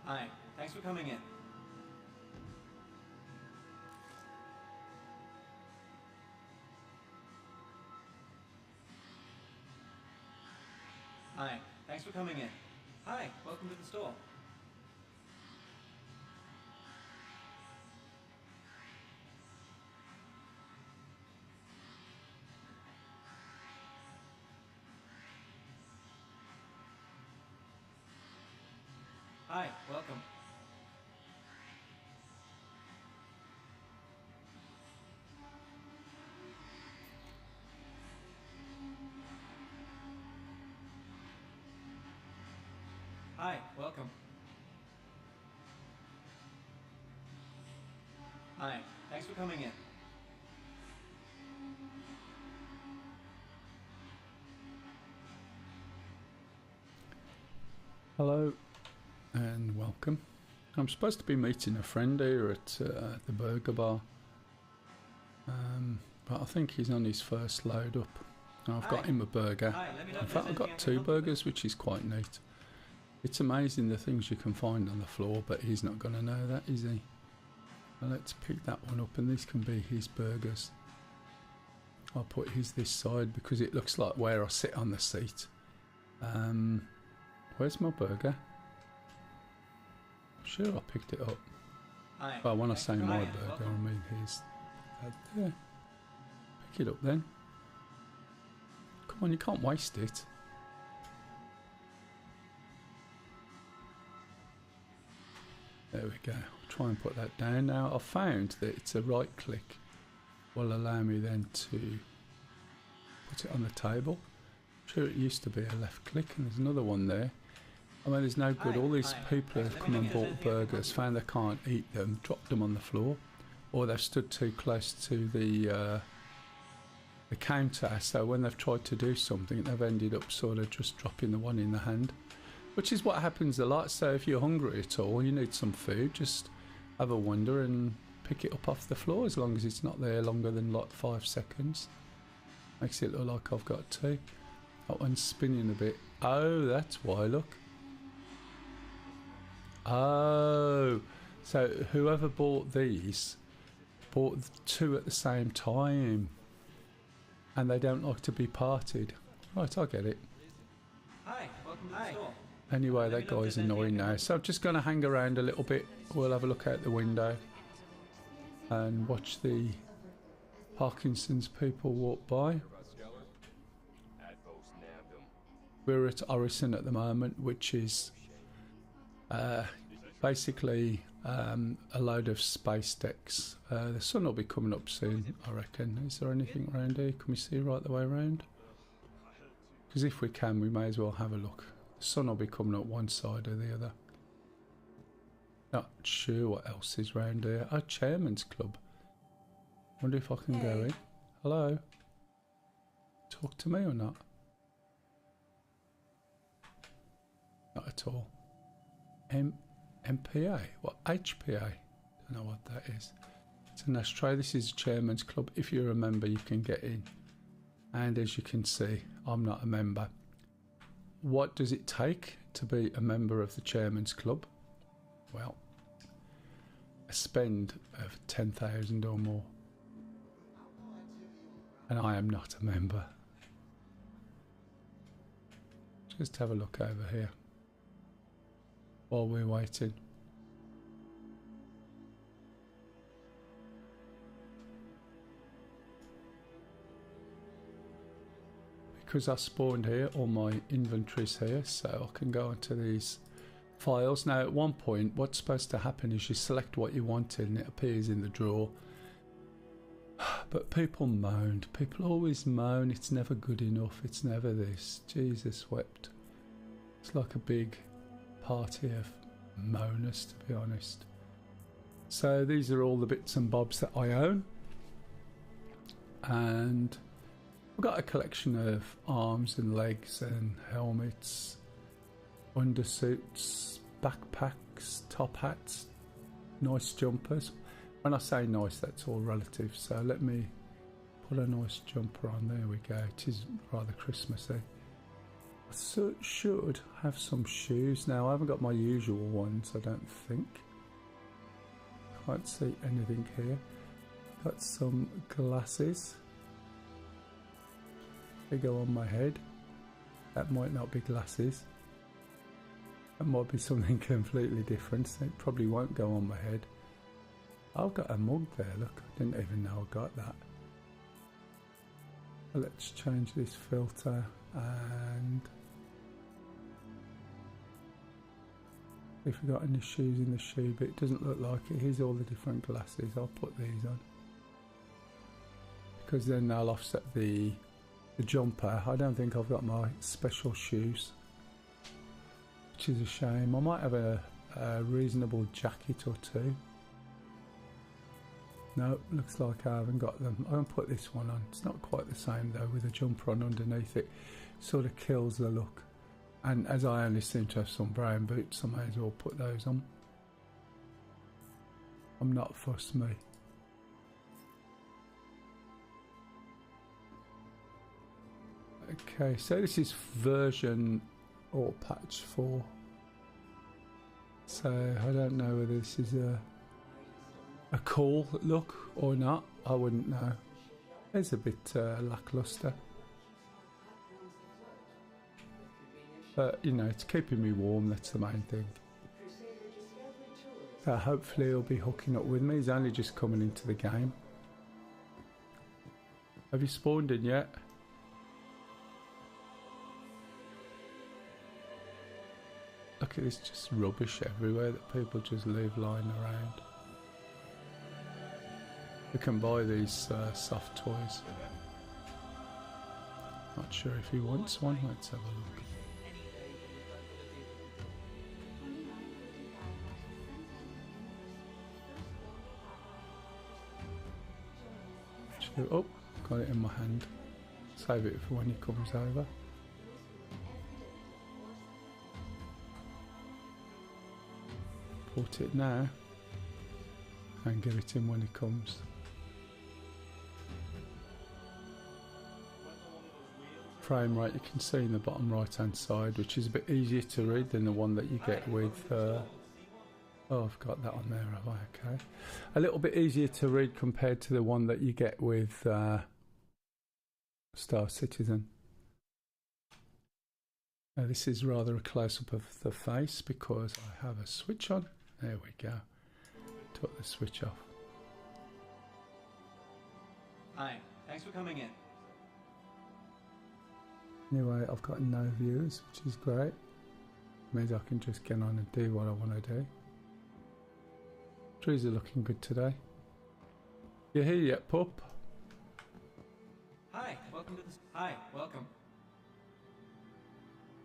Hi, thanks for coming in. Hi, thanks for coming in. Hi, welcome to the store. Hi, welcome. Hi, welcome. Hi, thanks for coming in. Hello and welcome. I'm supposed to be meeting a friend here at the burger bar, but I think he's on his first load up. I've got him a burger. In fact, I've got two burgers, which is quite neat. It's amazing the things you can find on the floor, but he's not going to know that, is he? Well, let's pick that one up, and these can be his burgers. I'll put his this side because it looks like where I sit on the seat. Where's my burger? I'm sure I picked it up. Well, when I say my burger, I mean his. There. Pick it up then. Come on, you can't waste it. There we go. I'll try and put that down. Now, I've found that it's a right click will allow me then to put it on the table. I'm sure it used to be a left click, and there's another one there. I mean, there's no good. All these people have come and bought burgers, found they can't eat them, dropped them on the floor, or they've stood too close to the counter, so when they've tried to do something, they've ended up sort of just dropping the one in the hand, which is what happens a lot. So if you're hungry at all, you need some food, just have a wander and pick it up off the floor, as long as it's not there longer than like 5 seconds. Makes it look like I've got two. That one's spinning a bit. Oh, that's why, look. Oh, so whoever bought these bought two at the same time, and they don't like to be parted. Right, I get it. Hi, welcome to the store. Anyway, that guy's annoying now, so I'm just going to hang around a little bit. We'll have a look out the window and watch the Parkinson's people walk by. We're at Orison at the moment, which is basically a load of space decks. The sun will be coming up soon, I reckon. Is there anything around here? Can we see right the way around? Because if we can, we may as well have a look. The sun will be coming up one side or the other. Not sure what else is round here. Oh, Chairman's Club. Wonder if I can go in. Hello? Talk to me or not? Not at all. MPA? What? HPA? Don't know what that is. It's an ashtray. This is Chairman's Club. If you're a member, you can get in. And as you can see, I'm not a member. What does it take to be a member of the Chairman's Club? Well, a spend of 10,000 or more. And I am not a member. Just have a look over here while we're waiting. Because I spawned here, all my inventory's here, so I can go into these files. Now at one point, what's supposed to happen is you select what you wanted and it appears in the drawer. But people moaned. People always moan, it's never good enough, it's never this. Jesus wept. It's like a big party of moaners, to be honest. So these are all the bits and bobs that I own. And I've got a collection of arms and legs and helmets, undersuits, backpacks, top hats, nice jumpers. When I say nice, that's all relative, so let me put a nice jumper on. There we go. It is rather Christmassy. So should have some shoes now. I haven't got my usual ones, I don't think. Can't see anything here. Got some glasses. They go on my head. That might not be glasses. That might be something completely different. So it probably won't go on my head. I've got a mug there, look. I didn't even know I got that. Let's change this filter and if we've got any shoes in the shoe, but it doesn't look like it. Here's all the different glasses. I'll put these on because then they'll offset the jumper. I don't think I've got my special shoes, which is a shame. I might have a reasonable jacket or two. No, looks like I haven't got them. I won't put this one on. It's not quite the same though, with a jumper on underneath it. Sort of kills the look. And as I only seem to have some brown boots, I may as well put those on. I'm not fussed, me. Okay, so this is version or patch 4. So I don't know whether this is a cool look or not. I wouldn't know. It's a bit lackluster. But, you know, it's keeping me warm, that's the main thing. So hopefully he'll be hooking up with me. He's only just coming into the game. Have you spawned in yet? Look at this, just rubbish everywhere that people just leave lying around. We can buy these soft toys. Not sure if he wants one. Let's have a look. Oh, got it in my hand. Save it for when he comes over. Put it now and give it him when he comes. Frame rate you can see in the bottom right hand side, which is a bit easier to read than the one that you get with oh, I've got that on there, have I? Okay. A little bit easier to read compared to the one that you get with Star Citizen. Now this is rather a close-up of the face because I have a switch on. There we go. Took the switch off. Hi, thanks for coming in. Anyway, I've got no viewers, which is great. Means I can just get on and do what I want to do. Trees are looking good today. You here yet, pup? Hi, welcome to the... Hi, welcome.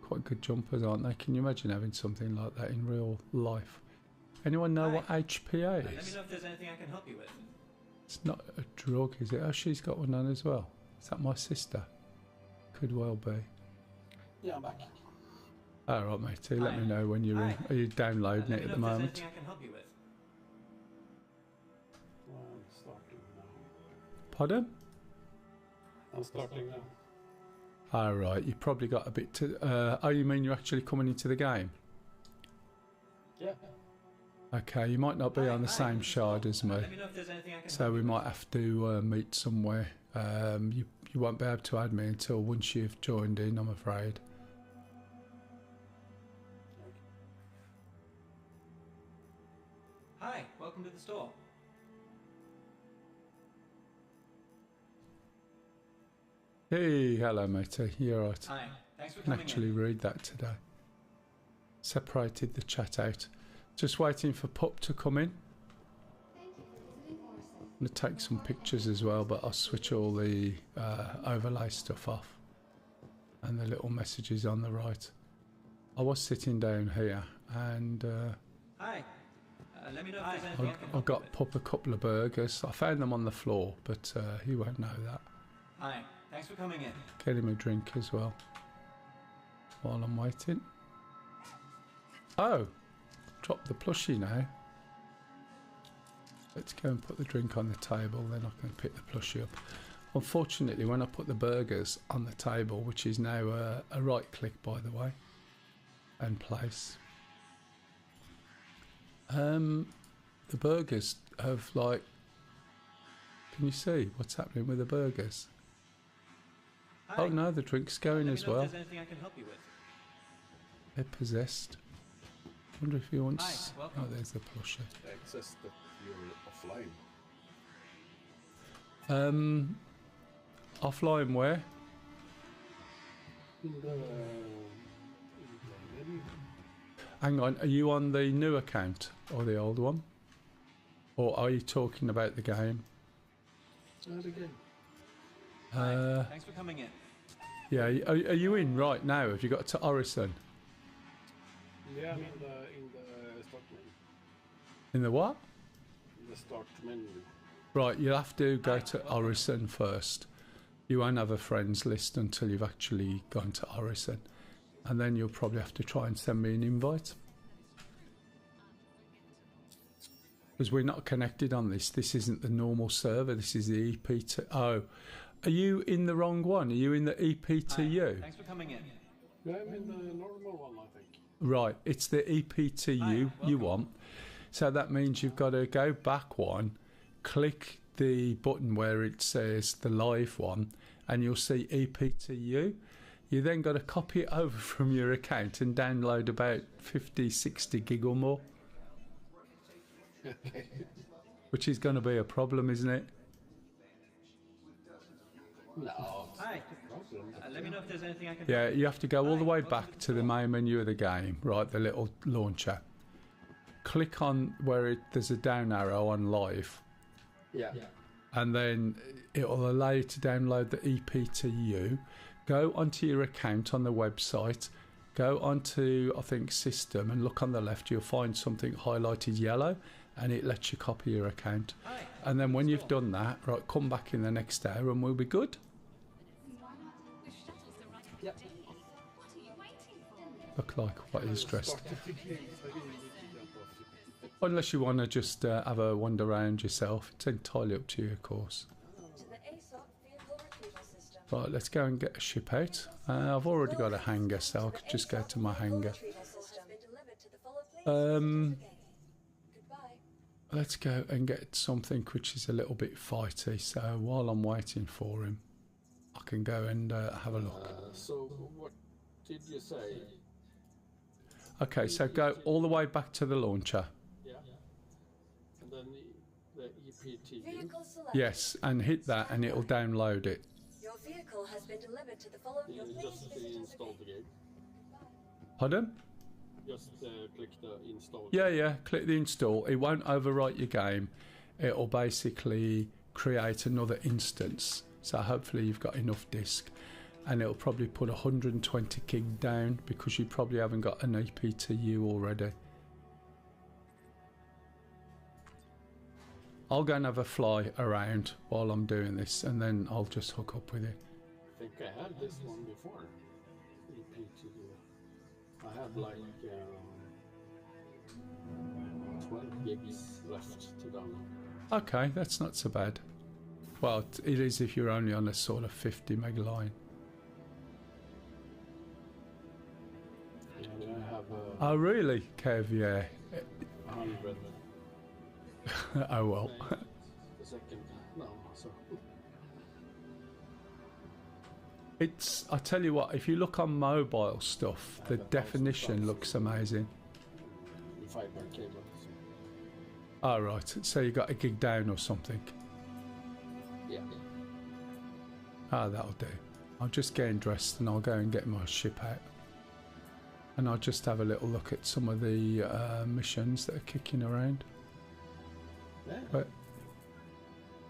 Quite good jumpers, aren't they? Can you imagine having something like that in real life? Anyone know what HPA is? Let me know if there's anything I can help you with. It's not a drug, is it? Oh, she's got one on as well. Is that my sister? Could well be. Yeah, I'm back. Alright, matey, let me know when you're in. Are you downloading it at the moment? Anything I can help you with. I'm starting now. Pardon? I'm starting now. Alright, you probably got a bit to... oh, you mean you're actually coming into the game? Yeah. Okay, you might not be on the same shard as me. Let me know if there's anything I can So help we you might have to meet somewhere. You won't be able to add me until once you've joined in, I'm afraid. Hi, welcome to the store. Hey, hello matey, you're right. Hi, thanks for I can coming actually in. read that today. Separated the chat out. Just waiting for Pup to come in. I'm going to take some pictures as well, but I'll switch all the overlay stuff off and the little messages on the right. I was sitting down here and Hi, let me know if there's anything I can I help got you with. Pup a couple of burgers. I found them on the floor, but he won't know that. Hi, thanks for coming in. Get him a drink as well while I'm waiting. Oh, drop the plushie now. Let's go and put the drink on the table, then I can pick the plushie up. Unfortunately, when I put the burgers on the table, which is now a right click by the way, and place, the burgers have like, can you see what's happening with the burgers? Hi. Oh no, the drink's Let going me as know well. if there's anything I can help you with. They're possessed. Wonder if he wants. Hi, welcome. Oh, there's the plushie. It says that you're offline. Offline where? In the menu. Hang on, are you on the new account or the old one? Or are you talking about the game? Not again. Uh, Thanks for coming in. yeah, are you in right now? Have you got to Orison? Yeah, I'm in the start menu. In the what? In the start menu. Right, you'll have to go Hi, to welcome. Orison first. You won't have a friends list until you've actually gone to Orison. And then you'll probably have to try and send me an invite. Because we're not connected on this. This isn't the normal server. This is the EP2. Oh, are you in the wrong one? Are you in the Hi, EP2U? thanks for coming in. Yeah, I'm in the normal one, I think. Right, it's the EP2U Hi, you welcome. want. So that means you've got to go back one, click the button where it says the live one, and you'll see EP2U. You then got to copy it over from your account and download about 50, 60 gig or more, Okay. which is going to be a problem, isn't it? No. Hi. Problem. Let me know if there's anything I can Yeah, help you have to go all the Hi, way welcome back to the to the store. main menu of the game, right, the little launcher. Click on where there's a down arrow on live, Yeah. and then it'll allow you to download the EP2U. Go onto your account on the website, go onto, I think, system, and look on the left. You'll find something highlighted yellow, and it lets you copy your account. Hi. And then when you've done that, right, come back in the next hour and we'll be good. Yep. Look like what he's dressed. Started the game, so I didn't need to jump off. Unless you want to just have a wander around yourself. It's entirely up to you, of course. To the ASOC vehicle retrieval system. Right, let's go and get a ship out. I've already got a hangar, so I could just go to my hangar. Retrieval system. Been delivered to the follow please. Goodbye. Let's go and get something which is a little bit fighty. So while I'm waiting for him, I can go and have a look. So what did you say? Okay, so go all the way back to the launcher. Yeah. And then the EPTU. Vehicle selected. Yes, and hit that and it'll download it. Your vehicle has been delivered to the follow You please just visit us install again. the game. Pardon? Just click the install. Yeah, click the install. It won't overwrite your game. It'll basically create another instance. So hopefully you've got enough disk. And it'll probably put 120 gig down because you probably haven't got an EP2U already. I'll go and have a fly around while I'm doing this, and then I'll just hook up with it. I think I had this one before. EPTU. I have like 12 gigs left to download. Okay, that's not so bad. Well, it is if you're only on a sort of 50 meg line. And I have Oh, really, Kev? Yeah. 100. Oh, well. The second. No, so. It's, I tell you what, if you look on mobile stuff, the definition looks amazing. Fiber cable. So. Oh, right. So you got a gig down or something. Yeah. Ah, that'll do. I'm just getting dressed and I'll go and get my ship out. And I'll just have a little look at some of the missions that are kicking around. Yeah.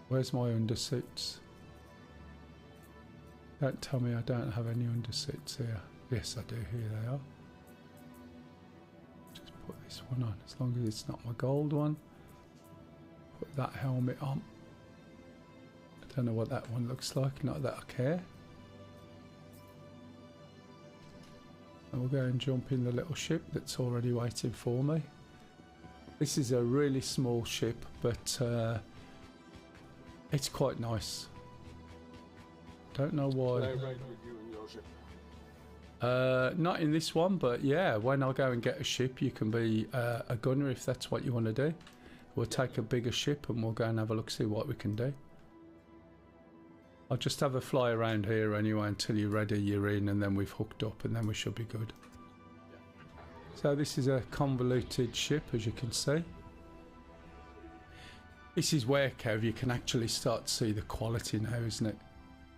Where's my undersuits? Don't tell me I don't have any undersuits here. Yes, I do. Here they are. Just put this one on, as long as it's not my gold one. Put that helmet on. I don't know what that one looks like, not that I care. And we'll go and jump in the little ship that's already waiting for me. This is a really small ship, but it's quite nice. Don't know Should I why. ride with you in your ship? Not in this one, but yeah, when I go and get a ship, you can be a gunner if that's what you want to do. We'll take a bigger ship and we'll go and have a look, see what we can do. I'll just have a fly around here anyway until you're ready, you're in, and then we've hooked up, and then we should be good. So this is a convoluted ship, as you can see. This is where, Kev, you can actually start to see the quality now, isn't it?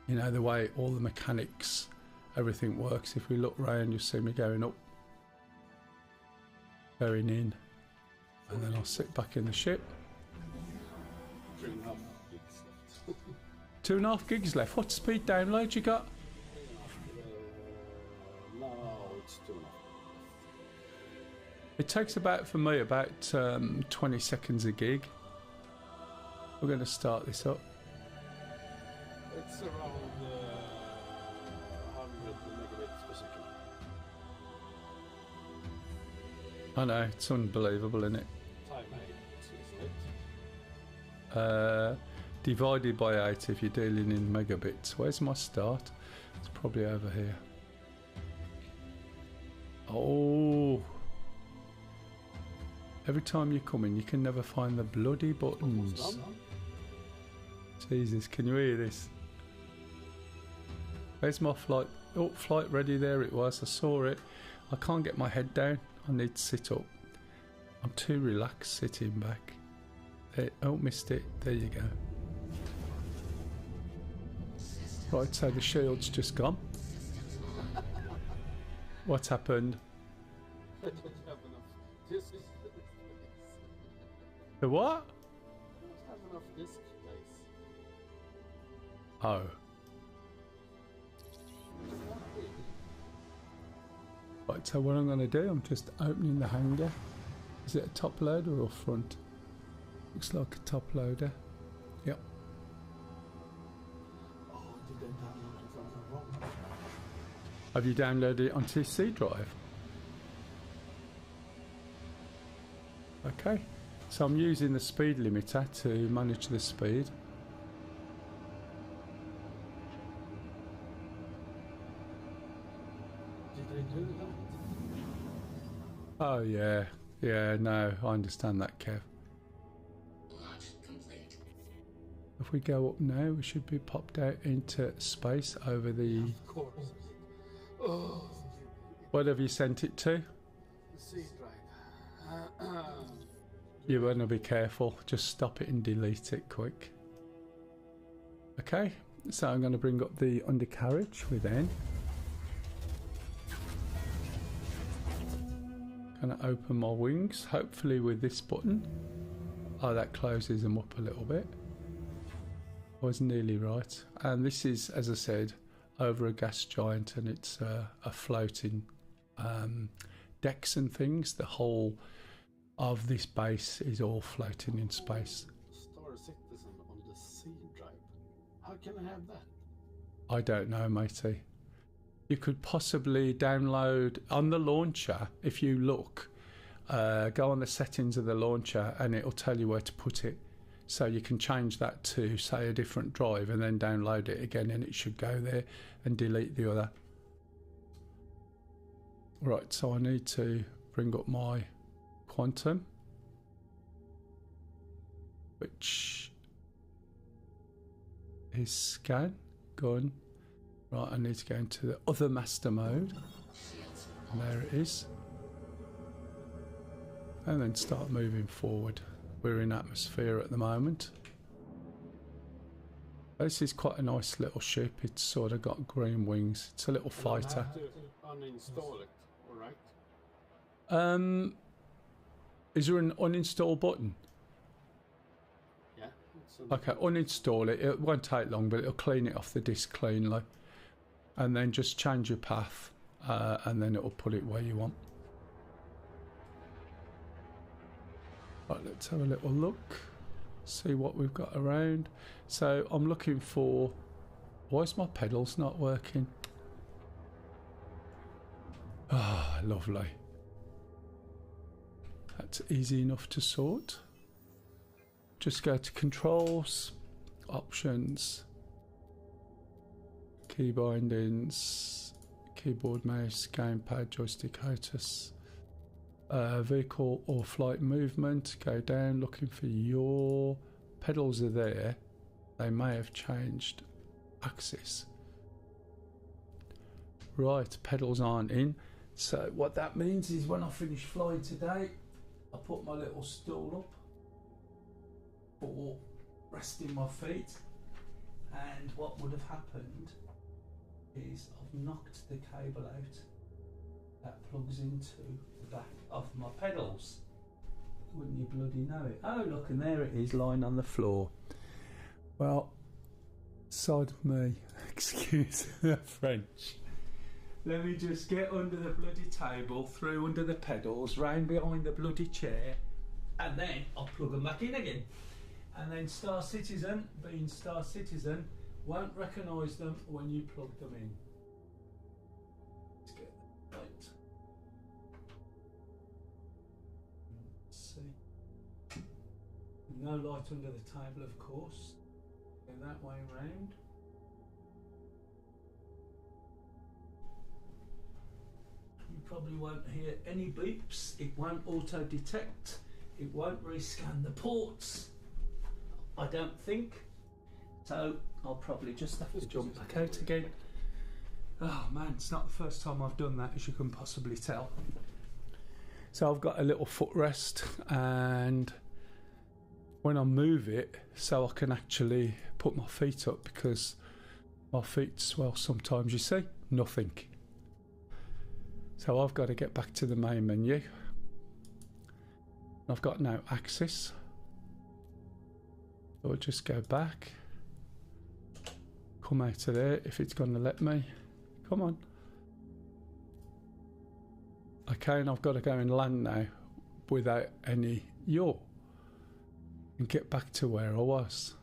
You know, the way all the mechanics, everything works. If we look round, you'll see me going up, going in, and then I'll sit back in the ship. 3.5 gigs left. 2.5 gigs left. What speed download you got? Now it's 2.5. It takes about, for me, about 20 seconds a gig. We're going to start this up. It's around 100 megabits per second. I know, it's unbelievable, isn't it? Time 8, isn't it? Divided by 8 if you're dealing in megabits. Where's my start? It's probably over here. Oh. Every time you come in, you can never find the bloody buttons. Almost done. Jesus, can you hear this? Where's my flight? Oh, flight ready, there it was. I saw it. I can't get my head down. I need to sit up. I'm too relaxed sitting back. There, oh, missed it. There you go. Right, so the shield's just gone. What's happened? I don't have enough disk space. The what? I don't have enough disk space. Oh. Right, so what I'm going to do, I'm just opening the hanger. Is it a top loader or front? Looks like a top loader. Yep. Oh, did I download it on the wrong? Have you downloaded it onto your C drive? Okay. So I'm using the speed limiter to manage the speed. Did I do that? Oh yeah. Yeah, no, I understand that, Kev. If we go up now, we should be popped out into space over the... Of course. Oh, What have you sent it to? the C drive. You want to be careful. Just stop it and delete it quick. Okay, so I'm going to bring up the undercarriage within. Going to open my wings, hopefully with this button. Oh, that closes them up a little bit. Was nearly right. And this is, as I said, over a gas giant, and it's a floating decks and things. The whole of this base is all floating in space. Star Citizen on the C drive. How can I have that? I don't know, matey. You could possibly download on the launcher. If you look, go on the settings of the launcher and it'll tell you where to put it. So you can change that to, say, a different drive and then download it again, and it should go there, and delete the other. Right, so I need to bring up my Quantum, which is scan, gun. Right, I need to go into the other master mode, and there it is, and then start moving forward. We're in atmosphere at the moment. This is quite a nice little ship. It's sort of got green wings. It's a little fighter. I have to uninstall it, alright? Is there an uninstall button? Yeah. It's on Okay, uninstall it. It won't take long, but it'll clean it off the disk cleanly. And then just change your path, and then it'll put it where you want. Right, let's have a little look, see what we've got around. So I'm looking for... Why is my pedals not working? Ah, lovely. That's easy enough to sort. Just go to controls, options, key bindings, keyboard, mouse, gamepad, joystick, HOTAS. Vehicle or flight movement, go down looking for your pedals are there. They may have changed axis. Right, pedals aren't in. So what that means is when I finish flying today, I put my little stool up for resting my feet, and what would have happened is I've knocked the cable out that plugs into the back of my pedals. Wouldn't you bloody know it? Oh look, and there it is lying on the floor. Well, sod me, excuse the French. Let me just get under the bloody table, through under the pedals, round behind the bloody chair, and then I'll plug them back in again. And then Star Citizen, being Star Citizen, won't recognise them when you plug them in. Let's get that right. Let's see. No light under the table, of course. Go that way round. You probably won't hear any beeps. It won't auto detect. It won't rescan the ports, I don't think. So I'll probably just have to jump back out again. Oh man, it's not the first time I've done that, as you can possibly tell. So I've got a little footrest, and when I move it, so I can actually put my feet up, because my feet swell sometimes, you see, nothing. So I've got to get back to the main menu. I've got no axis. So I'll just go back. Come out of there if it's going to let me. Come on. Okay, and I've got to go and land now without any yaw. And get back to where I was.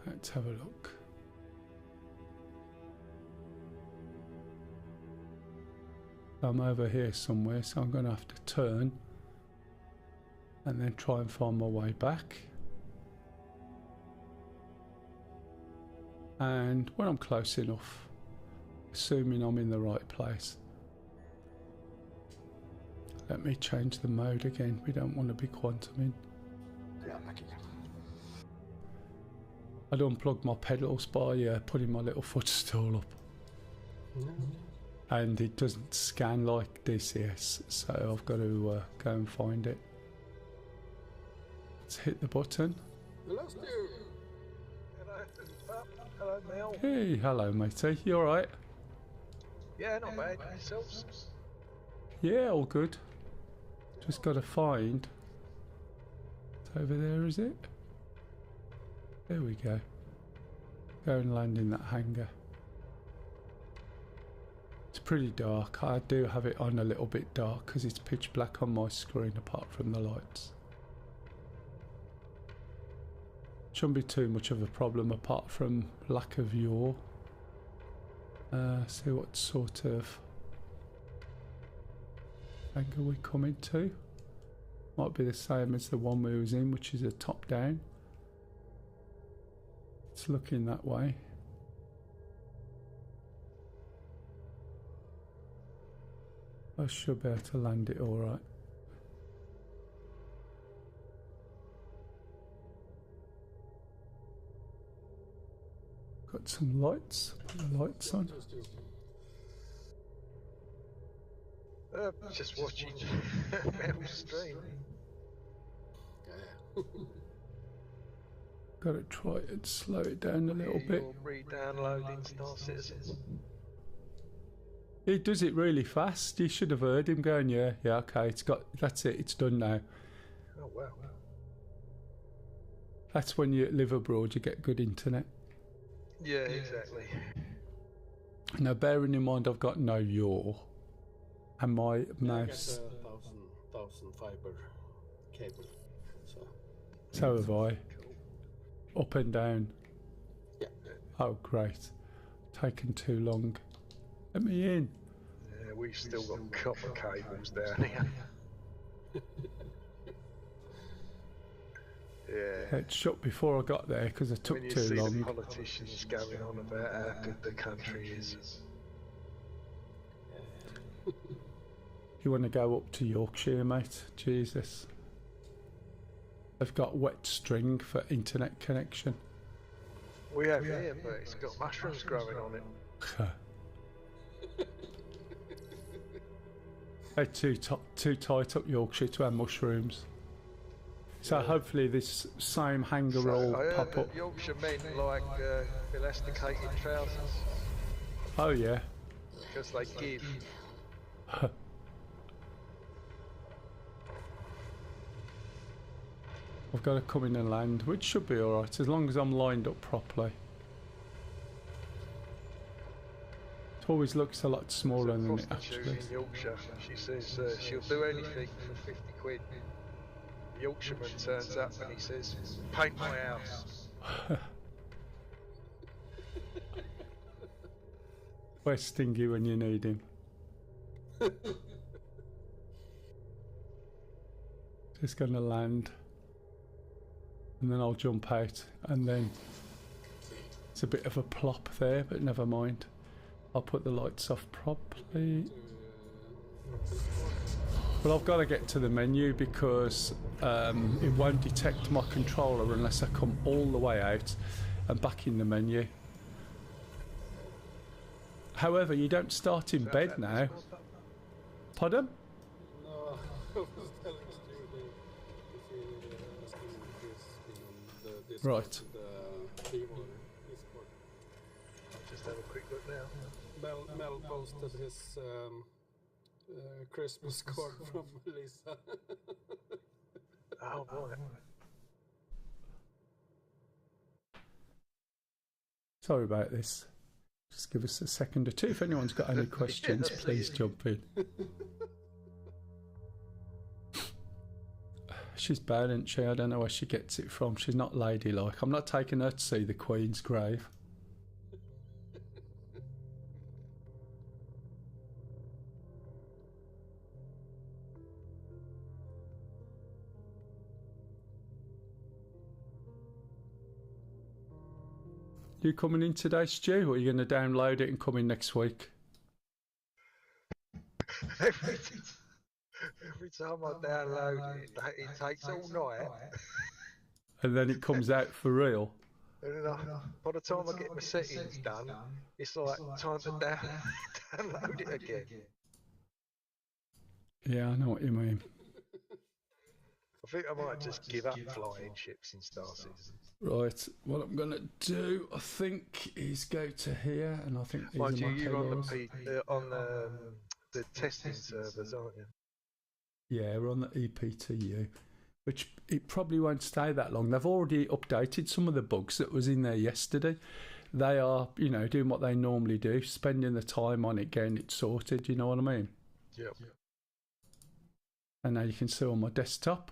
Let's have a look. I'm over here somewhere, so I'm going to have to turn and then try and find my way back. And when I'm close enough, assuming I'm in the right place, let me change the mode again. We don't want to be quantuming. I'd unplug my pedals by putting my little footstool up. And it doesn't scan like DCS, so I've got to go and find it. Let's hit the button. Hello, Stu. Hello, Mel. Hey, hello matey, you alright? Yeah, not bad. Yourselves? Yeah, all good. Just got to find... It's over there, is it? There we go. Go and land in that hangar. It's pretty dark. I do have it on a little bit dark because it's pitch black on my screen apart from the lights. Shouldn't be too much of a problem apart from lack of yaw. See what sort of angle we come into. Might be the same as the one we was in, which is a top down. It's looking that way. I should be able to land it all right. Got some lights. Put the lights on. Just watching Mel's stream. Got to try and slow it down a little bit. You're re-downloading Star Citizen. He does it really fast. You should have heard him going, yeah, okay, that's it, it's done now. Oh wow. That's when you live abroad, you get good internet. Yeah, exactly. Now, bearing in mind I've got no yaw, and my mouse... I got a 1000 fiber cable. So have I. Up and down. Yeah. Oh, great. Taken too long. Let me in. Yeah, we've still got copper cables down here. Yeah. It shut before I got there because it took When you too see the long. politicians going on about how good the country is. You want to go up to Yorkshire, mate? Jesus. They've got wet string for internet connection. We have here, but it's got mushrooms growing on it. They're too tight up Yorkshire to have mushrooms. So hopefully this same hanger So will I heard pop up. that Yorkshire men like elasticated trousers Oh yeah. because they give. I've got to come in and land, which should be alright as long as I'm lined up properly. It always looks a lot smaller There's a than it prostitute actually is. in Yorkshire. She says she'll do anything for 50 quid. The Yorkshireman turns up and he says, "Paint my house." Where's Stingy when you need him? Just gonna land. And then I'll jump out, and then it's a bit of a plop there, but never mind. I'll put the lights off properly. But I've got to get to the menu because it won't detect my controller unless I come all the way out and back in the menu. However, you don't start in bed now. Pardon? No, I was telling Stu if he asking if he's been on the Discord, Right. the team or Discord. I'll just have a quick look now. Mel posted his Christmas card from Lisa. Oh, right. Sorry about this. Just give us a second or two. If anyone's got any questions, please jump in. She's bad, isn't she? I don't know where she gets it from. She's not ladylike. I'm not taking her to see the Queen's grave. You coming in today, Stu, or are you going to download it and come in next week? Every time I download it, it takes all night. And then it comes out for real? And then by the time I get my settings done, it's like time to download it again. Yeah, I know what you mean. I think I might just give up flying ships in Star Citizen. Right, what I'm going to do, I think, is go to here, and I think these Mind are you, my you're payloads. on the testing servers, aren't you? Yeah, we're on the EPTU, which it probably won't stay that long. They've already updated some of the bugs that was in there yesterday. They are, you know, doing what they normally do, spending the time on it, getting it sorted, you know what I mean? Yep. And now you can see on my desktop.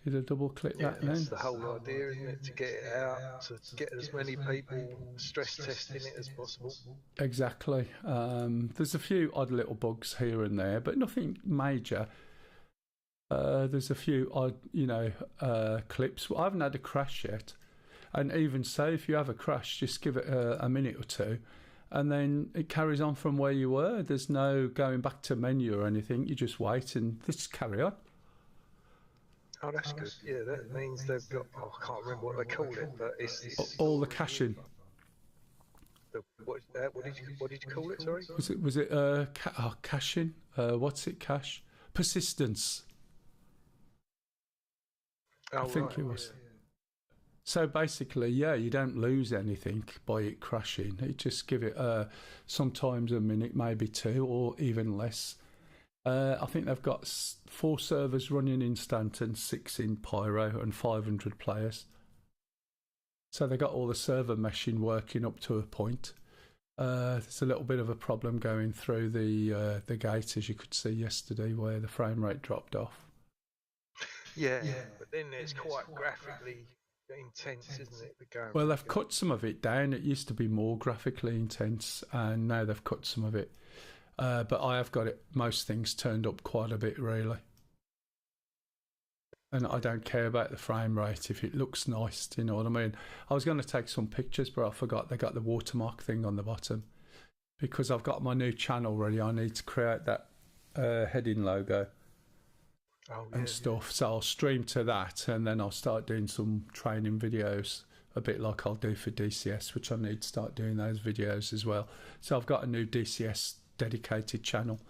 Did I double click Yeah, that that's then? the whole idea, isn't it? To get it out, to get as many people stress testing it as possible. Exactly. There's a few odd little bugs here and there, but nothing major. There's a few odd, clips. Well, I haven't had a crash yet. And even so, if you have a crash, just give it a minute or two, and then it carries on from where you were. There's no going back to menu or anything. You just wait and just carry on. Oh, that's good. Yeah, that means they've got. Oh, I can't remember what they call it, but it's All the caching. What did you call it? Sorry. Was it caching? What's it? Cache? Persistence. Oh, I think right, it was. yeah. So basically, yeah, you don't lose anything by it crashing. You just give it sometimes a minute, maybe two, or even less. I think they've got 4 servers running in Stanton, 6 in Pyro, and 500 players. So they got all the server meshing working up to a point. There's a little bit of a problem going through the gate, as you could see yesterday, where the frame rate dropped off. Yeah, but then it's quite graphically intense, isn't it? Well, they've cut some of it down. It used to be more graphically intense, and now they've cut some of it. But I have got most things turned up quite a bit, really. And I don't care about the frame rate if it looks nice, do you know what I mean? I was going to take some pictures, but I forgot they got the watermark thing on the bottom. Because I've got my new channel ready, I need to create that heading logo and stuff. So I'll stream to that, and then I'll start doing some training videos, a bit like I'll do for DCS, which I need to start doing those videos as well. So I've got a new DCS dedicated channel,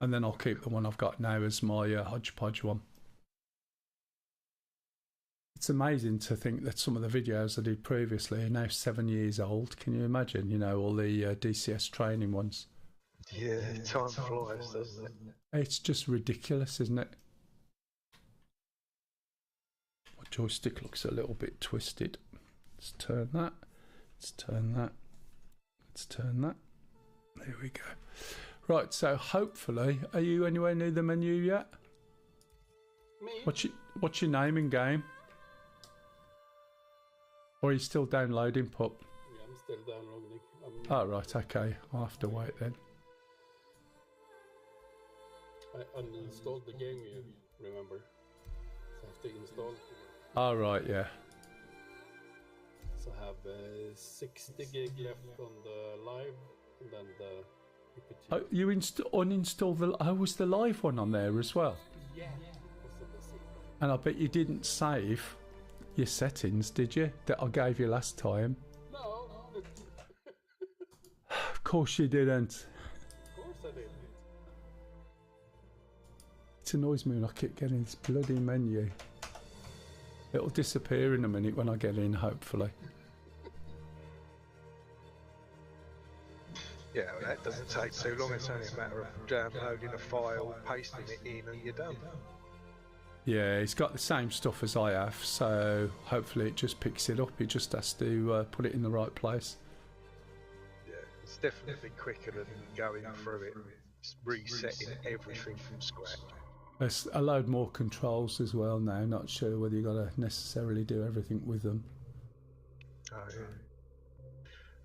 and then I'll keep the one I've got now as my hodgepodge one. It's amazing to think that some of the videos I did previously are now 7 years old. Can you imagine, you know, all the DCS training ones? Yeah, time flies, doesn't it? It's just ridiculous, isn't it? My joystick looks a little bit twisted. Let's turn that. Let's turn that. Let's turn that. There we go. Right, so hopefully, are you anywhere near the menu yet? Me? What's your name in game? Or are you still downloading, pup? Yeah, I'm still downloading. Oh, right, okay. I'll have to wait then. I uninstalled the game, you remember? So I have to install. Oh, right, yeah. So I have 60 gig left on the live, and then the UPT. Oh, you uninstalled the... Oh, was the live one on there as well? Yeah. Also the secret. And I bet you didn't save your settings, did you? That I gave you last time. No! Of course you didn't. Of course I did. It annoys me when I keep getting this bloody menu. It'll disappear in a minute when I get in, hopefully. Yeah, well, that doesn't take too long. It's only a matter of downloading a file, pasting it in, and you're done. Yeah, it's got the same stuff as I have, so hopefully it just picks it up. It just has to put it in the right place. Yeah, it's definitely quicker than going through it. It's resetting everything from scratch. There's a load more controls as well now. Not sure whether you've got to necessarily do everything with them. Oh, yeah.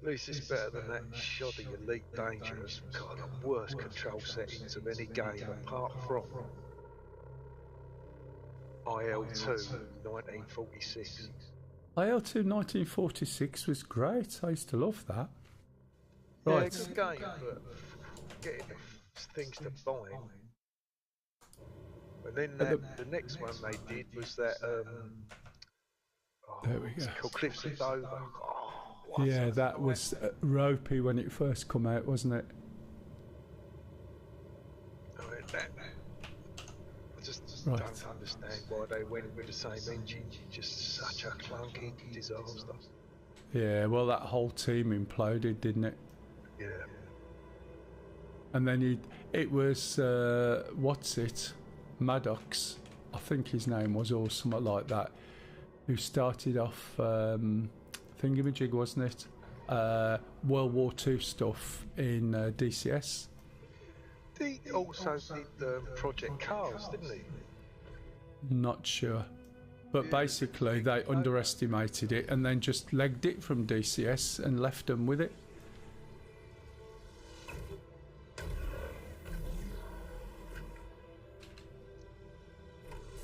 At least it's better than that shoddy Elite Dangerous. God, the worst control settings of any game apart from IL-2 1946. IL-2 1946 was great. I used to love that. Yeah, Right. good game, but getting the things to bind. And then the next one they did was that There we what's go. it called? Cliffs of Dover. Oh, what Yeah, a that was ropey when it first come out, wasn't it? I mean, I just Right. don't understand why they went with the same engine. Just such a clunky disaster. Yeah, well, that whole team imploded, didn't it? Yeah. And then it was, what's it? Maddox, I think his name was, or something like that, who started off Thingamajig, wasn't it? World War II stuff in DCS. He also did Project Cars, didn't he? Not sure. But basically, they underestimated it and then just legged it from DCS and left them with it.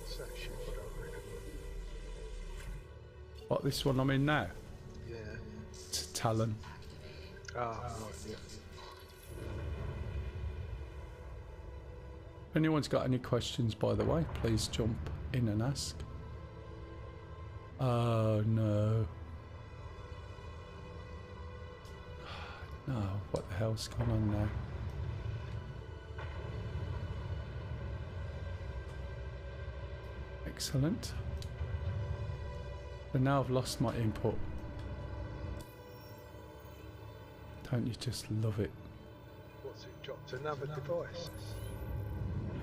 So shit, I don't reckon. What, this one I'm in now? Yeah. It's Talon. Ah, right, yeah. If anyone's got any questions, by the way, please jump in and ask. Oh no. No, what the hell's going on now? Excellent. But now I've lost my input. Don't you just love it? What's it dropped? Another device?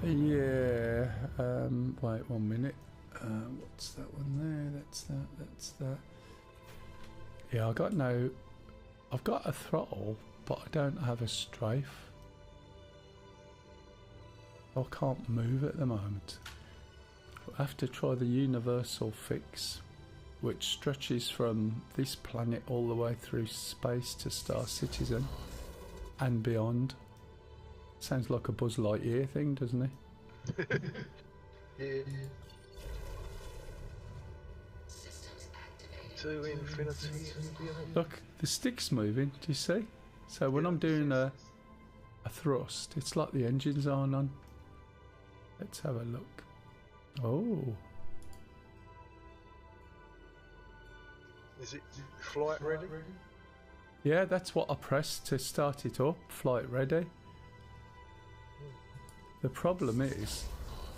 Yeah, wait 1 minute. What's that one there? That's that. Yeah, I've got a throttle, but I don't have a strafe. I can't move at the moment. I have to try the universal fix, which stretches from this planet all the way through space to Star Citizen and beyond. Sounds like a Buzz Lightyear thing, doesn't it? Yeah. to infinity and beyond. Look, the stick's moving. Do you see? So when I'm doing a thrust, it's like the engines aren't on. Let's have a look. Oh, Is it flight ready? yeah, that's what I pressed to start it up. Flight ready. The problem is,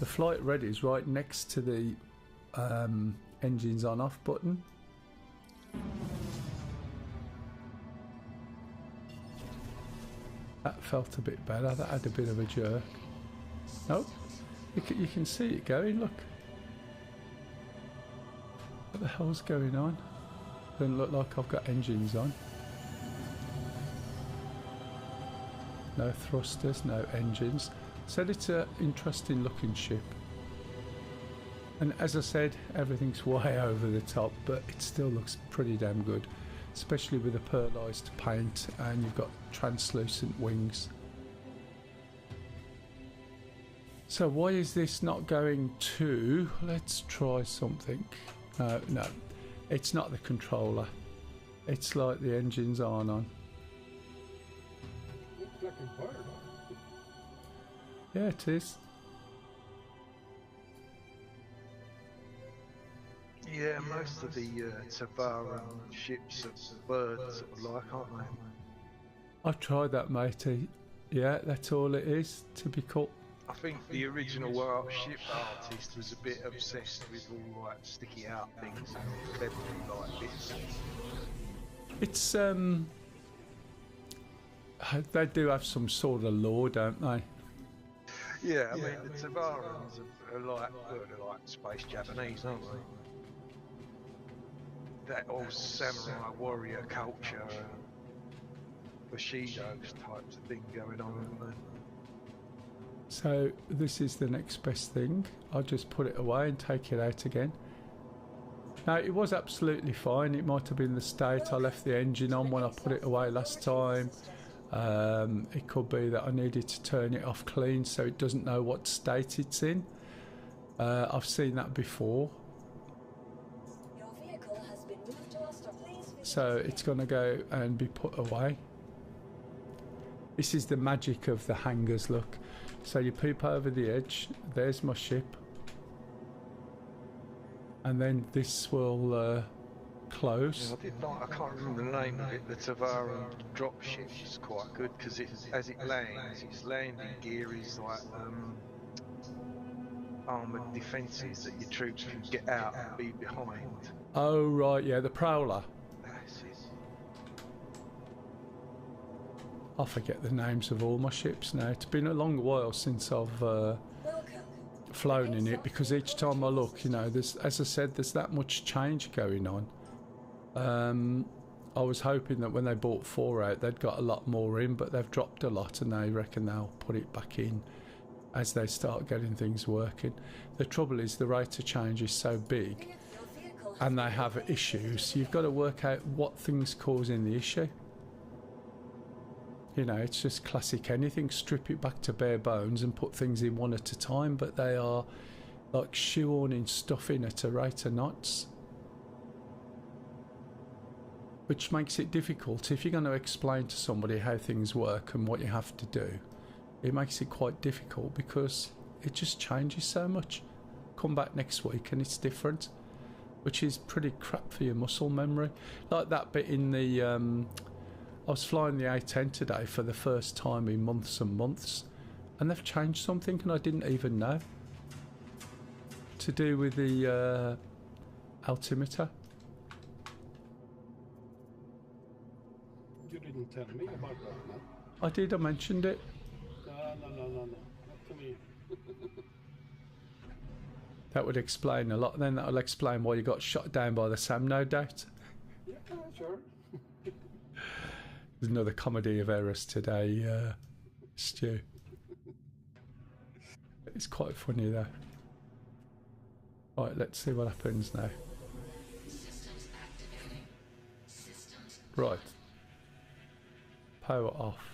the flight ready is right next to the engines on off button. That felt a bit better. That had a bit of a jerk. Nope. You can see it going, look. What the hell's going on? Doesn't look like I've got engines on. No thrusters, no engines. Said it's an interesting looking ship. And as I said, everything's way over the top, but it still looks pretty damn good. Especially with the pearlized paint and you've got translucent wings. So why is this not going to... Let's try something. No, it's not the controller. It's like the engines aren't on. Looks like a fire, huh? Yeah, it is. Yeah, most of the Tavaran ships are birds alike, aren't they? I've tried that, matey. Yeah, that's all it is. Typical. I think the original ship artist was a bit obsessed with all like sticky out things and feathery like bits. It's they do have some sort of lore, don't they? Yeah, I mean the Tavarans are like, well, they're like space Japanese, aren't they? That old samurai warrior culture, Bushido's types of thing going on, isn't there? So this is the next best thing. I'll just put it away and take it out again. Now it was absolutely fine. It might have been the state I left the engine on when I put it away last time. It could be that I needed to turn it off clean so it doesn't know what state it's in. I've seen that before. Your vehicle has been moved to our stop. Please visit So it's going to go and be put away. This is the magic of the hangars, look. So you peep over the edge, there's my ship. And then this will close. Yeah, I did like, I can't remember the name of it, the Tavaran dropship is quite good because as it lands, its landing gear is like armoured defences that your troops can get out and be behind. Oh right, yeah, the Prowler. That's it. I forget the names of all my ships now. It's been a long while since I've welcome. flown in it because each time I look, you know, there's, as I said, there's that much change going on. I was hoping that when they bought 4 out, they'd got a lot more in, but they've dropped a lot, and they reckon they'll put it back in as they start getting things working. The trouble is the rate of change is so big, Your vehicle has and they have issues. So you've got to work out what things causing the issue. You know, it's just classic anything. Strip it back to bare bones and put things in one at a time, but they are like shoehorning stuff in at a rate of knots, which makes it difficult. If you're going to explain to somebody how things work and what you have to do, it makes it quite difficult because it just changes so much. Come back next week and it's different, which is pretty crap for your muscle memory. Like that bit in the I was flying the A10 today for the first time in months and months, and they've changed something and I didn't even know, to do with the altimeter. You didn't tell me about that, man. I did, I mentioned it. No. Not to me. That would explain a lot. Then that'll explain why you got shot down by the SAM, no doubt. Yeah, sure. There's another comedy of errors today, Stu. It's quite funny though. Right, let's see what happens now. Right. Power off.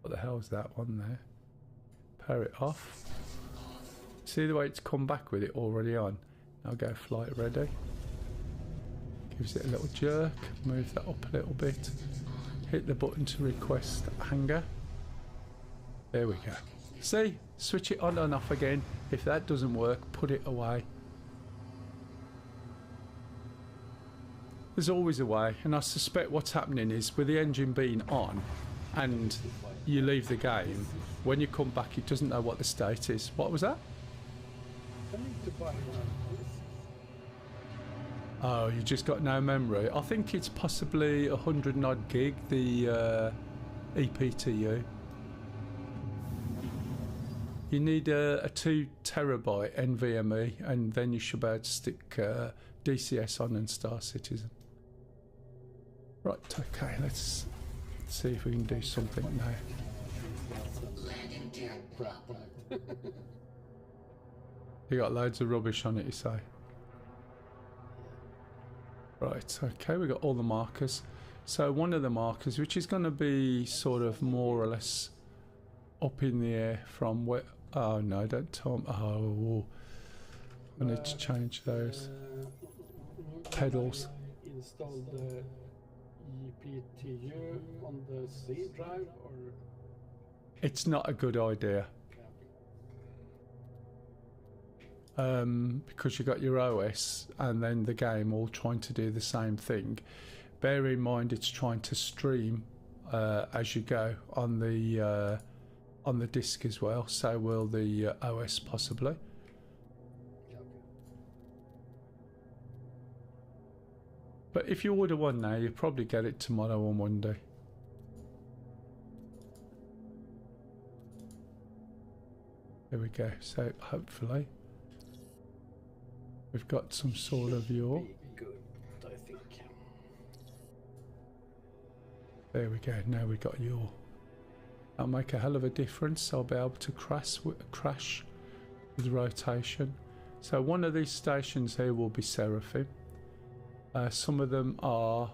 What the hell is that one there? Power it off. See the way it's come back with it already on? Now go flight ready. Gives it a little jerk, move that up a little bit. Hit the button to request hanger. There we go. See? Switch it on and off again. If that doesn't work, put it away. There's always a way, and I suspect what's happening is with the engine being on and you leave the game, when you come back it doesn't know what the state is. What was that? I need to buy one of this. Oh, you just got no memory. I think it's possibly 100 and odd gig, the EPTU. You need a 2 terabyte NVMe, and then you should be able to stick DCS on and Star Citizen. Right, okay, let's see if we can do something now. You got loads of rubbish on it, you say? Right, okay, we got all the markers. So one of the markers, which is going to be sort of more or less up in the air from where... Oh no, don't tell me. Oh, I need to change those pedals. Install the EPTU on the C drive, or It's not a good idea. Because you got your OS and then the game all trying to do the same thing. Bear in mind it's trying to stream as you go on the disk as well, so will the OS possibly. But if you order one now, you'll probably get it tomorrow or Monday. There we go. So hopefully we've got some sort of your... good, I think. There we go. Now we got your... That'll make a hell of a difference. I'll be able to crash with rotation. So one of these stations here will be Seraphim. Some of them are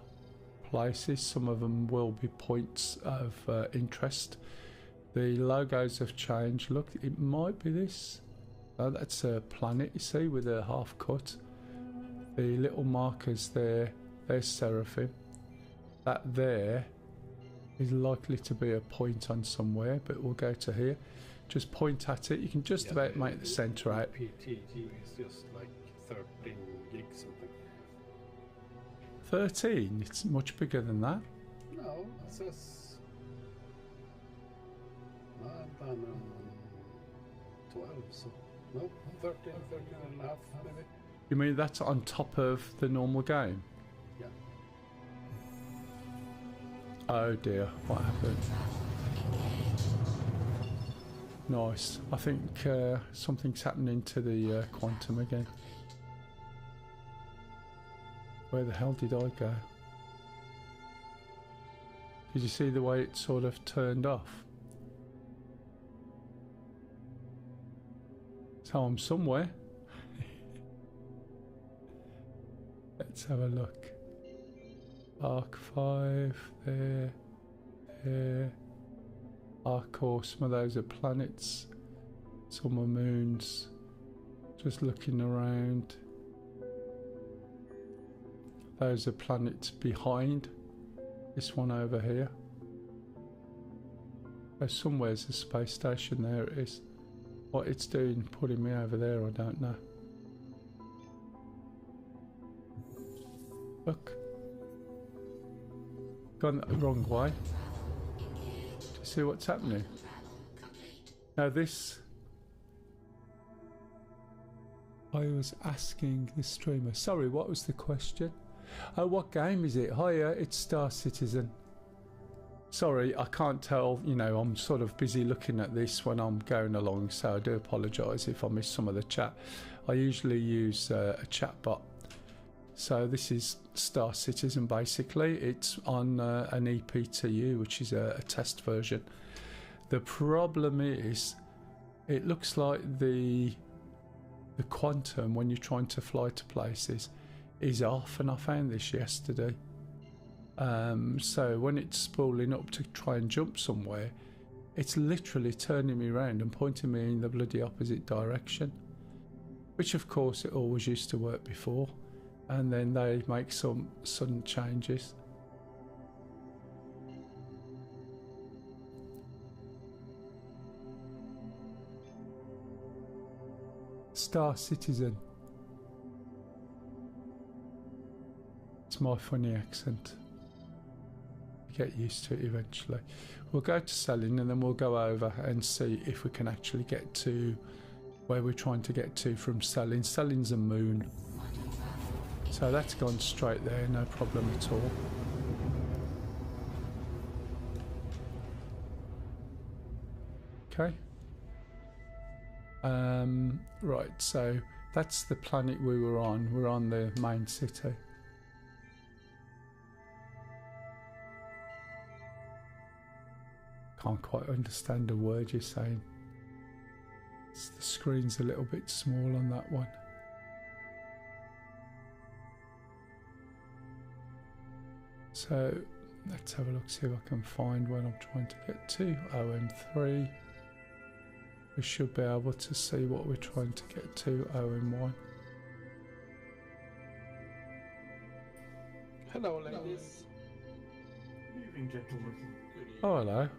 places, some of them will be points of interest. The logos have changed. Look, it might be this. Oh, that's a planet, you see, with a half cut. The little markers there, there's Seraphim. That there is likely to be a point on somewhere, but we'll go to here. Just point at it. You can just about make the centre out. EPTU is just like 13 gigs something. 13? It's much bigger than that. No, it says 12, so no, 13 and a half maybe. You mean that's on top of the normal game? Yeah. Oh dear, what happened? Nice. I think something's happening to the quantum again. Where the hell did I go? Did you see the way it sort of turned off? So I'm somewhere. Let's have a look. Arc 5, there. Arc core, some of those are planets, some are moons. Just looking around. Those are planets behind this one over here. Oh, somewhere's a space station, there it is. What it's doing, putting me over there, I don't know. Look. Gone the wrong way. Do you see what's happening? Now this... I was asking the streamer. Sorry, what was the question? Oh, what game is it? Hiya, it's Star Citizen. Sorry, I can't tell, you know, I'm sort of busy looking at this when I'm going along, so I do apologise if I miss some of the chat. I usually use a chat bot. So this is Star Citizen basically. It's on an EPTU, which is a test version. The problem is, it looks like the quantum, when you're trying to fly to places, is off, and I found this yesterday. So when it's spooling up to try and jump somewhere, it's literally turning me around and pointing me in the bloody opposite direction, which of course it always used to work before. and then they make some sudden changes. Star Citizen. It's my funny accent. You get used to it eventually. We'll go to selling and then we'll go over and see if we can actually get to where we're trying to get to from selling. Selling's a moon. So that's gone straight there, no problem at all. Okay. Right, so that's the planet we were on. We're on the main city. Can't quite understand a word you're saying. The screen's a little bit small on that one. So let's have a look, see if I can find what I'm trying to get to. OM3. We should be able to see what we're trying to get to. OM1. Hello, ladies. Good evening, gentlemen. Oh, hello.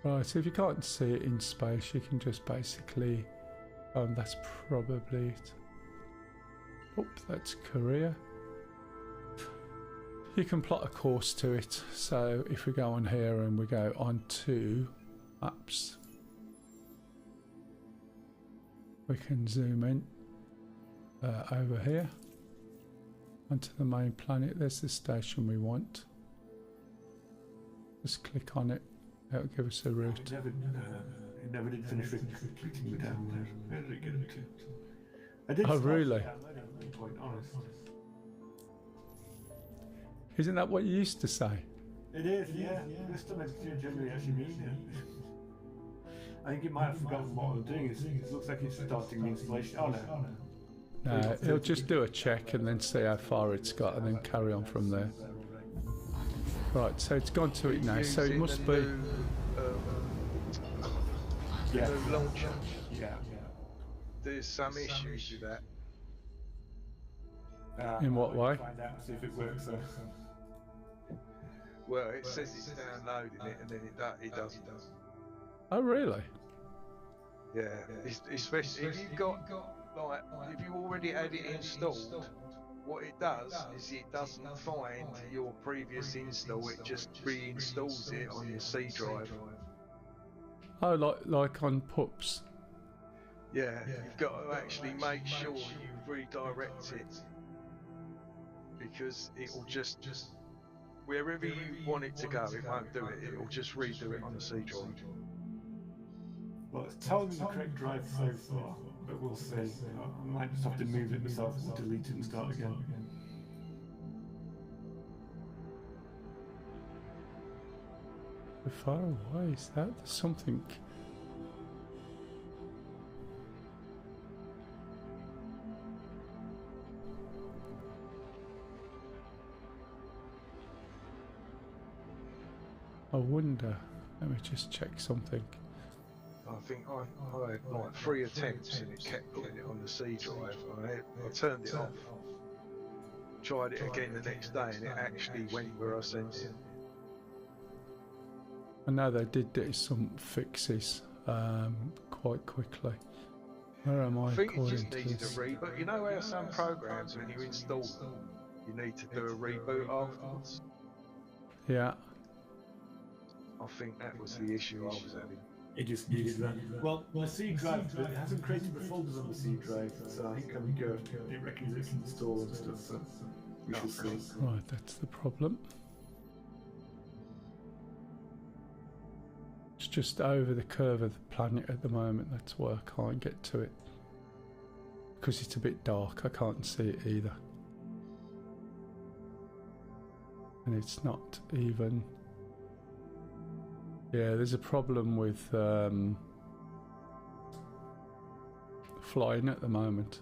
Right, so if you can't see it in space, you can just basically... that's probably it. Oh, that's Korea. You can plot a course to it. So if we go on here and we go on to maps, we can zoom in over here onto the main planet. There's the station we want. Just click on it. That'll give us a route. It never did finish clicking me down there. Where did it get into? I did. Oh, really? At one point, honest. Isn't that what you used to say? It is, yeah. This time I generally actually mean it. I think it might have forgotten what I'm doing. It looks like it's starting the installation. Oh no. No, it'll just do a check and then see how far it's got and then carry on from there. Right, so it's gone to it now, so it must be... The new launcher. Yeah. There's some issues with that. In what way? Find out and see if it works. Well, it says it's downloading it and then it doesn't. Oh, really? Yeah, especially if you've got, like, if you already had it installed, what it does is it doesn't find your previous install, it just reinstalls it on your C drive. Oh, like on pups. Yeah, you've got to actually make sure you redirect it, because it will just wherever you want it to go, it won't do it. It will just redo it on the C drive. Well, it's telling me the correct drive so far, but we'll see. I might just have to move it myself and delete it and start again. How far away is that? There's something... I wonder. Let me just check something. I think I had like 3 attempts and it kept putting it on the C drive. I turned it off, tried it again the next day, and it actually went where I sent it. I know they did do some fixes quite quickly. Where am I? I think it according just to needed a this? reboot. You know how some programs, when you install them, you need to do a reboot afterwards? Yeah. I think that was the issue I was having. It just needed that. Well, the C drive, it hasn't created the folders on the C drive, so I think I'm good. It reckons it's installed and stuff, so we shall see. Right, that's the problem. It's just over the curve of the planet at the moment. That's why I can't get to it. Because it's a bit dark, I can't see it either. And it's not even... Yeah, there's a problem with flying at the moment.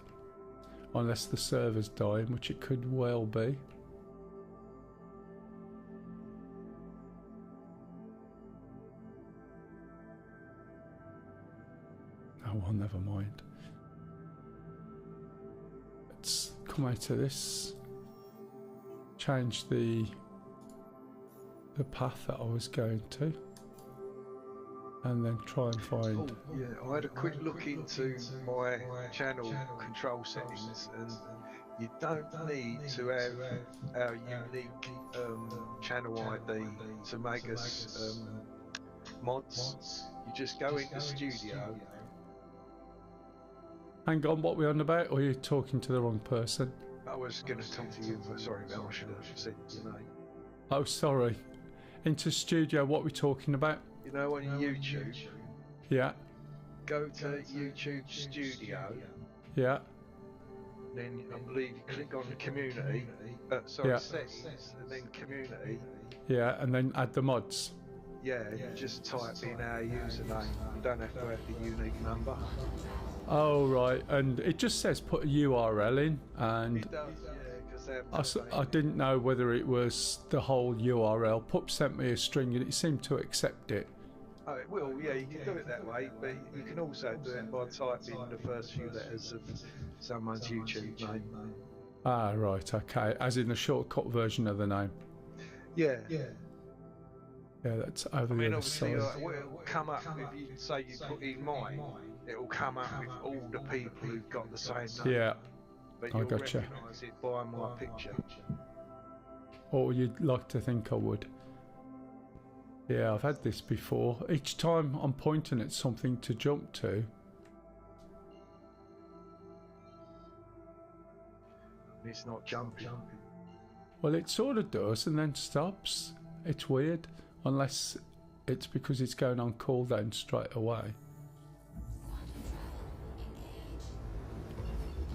Unless the server's dying, which it could well be. well, never mind. Let's come out of this. Change the path that I was going to. And then try and find... Oh, yeah, I had a quick look into my channel control settings, and you don't need to have our unique channel ID to make us mods. You just go into studio. Hang on, what we're on about? Or are you talking to the wrong person? I was going to talk to you, but sorry, Mel, I should have said your name. Oh, sorry. Into studio, what we're talking about? You know, on YouTube, Yeah, go to YouTube Studio, yeah, then I believe you click on the community, Yeah. settings, and then community. yeah, and then add the mods. Yeah, you just type in our username. You don't have to have the unique number. Oh, right, and it just says put a URL in, and It does, yeah, because I didn't know whether it was the whole URL. Pup sent me a string and it seemed to accept it. Oh, it will, yeah, you can do it that way, but you can also do it by typing the first few letters of someone's YouTube name. Ah, right, okay, as in the shortcut version of the name. Yeah. Yeah, that's over I the mean, other obviously, side. it will come up if you say you put in mine, it will come up with all the people who've got the same name. Yeah, But I you'll gotcha. recognise it by my picture. or you'd like to think I would. Yeah, I've had this before. Each time I'm pointing at something to jump to, It's not jumping. well, it sort of does and then stops. It's weird, unless it's because it's going on cooldown straight away.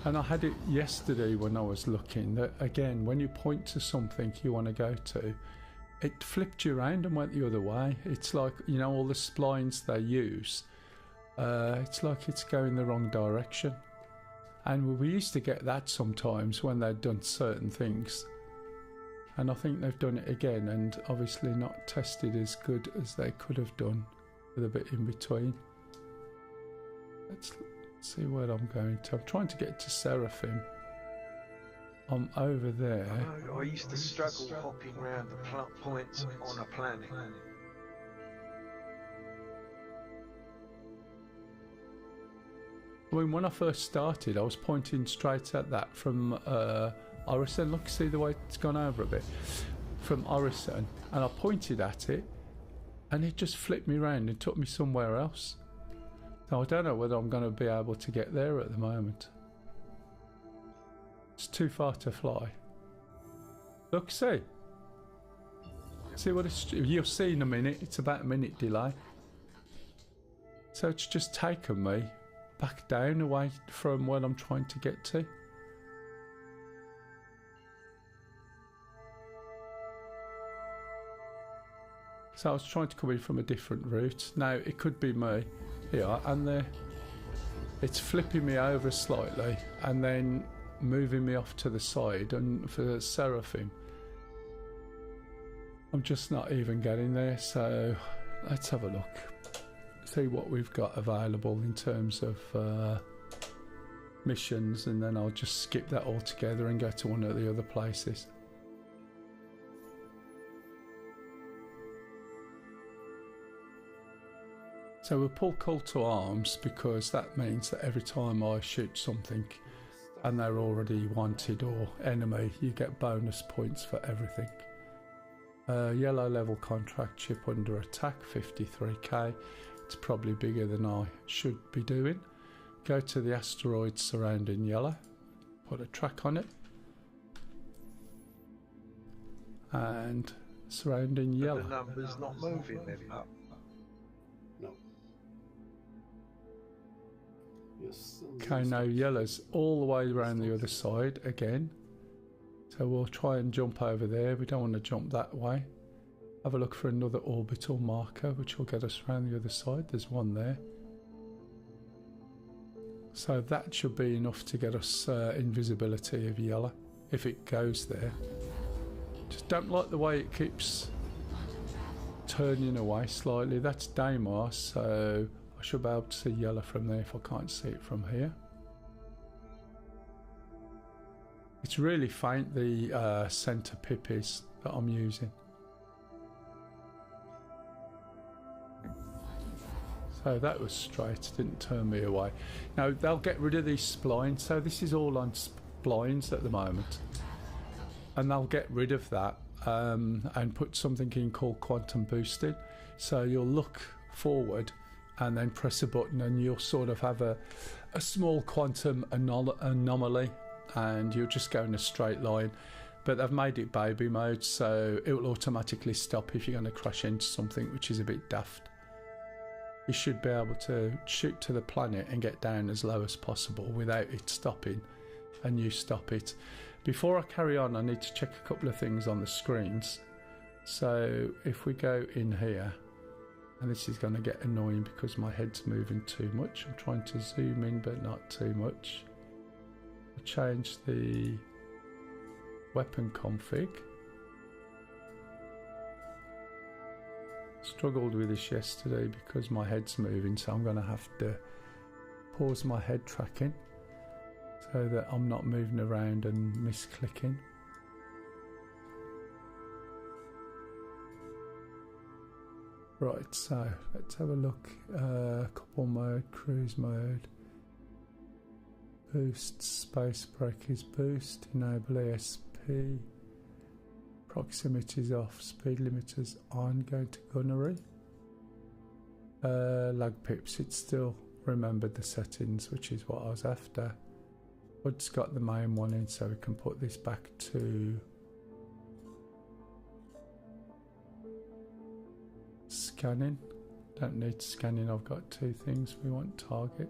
And I had it yesterday when I was looking, that again, when you point to something you want to go to, it flipped you around and went the other way. It's like, you know, all the splines they use, it's like it's going the wrong direction. And we used to get that sometimes when they'd done certain things. And I think they've done it again, and obviously not tested as good as they could have done with a bit in between. Let's see where I'm going to. I'm trying to get to Seraphim. I'm over there. I used to struggle hopping around the points on a planet. I mean, when I first started, I was pointing straight at that from Orison. Look, see the way it's gone over a bit? From Orison. And I pointed at it, and it just flipped me around and took me somewhere else. So I don't know whether I'm going to be able to get there at the moment. It's too far to fly. Look, see? See what it's... You'll see in a minute. It's about a minute delay. So it's just taken me back down away from where I'm trying to get to. So I was trying to come in from a different route. Now it could be me. Here, and there. It's flipping me over slightly and then moving me off to the side, and for Seraphim I'm just not even getting there. So let's have a look, see what we've got available in terms of missions, and then I'll just skip that altogether and go to one of the other places. So we'll pull call to arms, because that means that every time I shoot something and they're already wanted or enemy, you get bonus points for everything. Yellow level contract ship under attack, 53k. It's probably bigger than I should be doing. Go to the asteroid surrounding yellow, put a track on it, and surrounding But yellow. the number's not moving then up. No. Yes. Okay, now yellow's all the way around the other side again. So we'll try and jump over there. We don't want to jump that way. Have a look for another orbital marker, which will get us around the other side. There's one there. So that should be enough to get us invisibility of yellow, if it goes there. Just don't like the way it keeps turning away slightly. That's Daimar, so I I should be able to see yellow from there if I can't see it from here. It's really faint, the centre pip is that I'm using. So that was straight, didn't turn me away. Now they'll get rid of these splines, so this is all on splines at the moment. And they'll get rid of that and put something in called quantum boosting. So you'll look forward and then press a button and you'll sort of have a small quantum anomaly and you'll just go in a straight line. But they've made it baby mode, so it will automatically stop if you're going to crash into something, which is a bit daft. You should be able to shoot to the planet and get down as low as possible without it stopping, and you stop it. Before I carry on, I need to check a couple of things on the screens. So if we go in here, and this is going to get annoying because my head's moving too much. I'm trying to zoom in but not too much. I'll change the weapon config. Struggled with this yesterday because my head's moving, so I'm going to have to pause my head tracking so that I'm not moving around and misclicking. Right, so let's have a look. Couple mode, cruise mode, boost, space breakers boost, enable ESP, proximities off, speed limiters on, going to gunnery. Lag pips, it still remembered the settings, which is what I was after. Hood's got the main one in, so we can put this back to scanning. Don't need scanning, I've got two things. We want target,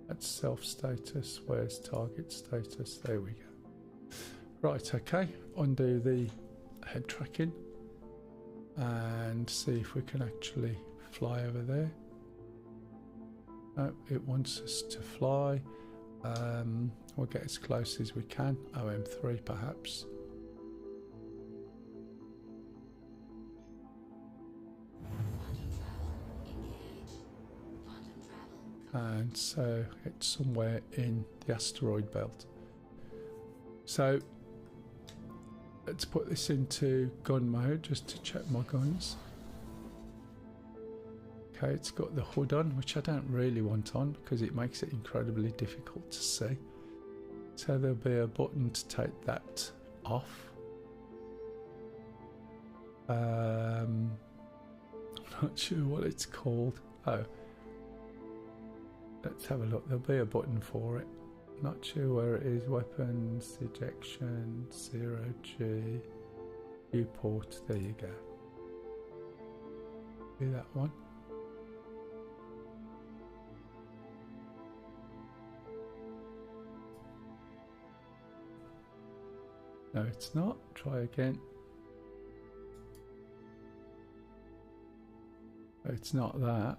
that's self status. Where's target status? There we go. Right, okay, undo the head tracking and see if we can actually fly over there. No, it wants us to fly. We'll get as close as we can. OM3 perhaps. And so it's somewhere in the asteroid belt. So let's put this into gun mode just to check my guns. Okay, it's got the hood on, which I don't really want on because it makes it incredibly difficult to see. So there'll be a button to take that off. I'm not sure what it's called. Oh, let's have a look. There'll be a button for it. Not sure where it is. Weapons, ejection, 0G, viewport. There you go. See that one? No, it's not. Try again. It's not that.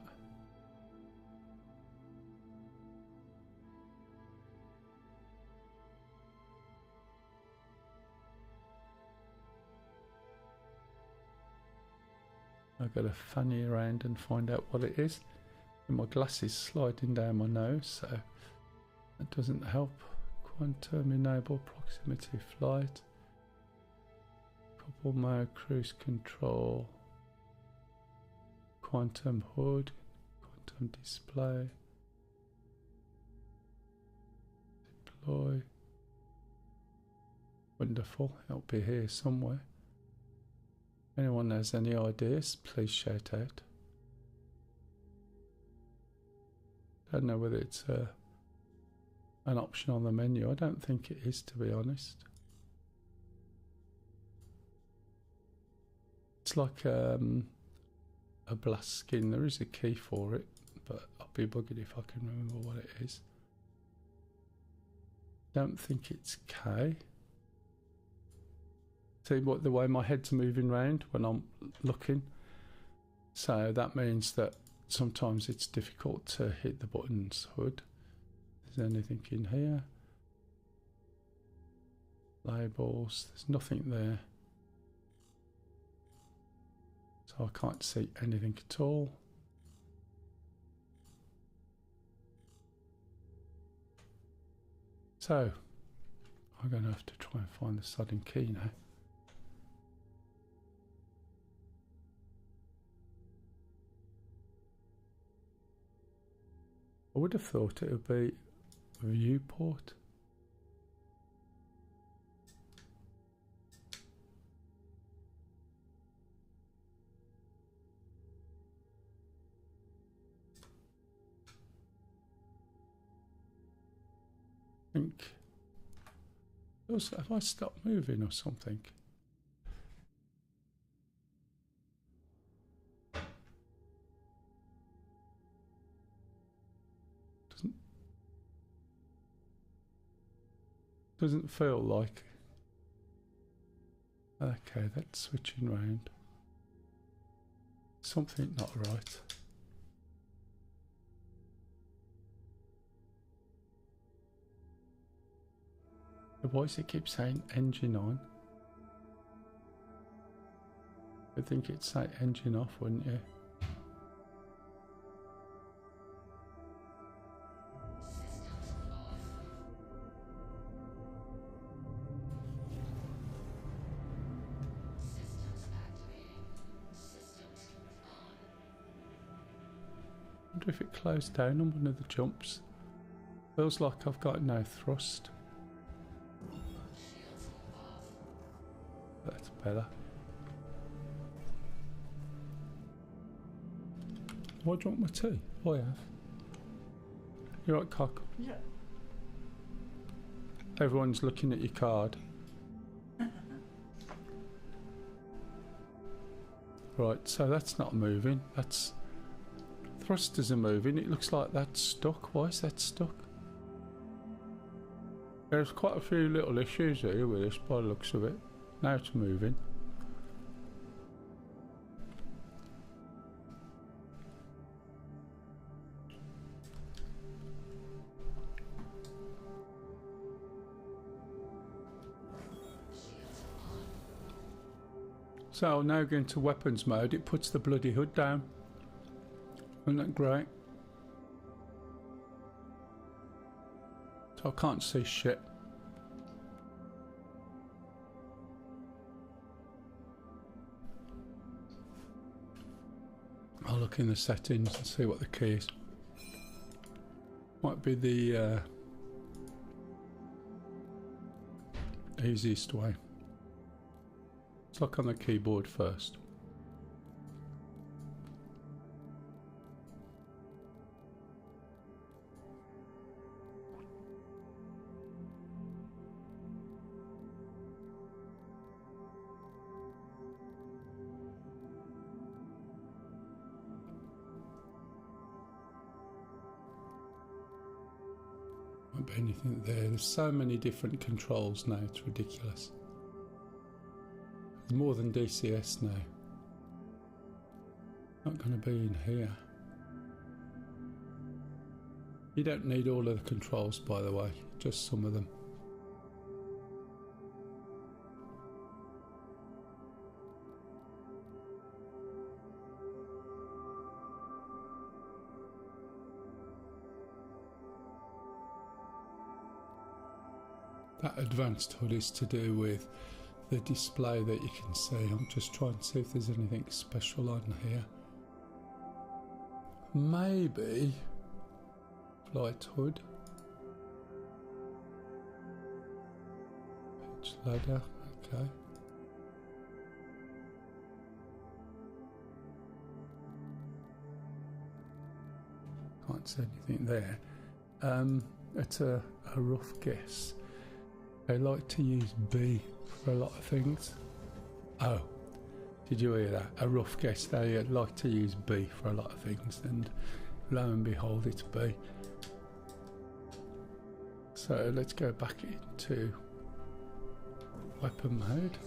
I've got to fanny around and find out what it is. And my glasses sliding down my nose, so that doesn't help. Quantum enable proximity flight. Couple mode cruise control. Quantum hood. Quantum display. Deploy. Wonderful. It'll be here somewhere. Anyone has any ideas, please shout out. Don't know whether it's an option on the menu. I don't think it is, to be honest. It's like a blast skin. There is a key for it, but I'll be buggered if I can remember what it is. Don't think it's K. See what the way my head's moving around when I'm looking. So that means that sometimes it's difficult to hit the buttons. Hood. Is there anything in here? Labels. There's nothing there. So I can't see anything at all. So, I'm going to have to try and find the sodding key now. I would have thought it would be a viewport. I think. Also, have I stopped moving or something? Doesn't feel like. Okay, that's switching round. Something not right. Why does it keep saying engine on? I think it'd say engine off, wouldn't you? I wonder if it closed down on one of the jumps. Feels like I've got no thrust. That's better. Why do you want my tea? I have. You're right, cock. Yeah. Everyone's looking at your card. Right, so that's not moving. That's thrusters are moving. It looks like that's stuck. Why is that stuck? There's quite a few little issues here with this by the looks of it. Now it's moving. So now going to weapons mode, it puts the bloody hood down. Isn't that great? So I can't see shit. I'll look in the settings and see what the key is. Might be the easiest way. Let's look on the keyboard first. Won't be anything there. There's so many different controls now, it's ridiculous. There's more than DCS now. Not going to be in here. You don't need all of the controls, by the way, just some of them. That advanced HUD is to do with the display that you can see. I'm just trying to see if there's anything special on here. Maybe flight HUD. Pitch ladder, okay. Can't see anything there. It's a rough guess. They like to use B for a lot of things. Oh, did you hear that? A rough guess, they like to use B for a lot of things, and lo and behold, it's B. So let's go back into weapon mode.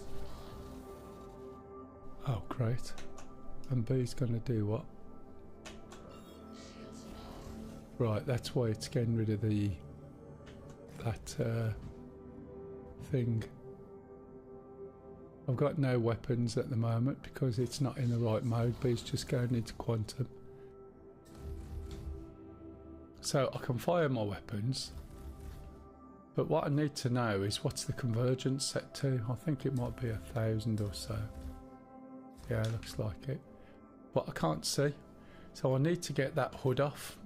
Oh, great. And B's going to do what? Right, that's why it's getting rid of that thing. I've got no weapons at the moment because it's not in the right mode, but it's just going into quantum. So I can fire my weapons, But what I need to know is what's the convergence set to. I think it might be 1,000 or so. Yeah, looks like it. But I can't see. So I need to get that HUD off.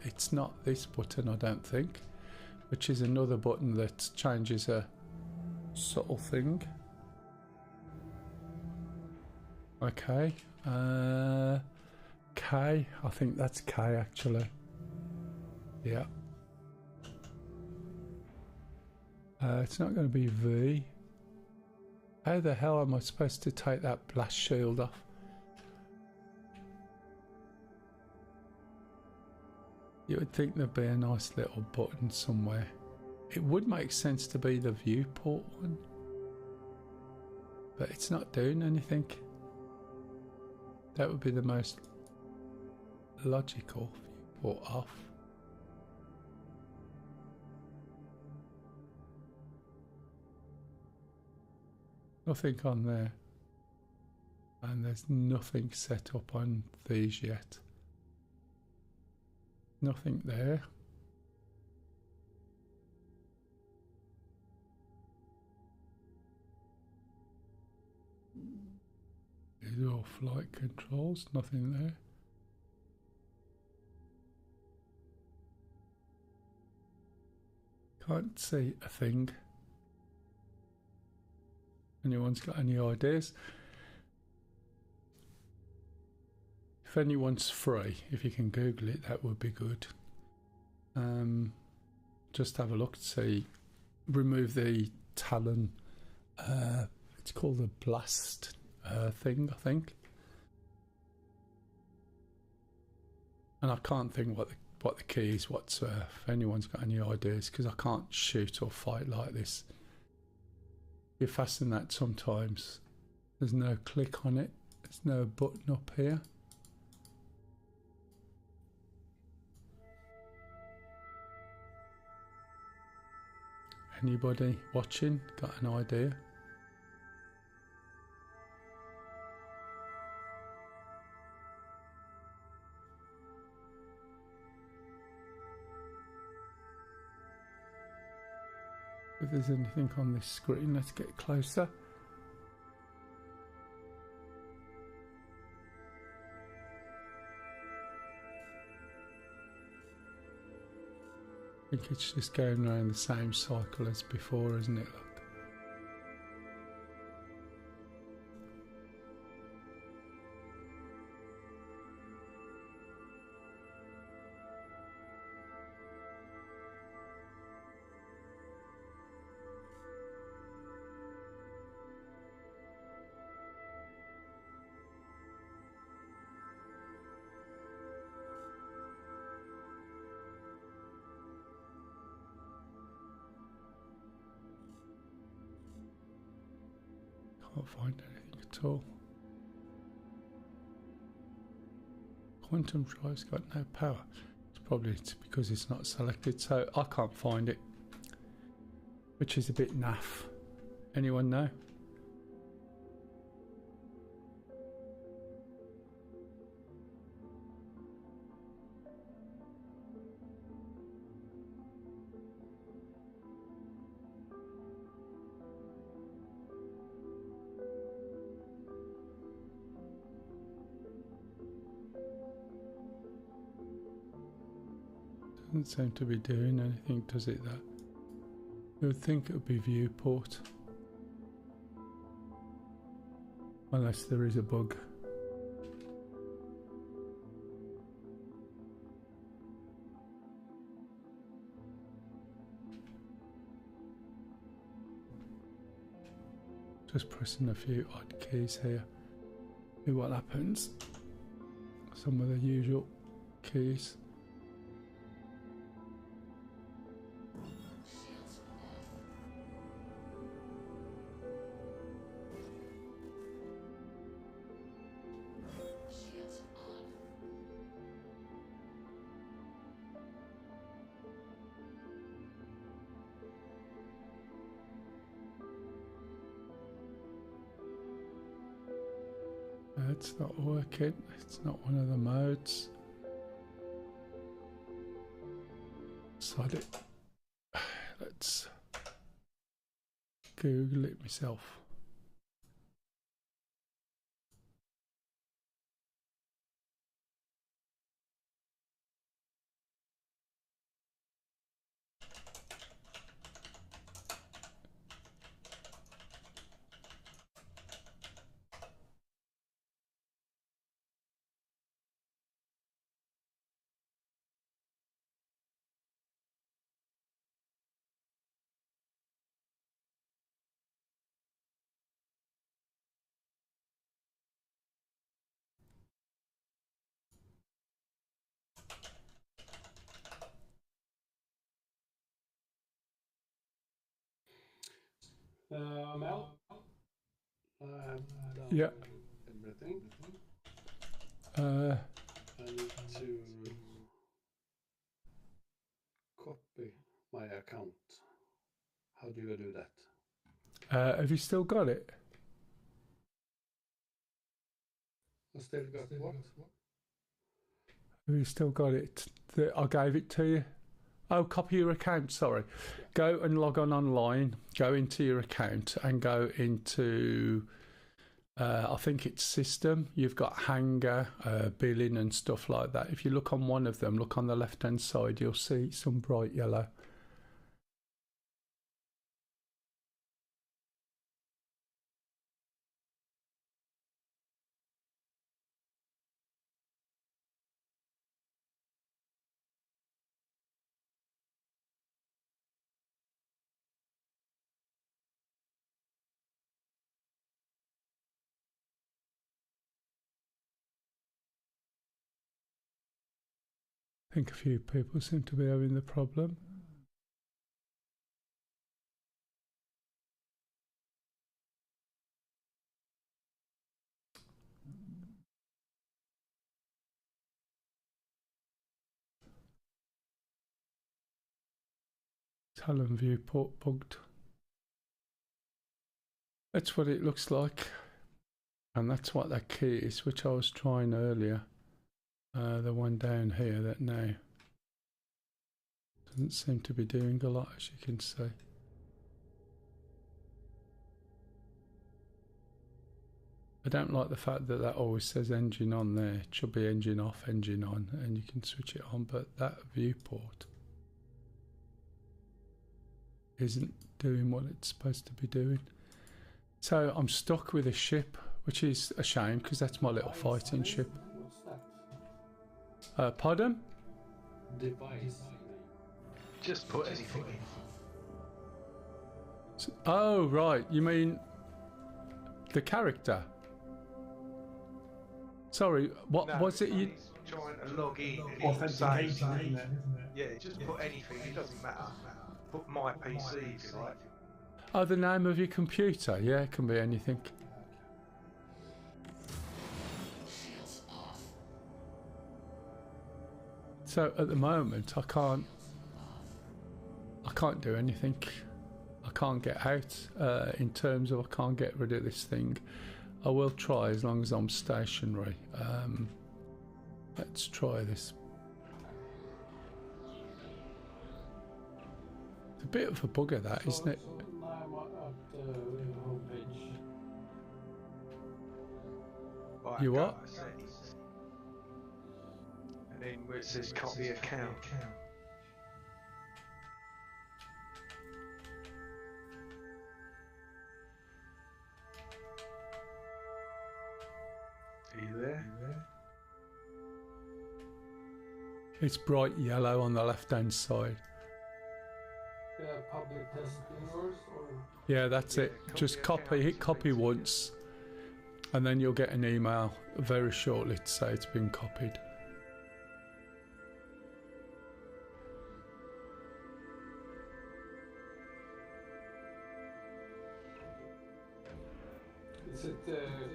It's not this button, I don't think, which is another button that changes a subtle thing. Okay. K. I think that's K actually. Yeah. It's not going to be V. How the hell am I supposed to take that blast shield off? You would think there'd be a nice little button somewhere. It would make sense to be the viewport one, but it's not doing anything. That would be the most logical. Viewport off. Nothing on there, and there's nothing set up on these yet. Nothing there. These are all flight controls, nothing there. Can't see a thing. Anyone's got any ideas? If anyone's free, if you can Google it, that would be good. Just have a look to see. Remove the Talon. It's called the blast thing, I think. And I can't think what the key is whatsoever. If anyone's got any ideas, because I can't shoot or fight like this. You fasten that sometimes. There's no click on it. There's no button up here. Anybody watching got an idea? If there's anything on this screen, let's get closer. I think it's just going around the same cycle as before, isn't it? Look. Can't find anything at all. Quantum drive's got no power. It's probably because it's not selected, so I can't find it, which is a bit naff. Anyone know? Doesn't seem to be doing anything, does it, that? You would think it would be viewport. Unless there is a bug. Just pressing a few odd keys here. See what happens. Some of the usual keys. It's not working. It's not one of the modes. Sod it. Let's Google it myself. Mel, I have done Yeah. everything. Uh, I need to copy my account. How do you do that? have you still got it? I still got what? Have you still got it? I gave it to you. Oh, copy your account, sorry. Go and log on online, go into your account and go into, I think it's system. You've got Hangar, billing and stuff like that. If you look on one of them, look on the left-hand side, you'll see some bright yellow. I think a few people seem to be having the problem. Talon viewport bugged. That's what it looks like. And that's what that key is, which I was trying earlier. The one down here that now doesn't seem to be doing a lot, as you can see. I don't like the fact that that always says engine on there. It should be engine off, engine on, and you can switch it on, but that viewport isn't doing what it's supposed to be doing. So I'm stuck with a ship, which is a shame because that's my little fighting ship. What's that? Pardon? Device. Just put anything in. Oh, right. You mean the character? Sorry, what No, was it you... he's trying to log in and it'll say, Authentication, isn't it? yeah, just put anything, it doesn't matter. Put my PC if you like. Oh, the name of your computer? Yeah, it can be anything. So at the moment, I can't do anything. I can't get out in terms of I can't get rid of this thing. I will try as long as I'm stationary. Let's try this. It's a bit of a bugger that, isn't it? So now I'm at the homepage. Right, You go what? to settings. And then where it says copy account. Are you there? It's bright yellow on the left-hand side. Yeah, public test yours or Yeah, that's it. Just copy, hit copy once, and then you'll get an email very shortly to say it's been copied. is it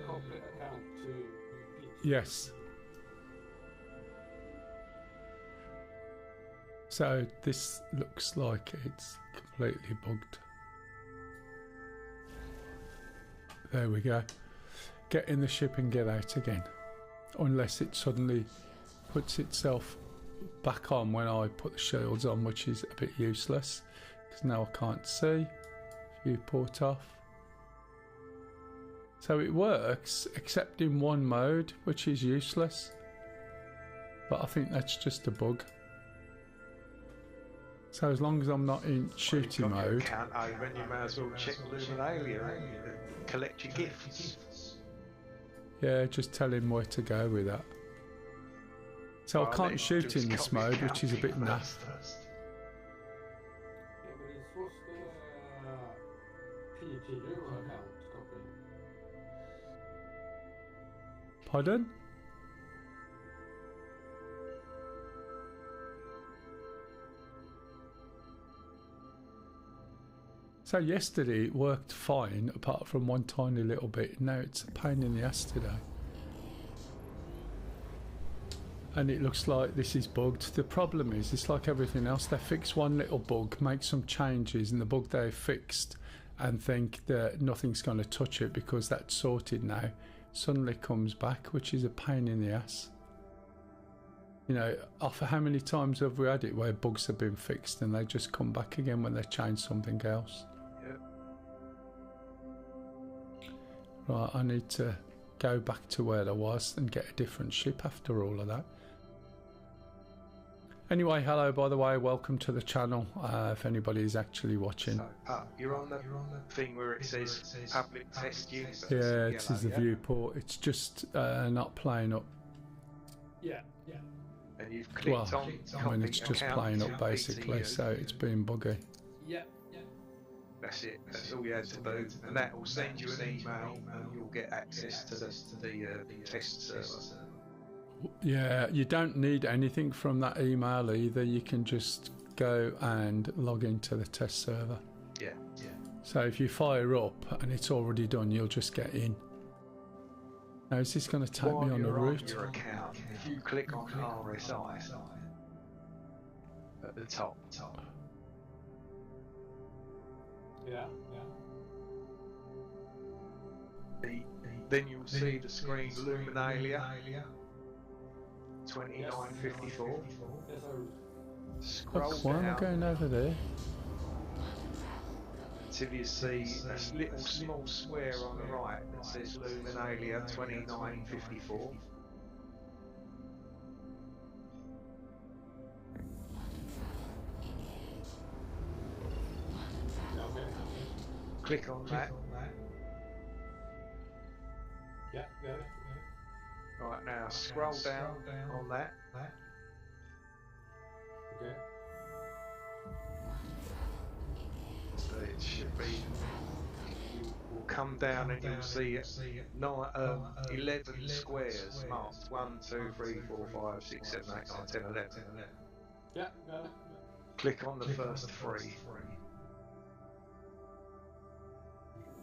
copy account to Yes. So this looks like it's completely bugged. There we go. Get in the ship and get out again. Unless it suddenly puts itself back on when I put the shields on, which is a bit useless because now I can't see. If viewport off. So it works, except in one mode, which is useless. But I think that's just a bug. So as long as I'm not in shooting Well, you've got your mode, account over and you may as well check Luminalia and collect your gifts. yeah, just tell him where to go with that. So I Well, can't then shoot just in this copy mode, which is a bit account naff. first. Yeah, but it's supposed to PTU account copy. Pardon? So yesterday it worked fine, apart from one tiny little bit. Now it's a pain in the ass today. And it looks like this is bugged. The problem is, it's like everything else. They fix one little bug, make some changes, and the bug they fixed and think that nothing's going to touch it because that's sorted now, suddenly comes back, which is a pain in the ass. You know, after how many times have we had it where bugs have been fixed and they just come back again when they change something else? Yep. Right, I need to go back to where I was and get a different ship after all of that. Anyway, hello, by the way, welcome to the channel, if anybody is actually watching. So, you're on the thing where it says public test use. Yeah, it is the viewport. It's just not playing up. Yeah, yeah. And you've clicked Well, on I mean, it's copy just account playing to up basically, PTU. so it's being buggy. Yeah, yeah. That's it. That's all you had to do, and that will send you an email, and you'll get access to the test server. Yeah, you don't need anything from that email either. You can just go and log into the test server. Yeah, yeah. So if you fire up and it's already done, you'll just get in. Now, is this going to take While me on a you're route? your account, if you click on RSI at the top, Yeah, yeah. then you'll see the screen Luminalia 2954. Yes, Scroll Why am I down going over there? until you see this little small square on the right that says Luminalia 2954. okay. Click on that. Yeah, got it. Right, now scroll down on that. Okay. So it should be. Will come down and you'll see 11 squares marked 1, 2, 3, 4, 5, 6, 7, 8, 9, 10, 11. Yeah, got it. Click on the first 3.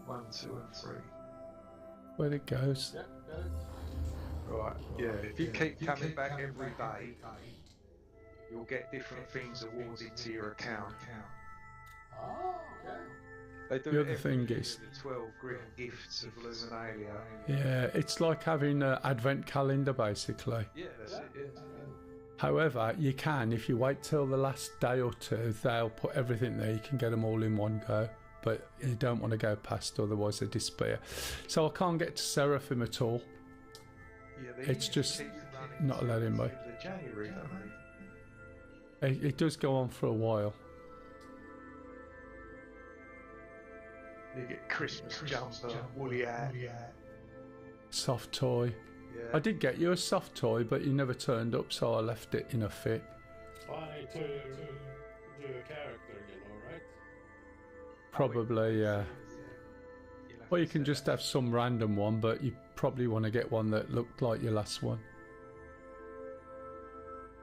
1, 2, and 3. Where it goes? Yeah, got it. Right, yeah, if you keep coming back every day, you'll get different things awarded to your account. Oh, okay. They do The it other every thing year is- with the 12 gifts of Luminalia. Yeah, it's like having an advent calendar basically. Yeah, that's it. Yeah. However, you can, if you wait till the last day or two, they'll put everything there. You can get them all in one go, but you don't want to go past, otherwise they disappear. So I can't get to Seraphim at all. Yeah, they It's usually just keep running not letting me. till the January, don't they? It does go on for a while. You get Christmas jumper, woolly hat. Soft toy. Yeah. I did get you a soft toy, but you never turned up, so I left it in a fit. I need to do a character again, alright? Probably, yeah. You'll have Or you to can set just that. have some random one, but you probably want to get one that looked like your last one.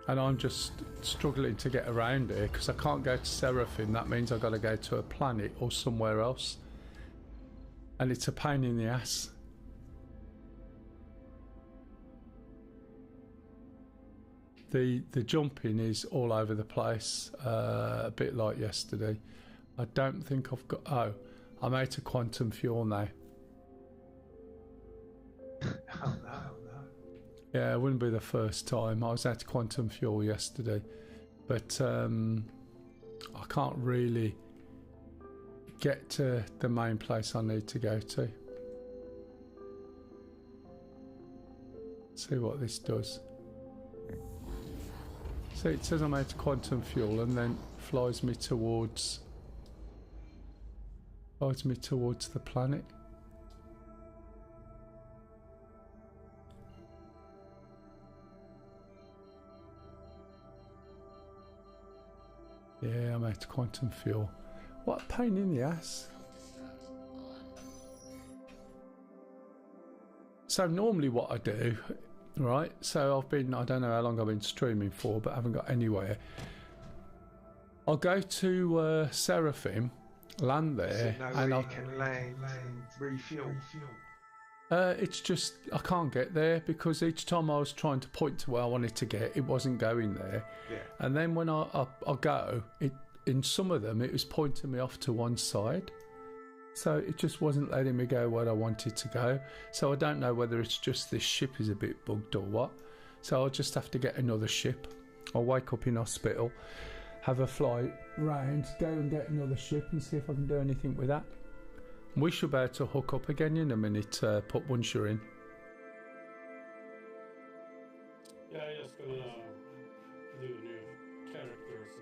And I'm just struggling to get around here because I can't go to Seraphim. That means I've got to go to a planet or somewhere else. And it's a pain in the ass. The jumping is all over the place, a bit like yesterday. I don't think I've got... Oh, I'm out of quantum fuel now. Oh no. Yeah, it wouldn't be the first time. I was out of quantum fuel yesterday. But I can't really get to the main place I need to go to. See what this does. See, it says I'm out of quantum fuel and then flies me towards the planet. Yeah, I'm out of quantum fuel. What a pain in the ass. So normally what I do, right, so I don't know how long I've been streaming for, but I haven't got anywhere. I'll go to Seraphim, land there, and you can land and refuel. It's just I can't get there because each time I was trying to point to where I wanted to get, it wasn't going there. Yeah. And then when I go, in some of them it was pointing me off to one side, so it just wasn't letting me go where I wanted to go. So I don't know whether it's just this ship is a bit bugged or what. So I'll just have to get another ship. I'll wake up in hospital, have a flight round, go and get another ship and see if I can do anything with that. We should be able to hook up again in a minute, put Buncher in. Yeah, I just gonna do new characters.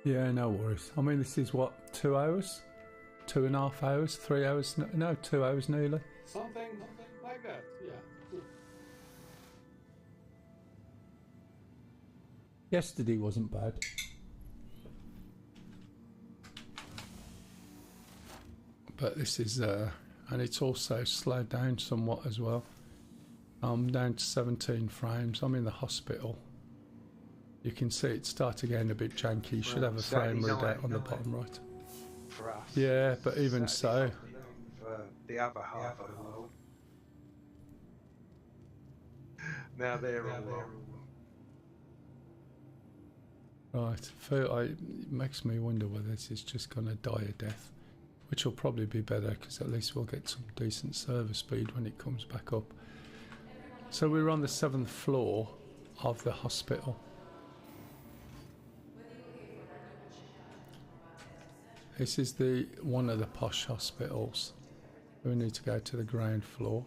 Yeah, no worries. I mean, this is what, 2 hours? 2.5 hours? 3 hours? No, 2 hours nearly. Something like that, yeah. Yesterday wasn't bad. But this is, and it's also slowed down somewhat as well. I'm down to 17 frames. I'm in the hospital. You can see it starting getting a bit janky. You should have a frame readout on the bottom right. For us. Yeah, but even so. For the other half of the world. Now they're all Right, it makes me wonder whether this is just going to die a death. Which will probably be better because at least we'll get some decent server speed when it comes back up. So we're on the 7th floor of the hospital. This is one of the posh hospitals. We need to go to the ground floor.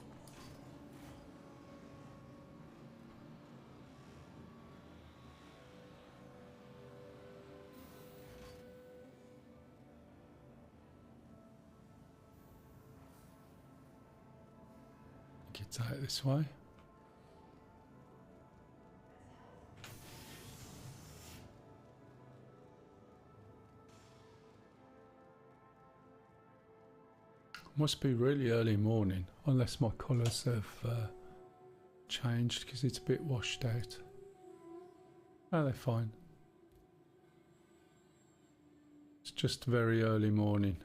Get out this way. Must be really early morning, unless my colours have changed because it's a bit washed out. Oh, they're fine. It's just very early morning.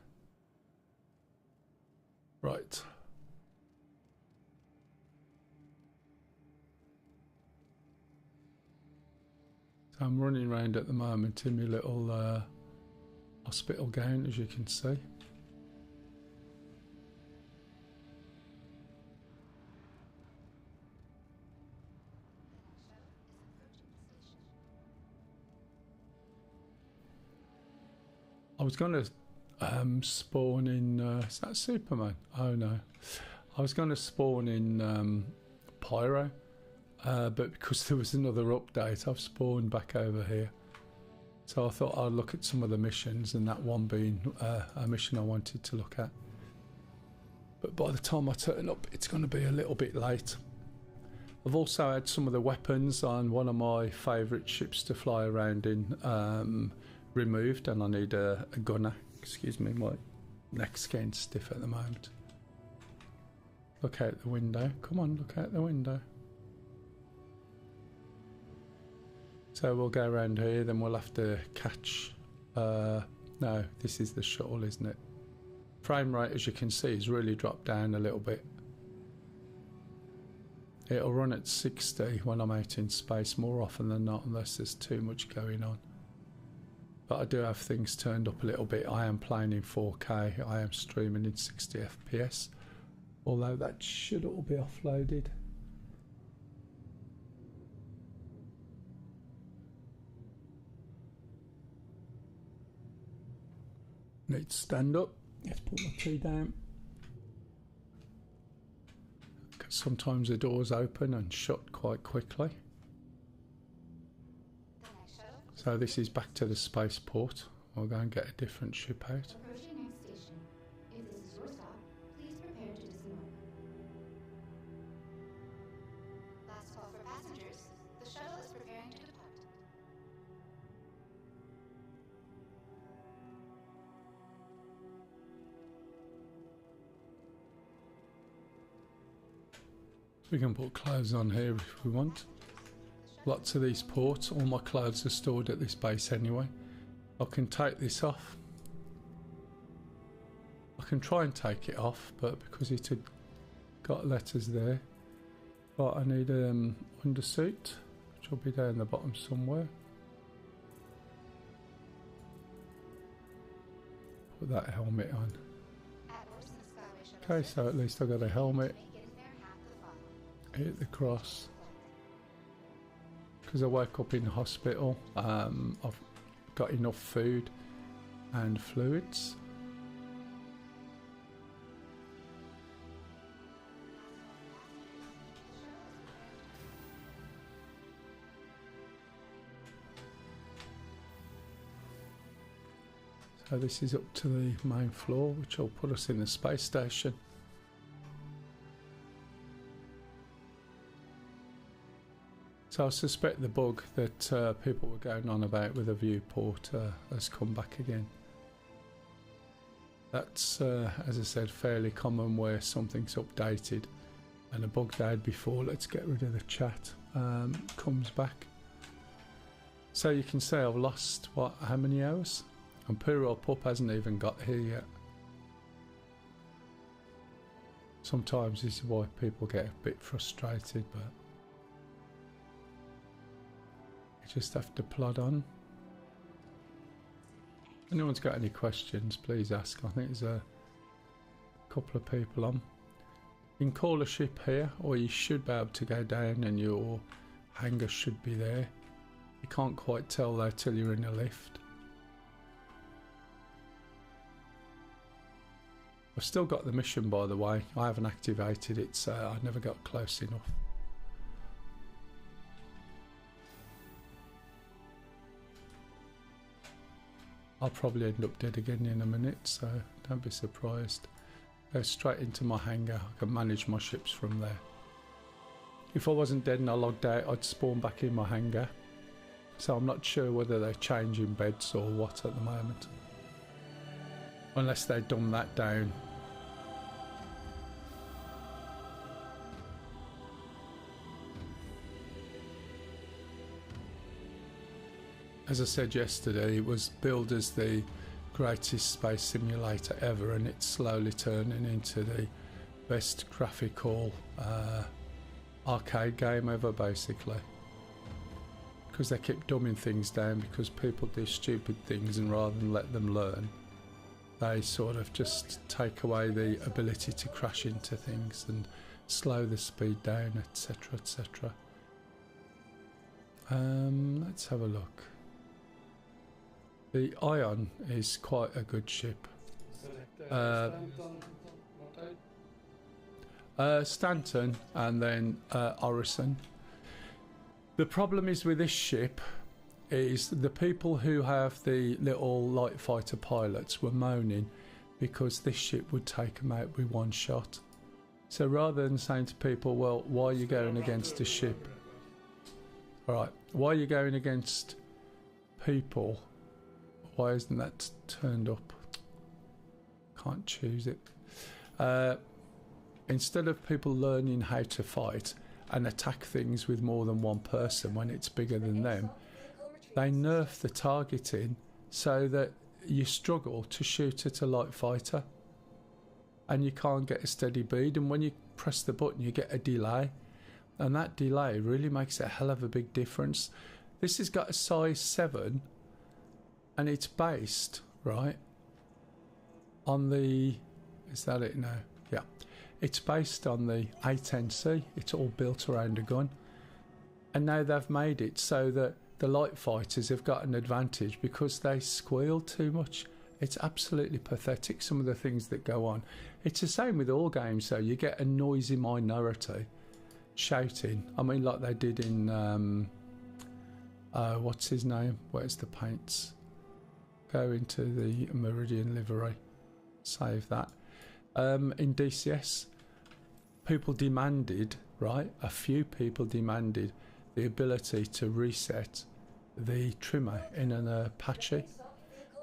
Right. So I'm running around at the moment in my little hospital gown, as you can see. I was going to spawn in... is that Superman? Oh no. I was going to spawn in Pyro. But because there was another update, I've spawned back over here. So I thought I'd look at some of the missions, and that one being a mission I wanted to look at. But by the time I turn up, it's going to be a little bit late. I've also had some of the weapons on one of my favourite ships to fly around in removed, and I need a gunner. Excuse me, my neck's getting stiff at the moment. Look out the window. Come on, look out the window. So we'll go around here, then we'll have to catch... no, this is the shuttle, isn't it? Frame rate, as you can see, has really dropped down a little bit. It'll run at 60 when I'm out in space more often than not, unless there's too much going on. But I do have things turned up a little bit. I am playing in 4K. I am streaming in 60 FPS. Although that should all be offloaded. Need to stand up. Let's put my tea down. 'Cause sometimes the doors open and shut quite quickly. So this is back to the spaceport. We'll go and get a different ship out. Approaching next station. If this is your stop, please prepare to disembark. Last call for passengers. The shuttle is preparing to depart. We can put clothes on here if we want. Lots of these ports, all my clothes are stored at this base anyway. I can take this off. I can try and take it off, but because it had got letters there. Right, I need an undersuit, which will be down the bottom somewhere. Put that helmet on. Okay, so at least I got a helmet. Hit the cross. Because I woke up in the hospital, I've got enough food and fluids. So this is up to the main floor, which will put us in the space station. So I suspect the bug that people were going on about with a viewport has come back again. That's, as I said, fairly common where something's updated and a bug they had before, let's get rid of the chat, comes back. So you can say I've lost, what, how many hours? And poor old pup hasn't even got here yet. Sometimes this is why people get a bit frustrated, but you just have to plod on. If anyone's got any questions, please ask. I think there's a couple of people on. You can call a ship here, or you should be able to go down and your hangar should be there. You can't quite tell though till you're in a lift. I've still got the mission, by the way. I haven't activated it, so I never got close enough. I'll probably end up dead again in a minute, so don't be surprised. Go straight into my hangar. I can manage my ships from there. If I wasn't dead and I logged out, I'd spawn back in my hangar. So I'm not sure whether they're changing beds or what at the moment. Unless they dumb that down. As I said yesterday, it was billed as the greatest space simulator ever, and it's slowly turning into the best graphical arcade game ever, basically. Because they keep dumbing things down because people do stupid things, and rather than let them learn, they sort of just take away the ability to crash into things and slow the speed down, etc, etc. Let's have a look. The Ion is quite a good ship. Stanton and then Orison. The problem is with this ship is the people who have the little light fighter pilots were moaning because this ship would take them out with one shot. So rather than saying to people, well, why are you going against a ship? Alright, why are you going against people? Why isn't that turned up? Can't choose it. Instead of people learning how to fight and attack things with more than one person when it's bigger than them, they nerf the targeting so that you struggle to shoot at a light fighter and you can't get a steady bead, and when you press the button you get a delay, and that delay really makes a hell of a big difference. This has got a size 7 and it's based, right, on the, is that it now? Yeah. It's based on the A10C. It's all built around a gun. And now they've made it so that the light fighters have got an advantage because they squeal too much. It's absolutely pathetic, some of the things that go on. It's the same with all games, though. You get a noisy minority shouting. I mean, like they did in, what's his name? Where's the paints? Go into the Meridian livery. Save that. In DCS, people demanded, right? A few people demanded the ability to reset the trimmer in an Apache.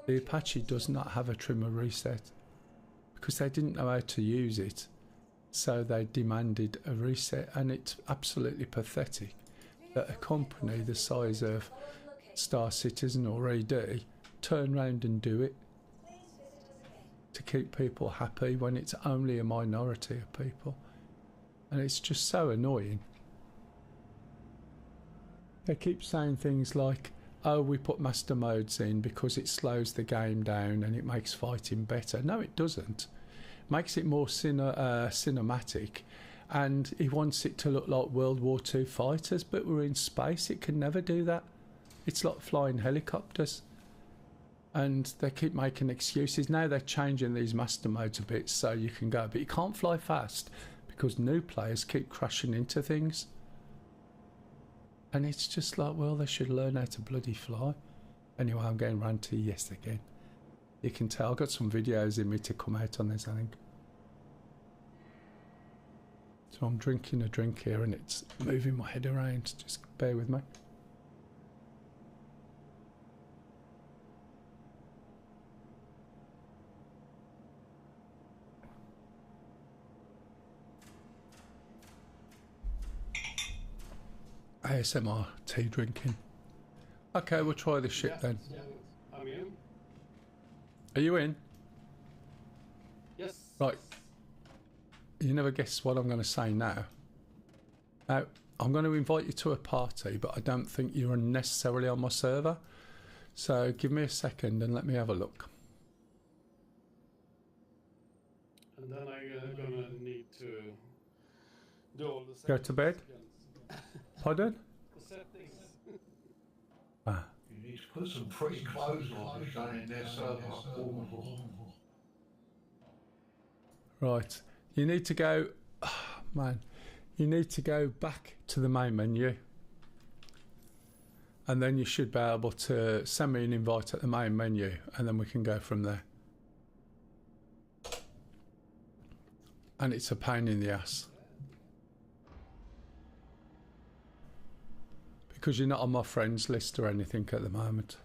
The Apache does not have a trimmer reset because they didn't know how to use it, so they demanded a reset, and it's absolutely pathetic that a company the size of Star Citizen or ED turn round and do it to keep people happy when it's only a minority of people, and it's just so annoying. They keep saying things like, oh, we put master modes in because it slows the game down and it makes fighting better. No, it doesn't. It makes it more cinematic, and he wants it to look like World War II fighters, but we're in space. It can never do that. It's like flying helicopters. And they keep making excuses. Now they're changing these master modes a bit so you can go, but you can't fly fast because new players keep crashing into things. And it's just like, well, they should learn how to bloody fly. Anyway, I'm getting ranty, yes again. You can tell I've got some videos in me to come out on this, I think. So I'm drinking a drink here and it's moving my head around. Just bear with me. ASMR tea drinking. Okay, we'll try this shit then. I'm in. Are you in? Yes. Right. You never guess what I'm going to say now. Now, I'm going to invite you to a party, but I don't think you're necessarily on my server. So give me a second and let me have a look. And then I'm gonna need to do all the Go to bed? Pardon? The settings. Ah. You need to put some pretty clothes on to shine in their server. Right. You need to go... Oh, man. You need to go back to the main menu. And then you should be able to send me an invite at the main menu. And then we can go from there. And it's a pain in the ass. Because you're not on my friends list or anything at the moment.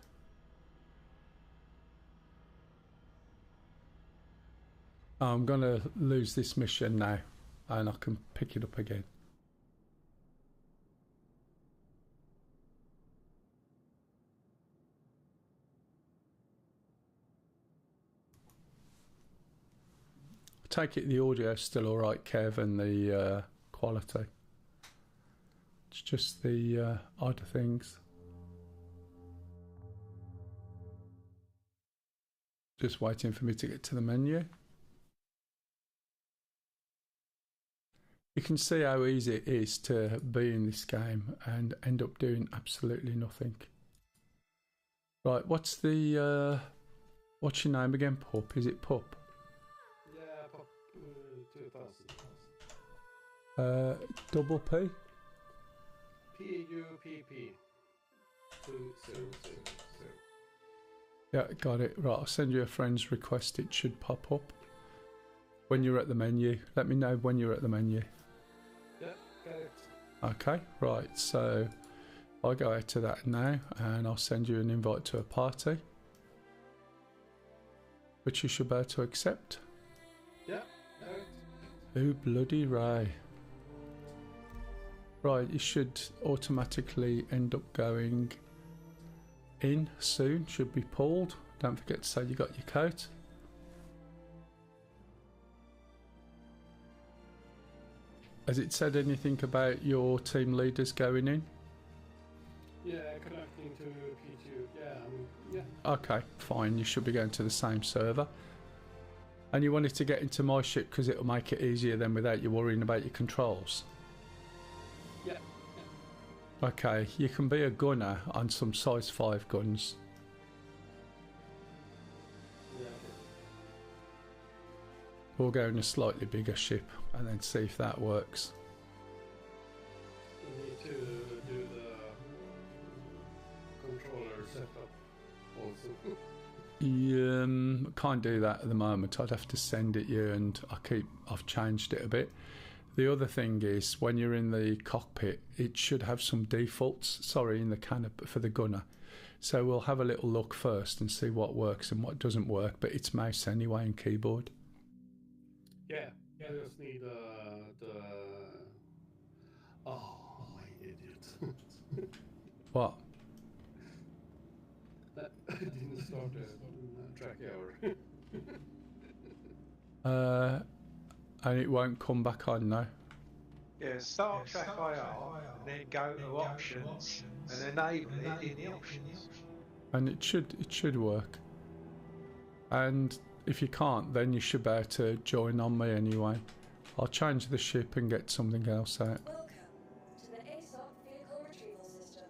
I'm going to lose this mission now. And I can pick it up again. I take it the audio's still alright, Kev, and the quality. It's just the odd things. Just waiting for me to get to the menu. You can see how easy it is to be in this game and end up doing absolutely nothing. Right, what's the what's your name again, Pup? Is it Pup? Yeah, Pop 2000. Double P? PUPP 2000. Yeah, got it. Right, I'll send you a friend's request. It should pop up when you're at the menu. Let me know when you're at the menu. Yeah, got it. Okay, right, so I'll go out to that now and I'll send you an invite to a party, which you should be able to accept. Yeah, got it. Oh, bloody Ray. Right, you should automatically end up going in soon, should be pulled. Don't forget to say you got your coat. Has it said anything about your team leaders going in? Yeah, connecting to P2. Yeah, yeah. Okay, fine, you should be going to the same server. And you wanted to get into my ship because it'll make it easier then without you worrying about your controls? Yeah. Okay, you can be a gunner on some size 5 guns. Yeah, We'll go in a slightly bigger ship and then see if that works. We need to do the controller setup also. Can't do that at the moment. I'd have to send it you, and I've changed it a bit. The other thing is, when you're in the cockpit, it should have some defaults. Sorry, in the canopy for the gunner. So we'll have a little look first and see what works and what doesn't work. But it's mouse anyway and keyboard. Yeah, I just need the. Oh, my idiot. What? I didn't start a track hour. And it won't come back on now. Yeah, start track IR and then go to options and enable it in the options. And it should work. And if you can't, then you should be able to join on me anyway. I'll change the ship and get something else out. Welcome to the ASOP Vehicle Retrieval System.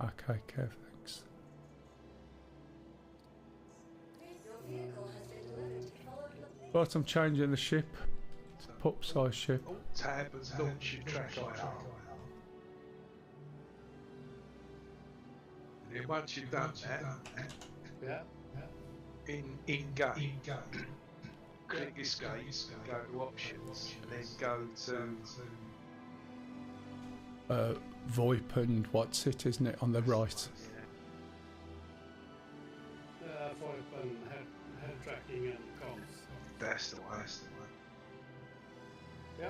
Okay, Kev, thanks. Your vehicle has been delivered to the following location. Right, I'm changing the ship. It's a pup-sized ship. Tab and launch your track IR. And then once you've done that, Yeah. in game, click escape, go to options, and then go to VoIP and what's it, isn't it, on the right? VoIP and head tracking and comms. that's the one. Yeah.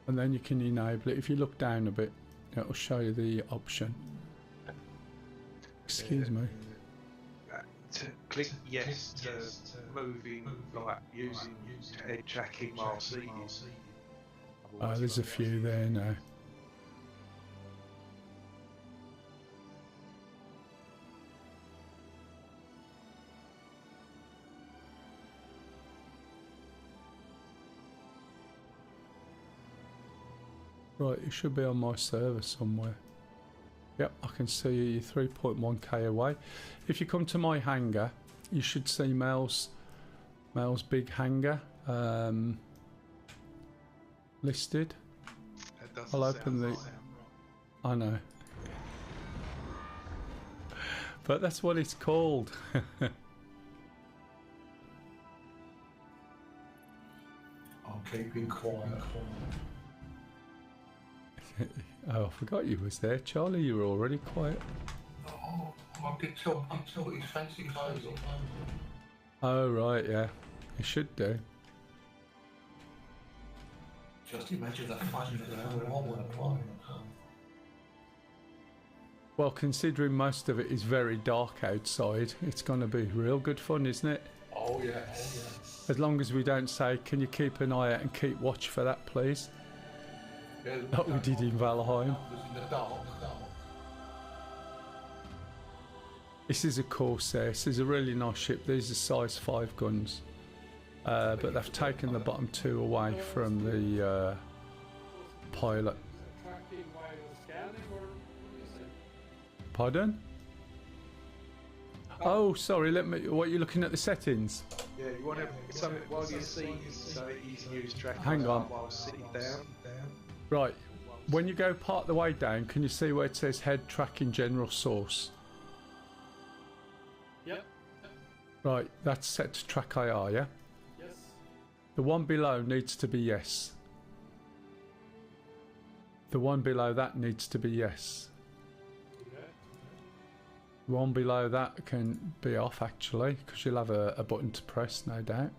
And then you can enable it. If you look down a bit, it'll show you the option. Excuse me. To click yes to moving, like using head tracking while seated. There's a few there now. Right, it should be on my server somewhere. Yep, I can see you 3.1k away. If you come to my hangar, you should see Mel's big hangar listed. I'll open the... I know. But that's what it's called. I'm keeping quiet. Oh, I forgot you was there, Charlie. You were already quiet. Oh, I did tell his fancy clothes on. Oh, right, yeah. You should do. Just imagine the fun you could have with all one applying. Well, considering most of it is very dark outside, it's going to be real good fun, isn't it? Oh, yeah. As long as we don't say, can you keep an eye out and keep watch for that, please? Yeah, Like we did in Valheim. in the dark. This is a Corsair. This is a really nice ship. These are size 5 guns. But they've taken the bottom 2 away from the pilot. Tracking while scanning, or what is it? Pardon? Oh, sorry. What are you looking at the settings? Yeah, you want to something while you're seated so that you can use track Hang IR on. while sitting down. Right. When you go part the way down, can you see where it says head tracking general source? Yep. Right. That's set to track IR, yeah? Yes. The one below needs to be yes. The one below that needs to be yes. Okay. The one below that can be off actually, because you'll have a button to press, no doubt.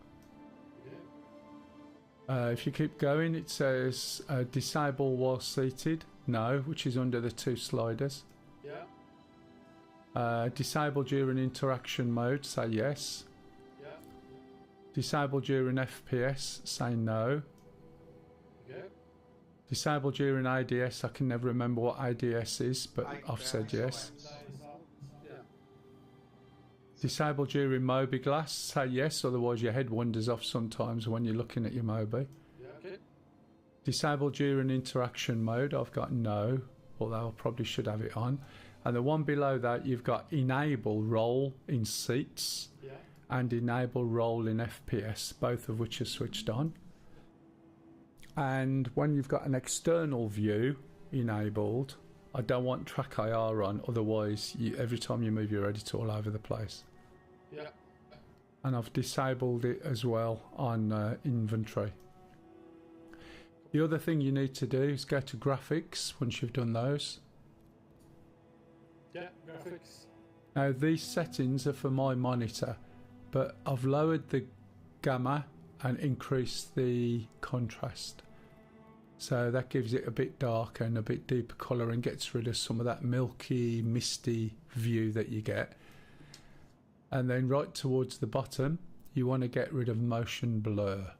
Yeah. If you keep going, it says disable while seated. No, which is under the 2 sliders. Yeah. Disable during interaction mode, say yes. Yeah. Disable during FPS, say no. Okay. Disable during ADS, I can never remember what ADS is, but I've said yes. Yeah. Disable during Mobi glass, say yes, otherwise your head wanders off sometimes when you're looking at your Mobi. Yeah, okay. Disable during interaction mode, I've got no, although I probably should have it on. And the one below that, you've got enable roll in seats Yeah. and enable roll in FPS, both of which are switched on. And when you've got an external view enabled, I don't want track IR on, otherwise every time you move your editor all over the place. Yeah. And I've disabled it as well on inventory. The other thing you need to do is go to graphics once you've done those. Yeah, graphics. Now these settings are for my monitor, but I've lowered the gamma and increased the contrast. So that gives it a bit darker and a bit deeper colour and gets rid of some of that milky, misty view that you get. And then right towards the bottom, you want to get rid of motion blur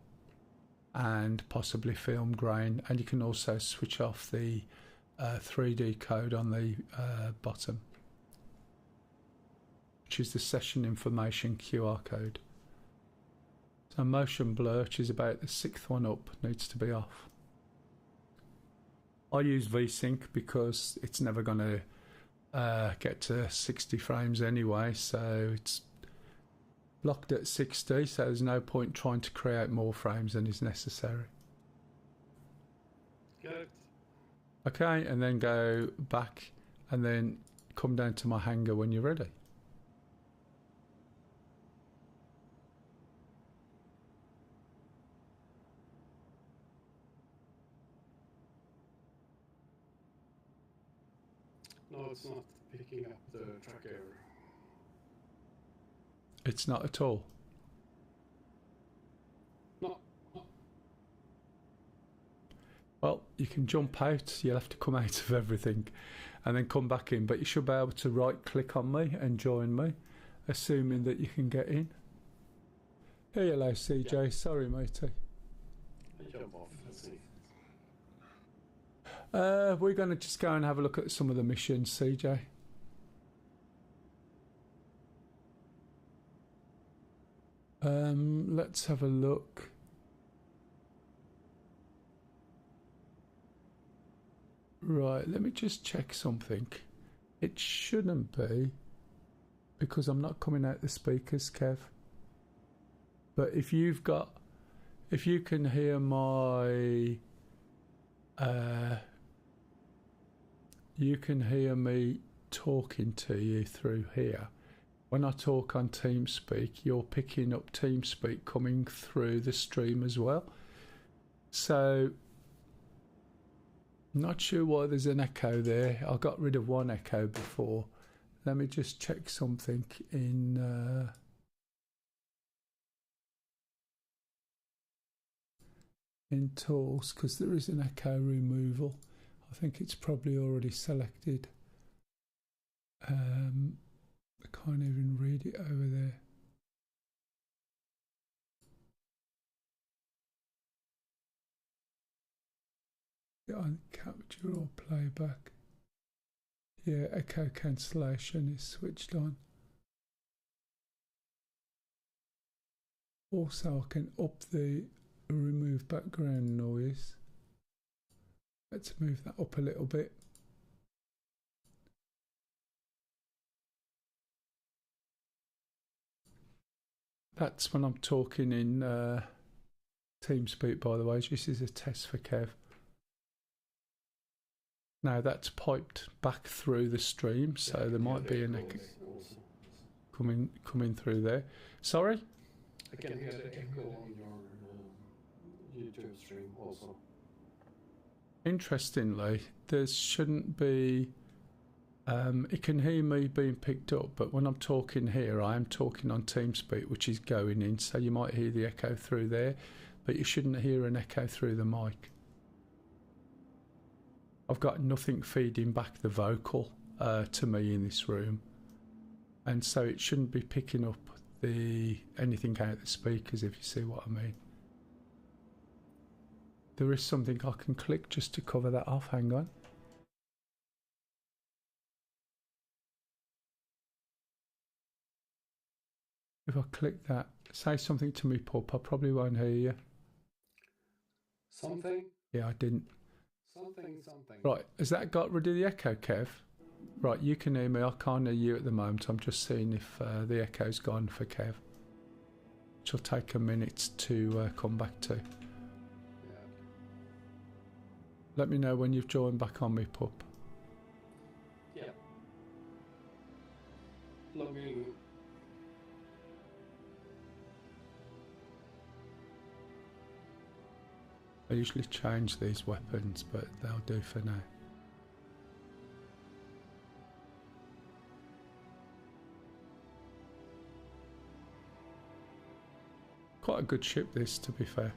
and possibly film grain. And you can also switch off the 3D code on the bottom, which is the session information QR code. So motion blur, which is about the 6th one up, needs to be off. I use VSync because it's never going to get to 60 frames anyway, so it's blocked at 60, so there's no point trying to create more frames than is necessary. Got it. Okay, and then go back and then come down to my hanger when you're ready. No, it's not picking up the track error. It's not at all. No. Well, you can jump out, you'll have to come out of everything and then come back in, but you should be able to right click on me and join me, assuming that you can get in. Hey, hello CJ, Yeah. Sorry matey. Jump off. Let's see. We're going to just go and have a look at some of the missions, CJ. Let's have a look. Right, let me just check something. It shouldn't be, because I'm not coming out the speakers, Kev. But if you can hear my, you can hear me talking to you through here. When I talk on TeamSpeak, you're picking up TeamSpeak coming through the stream as well. So, not sure why there's an echo there. I got rid of one echo before. Let me just check something in tools, because there is an echo removal. I think it's probably already selected. I can't even read it over there. On capture or playback. Yeah, echo cancellation is switched on. Also, I can up the remove background noise. Let's move that up a little bit. That's when I'm talking in TeamSpeak, by the way. This is a test for Kev. Now that's piped back through the stream, so there might be an echo coming through there. Sorry? I can hear the echo on your YouTube stream also. Interestingly, there shouldn't be. It can hear me being picked up, but when I'm talking here, I am talking on TeamSpeak, which is going in, so you might hear the echo through there, but you shouldn't hear an echo through the mic. I've got nothing feeding back the vocal to me in this room, and so it shouldn't be picking up anything out the speakers, if you see what I mean. There is something I can click just to cover that off. Hang on. If I click that, say something to me, pup. I probably won't hear you. Something, Yeah, I didn't. something. Right, has that got rid of the echo, Kev? Right, you can hear me. I can't hear you at the moment. I'm just seeing if the echo's gone for Kev. Which will take a minute to come back to. Yeah. Let me know when you've joined back on me, pup. Yeah. Logging. I usually change these weapons, but they'll do for now. Quite a good ship this, to be fair.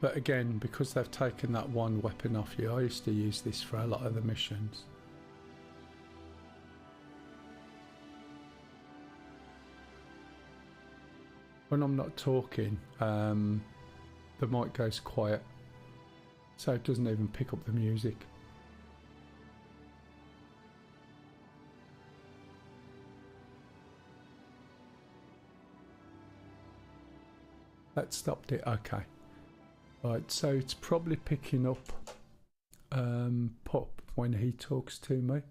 But again, because they've taken that one weapon off you, I used to use this for a lot of the missions. When I'm not talking, the mic goes quiet, so it doesn't even pick up the music. That stopped it, okay. Right, so it's probably picking up Pup when he talks to me.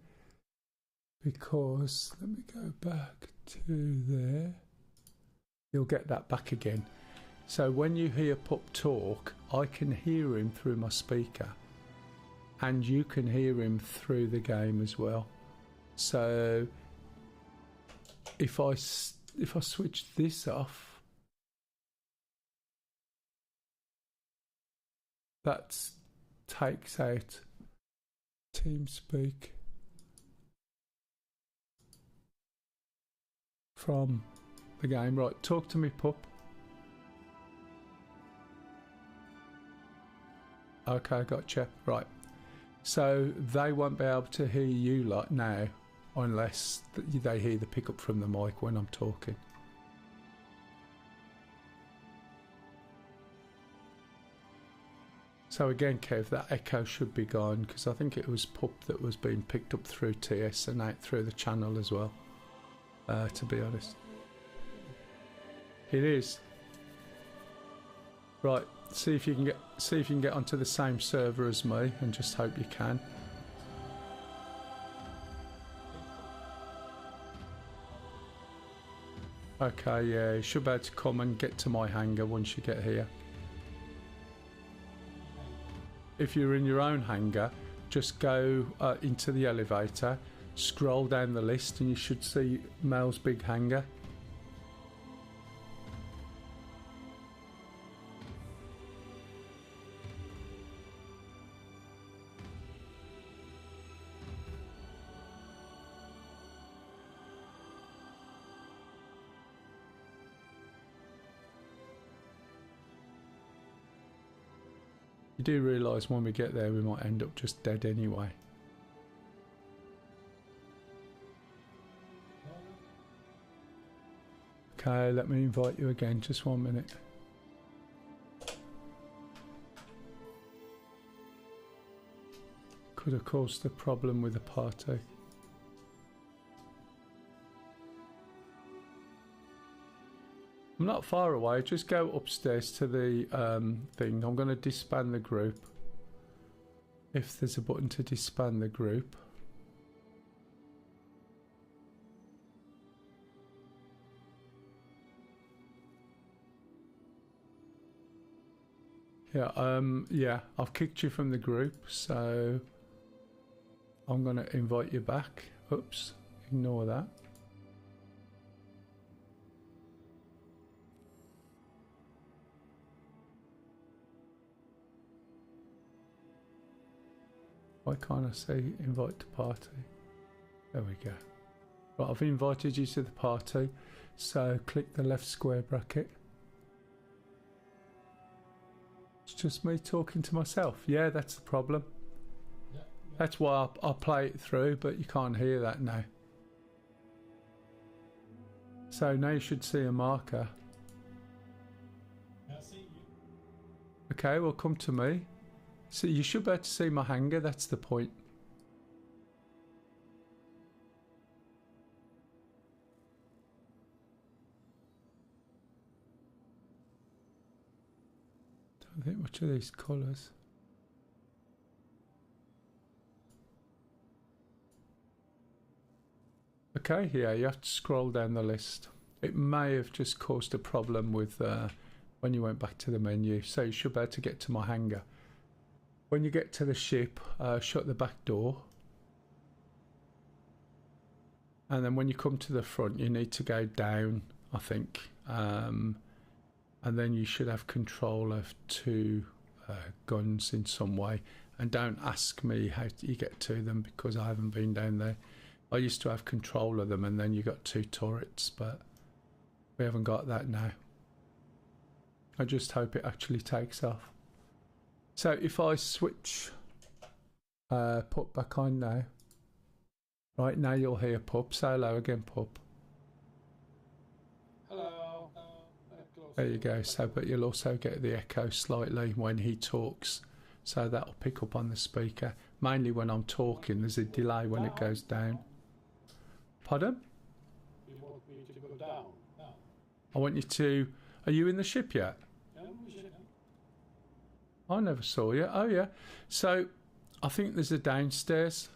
Because, let me go back to there. You'll get that back again. So when you hear Pup talk, I can hear him through my speaker. And you can hear him through the game as well. So if I switch this off, that takes out TeamSpeak from the game. Right, talk to me, Pup. Okay, gotcha. Right. So they won't be able to hear you like now unless they hear the pickup from the mic when I'm talking. So again, Kev, that echo should be gone because I think it was Pup that was being picked up through TS and out through the channel as well. To be honest, it is. Right, see if you can get onto the same server as me, and just hope you can. Okay, yeah, you should be able to come and get to my hangar once you get here. If you're in your own hangar, just go into the elevator, scroll down the list, and you should see Mel's big hangar. You do realise when we get there we might end up just dead anyway. Okay, let me invite you again, just 1 minute. Could have caused a problem with the party. I'm not far away, just go upstairs to the thing. I'm going to disband the group. If there's a button to disband the group. Yeah, I've kicked you from the group, so I'm going to invite you back. Oops, ignore that. Why can't I say invite to party? There we go. Right, I've invited you to the party, so click the left square bracket. It's just me talking to myself. Yeah, that's the problem. That's why I'll play it through, but you can't hear that now. So now you should see a marker. Okay, well, come to me. So you should be able to see my hangar, that's the point. think much of these colours. Okay, yeah, you have to scroll down the list. It may have just caused a problem with when you went back to the menu, so you should be able to get to my hangar. When you get to the ship, shut the back door. And then when you come to the front, you need to go down, I think. And then you should have control of 2 guns in some way. And don't ask me how you get to them because I haven't been down there. I used to have control of them and then you got 2 turrets, but we haven't got that now. I just hope it actually takes off. So if I switch Pup back on now. Right, now you'll hear Pup. Say hello again, Pup. Hello. There you go. So, but you'll also get the echo slightly when he talks. So that'll pick up on the speaker. Mainly when I'm talking, there's a delay when it goes down. Pardon? You want me to go down? I want you to... Are you in the ship yet? I never saw you. Oh, yeah. So, I think there's a downstairs.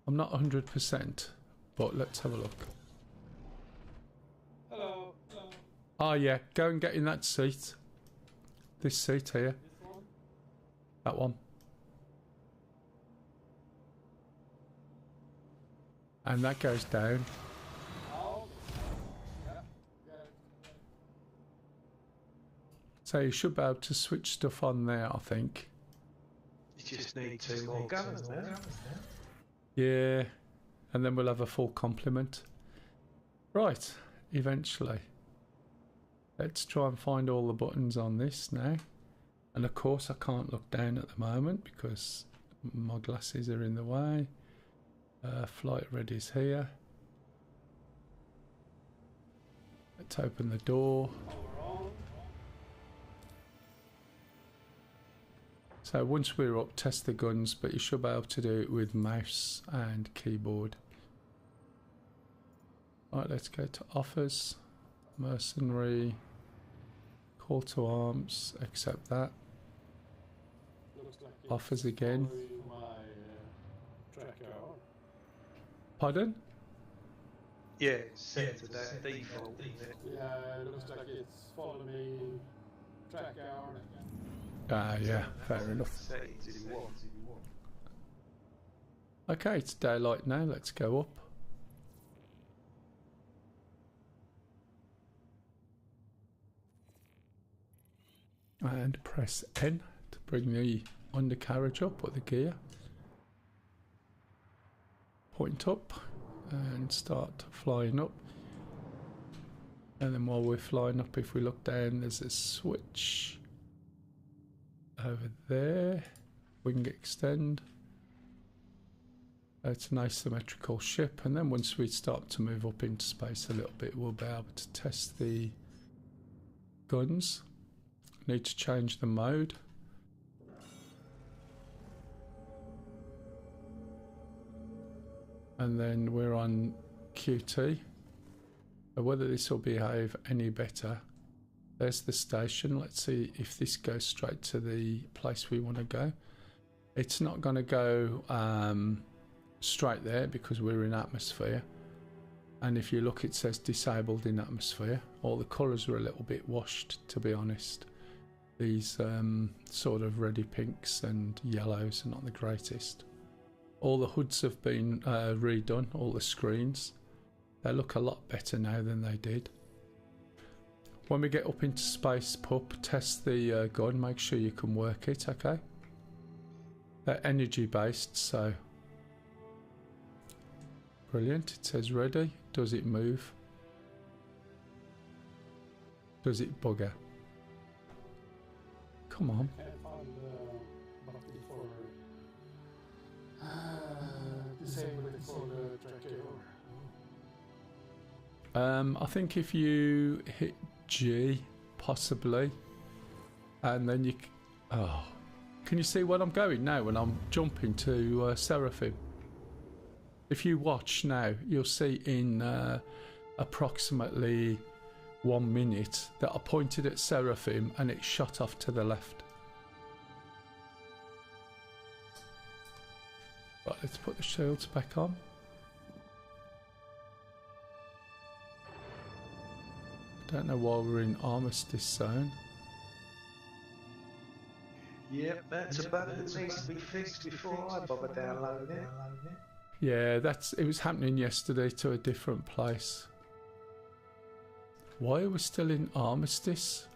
I'm not 100%, but let's have a look. Hello. Oh, yeah. Go and get in that seat. This seat here. This one? That one. And that goes down. Oh. Yeah. Got it. So you should be able to switch stuff on there, I think. You just need 2 more gunners now. Yeah. And then we'll have a full complement. Right. Eventually. Let's try and find all the buttons on this now. And of course I can't look down at the moment because my glasses are in the way. Flight ready's here. Let's open the door. So once we're up, test the guns, but you should be able to do it with mouse and keyboard. Right, let's go to offers, mercenary, call to arms, accept that. Looks like it's Offers again. following my tracker. Pardon? Yeah, it's set to that default. Isn't it? Yeah, it looks like it's following me tracker. Ah, yeah, fair enough. Settings if you want. Okay, it's daylight now, let's go up. And press N to bring the undercarriage up, or the gear. Point up and start flying up. And then while we're flying up, if we look down, there's a switch over there. Wing extend. It's an asymmetrical ship, and then once we start to move up into space a little bit, we'll be able to test the guns. Need to change the mode. And then we're on QT. Whether this will behave any better. There's the station. Let's see if this goes straight to the place we want to go. It's not going to go straight there because we're in atmosphere. And if you look, it says disabled in atmosphere. All the colours are a little bit washed, to be honest. These sort of reddy pinks and yellows are not the greatest. All the hoods have been redone, all the screens. They look a lot better now than they did. When we get up into space, Pup, test the gun, make sure you can work it, okay? They're energy based, so... Brilliant, it says ready. Does it move? Does it bugger? Come on. Can't find the button for disable it for the tracker. I think if you hit G, possibly, and then you... Oh. Can you see where I'm going now when I'm jumping to Seraphim? If you watch now, you'll see in approximately 1 minute that I pointed at Seraphim and it shot off to the left. Right, let's put the shields back on. Don't know why we're in Armistice Zone. Yep, that's a bug that needs to be fixed before I bother downloading it. Yeah, it was happening yesterday to a different place. Why are we still in Armistice?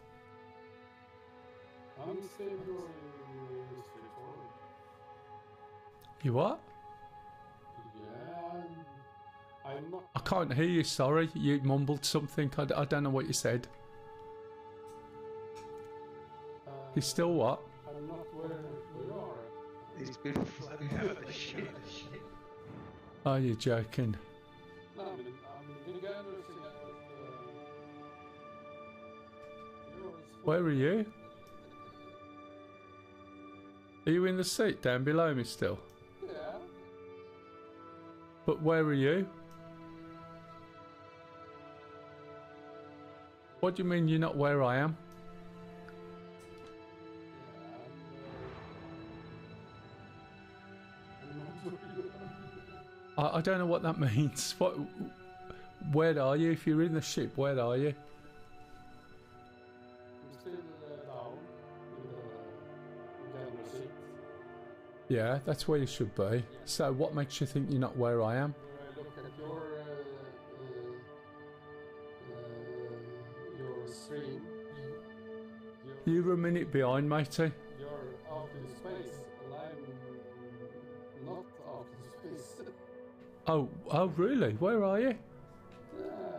I'm still going straightforward. You what? Yeah, I'm not. I can't hear you, sorry. You mumbled something. I don't know what you said. You still what? I'm not where we are. He's been flooding out of the shit. Are you joking? No, I'm together. Where are you? Are you in the seat down below me still? Yeah. But where are you? What do you mean you're not where I am? I don't know what that means. Where are you? If you're in the ship, where are you? I'm still down in the camera seat. Yeah, that's where you should be. So what makes you think you're not where I am? When I look at your stream, You're a minute behind, matey. you're out in space, and I'm not out in space. Oh, really? Where are you?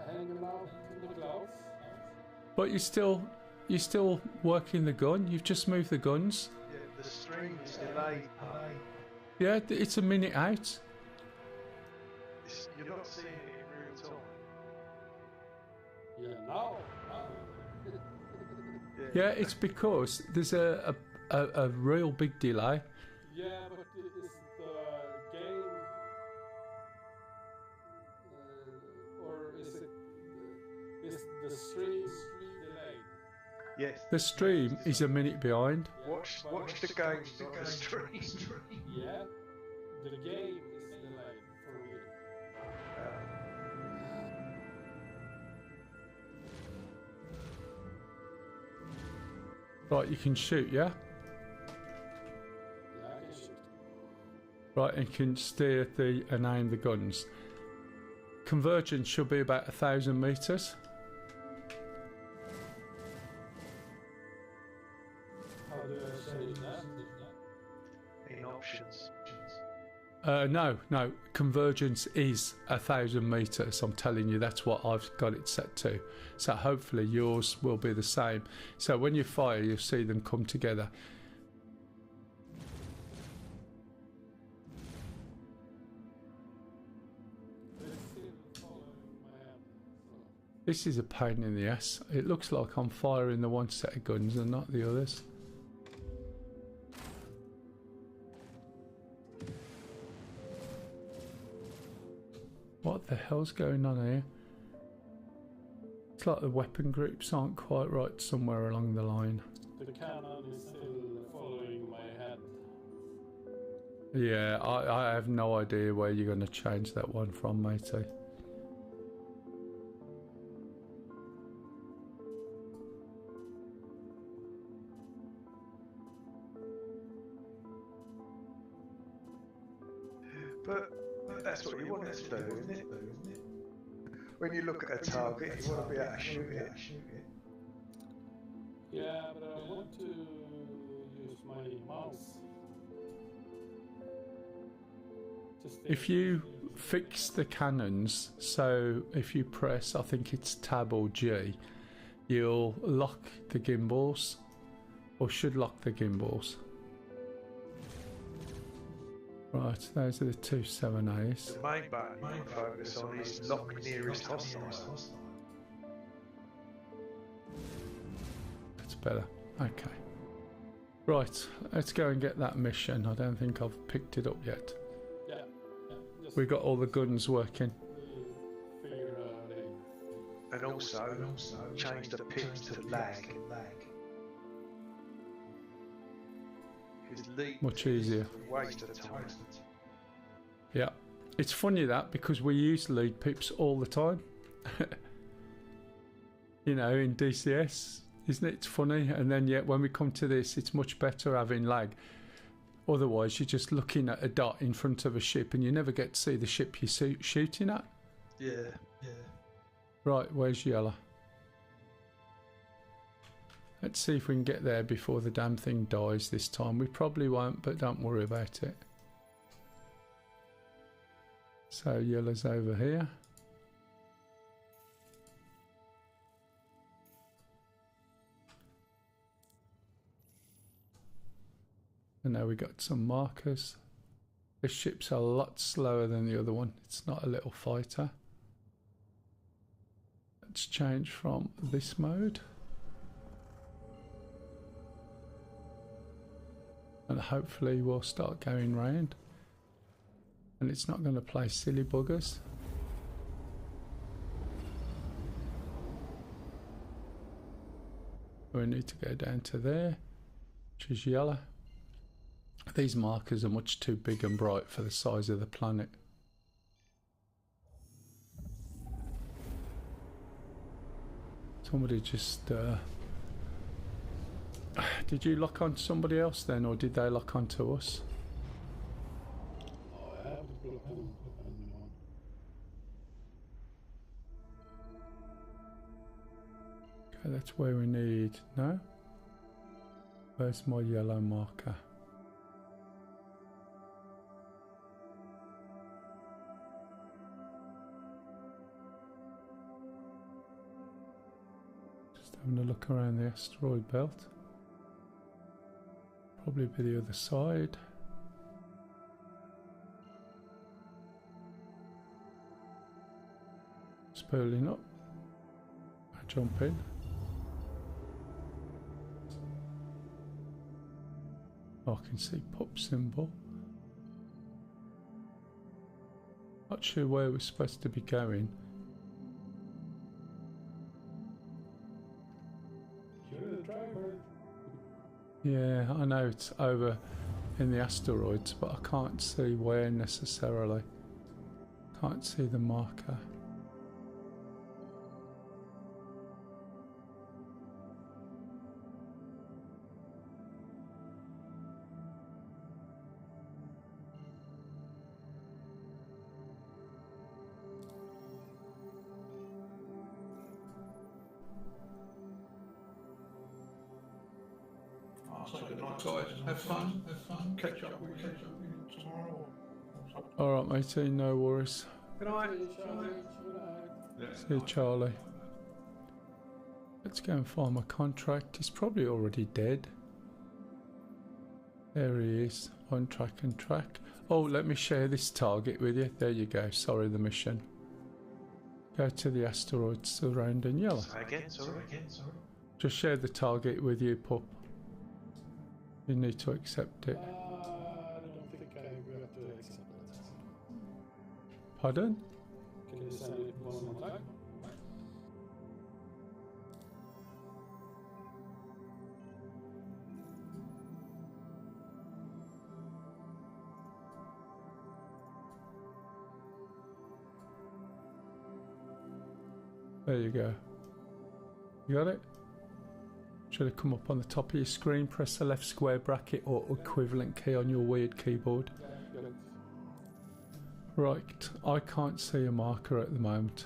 Hanging out in the clouds. But you're still working the gun. You've just moved the guns. Yeah, the stream's delayed. Yeah, it's a minute out. You're not seeing it in real time. Yeah, now. Yeah, it's because there's a real big delay. Yeah, but is the game, or is the stream delayed? Yes. The stream is a minute behind. Watch the game, not the stream. Yeah, the game is delayed for me. Right, you can shoot, yeah? Yeah, I can shoot. Right, and you can steer and aim the guns. Convergence should be about 1,000 meters. How do I change that? In options. No, convergence is 1,000 meters. I'm telling you, that's what I've got it set to. So hopefully yours will be the same. So when you fire, you'll see them come together. It's still following my hand. This is a pain in the ass. It looks like I'm firing the one set of guns and not the others. What the hell's going on here? It's like the weapon groups aren't quite right somewhere along the line. The cannon is still following my head. Yeah, I have no idea where you're going to change that one from, matey. But that's what you want it to do, isn't it? When you look at a target, you want to be able to shoot it. Yeah, but I want to use my mouse. If you fix the cannons, so if you press, I think it's Tab or G, you'll lock the gimbals, or should lock the gimbals. Right, those are the two 7As. The main button you want to focus on is lock nearest hostile. That's better. Okay. Right, let's go and get that mission. I don't think I've picked it up yet. Yeah, just We got all the guns working. figure out a... And also change the pips to lag. Because lead Much is easier. a waste of time. Yeah. It's funny that because we use lead pips all the time. You know, in DCS, isn't it? It's funny. And then yet when we come to this, it's much better having lag. Otherwise, you're just looking at a dot in front of a ship and you never get to see the ship you're shooting at. Yeah. Right, where's Yellow? Let's see if we can get there before the damn thing dies this time. We probably won't, but don't worry about it. So Yellow's over here. And now we got some markers. This ship's a lot slower than the other one. It's not a little fighter. Let's change from this mode. And hopefully we'll start going round. And it's not going to play silly buggers. We need to go down to there, which is Yellow. These markers are much too big and bright for the size of the planet. Somebody just... Did you lock on to somebody else then, or did they lock on to us? I have to put on. Okay, that's where we need... No? Where's my yellow marker? Just having a look around the asteroid belt. Probably be the other side. Spooling up. I jump in. Oh, I can see pop symbol. Not sure where we're supposed to be going. You're the driver. Yeah, I know it's over in the asteroids, but I can't see where necessarily. Can't see the marker. Good night, guys. Have fun. Catch up with you tomorrow. Alright, matey, no worries. Good night. See you, Charlie. Let's go and find my contract. He's probably already dead. There he is, on track and track. Oh, let me share this target with you. There you go. Sorry, the mission. Go to the asteroids surrounding Yellow. Again, sorry. Just share the target with you, pup. You need to accept it. I don't think I got to accept it. Pardon? Can you send it one more time? There you go. You got it? Should have come up on the top of your screen. Press the left square bracket or equivalent key on your weird keyboard. Got it. Right, I can't see a marker at the moment.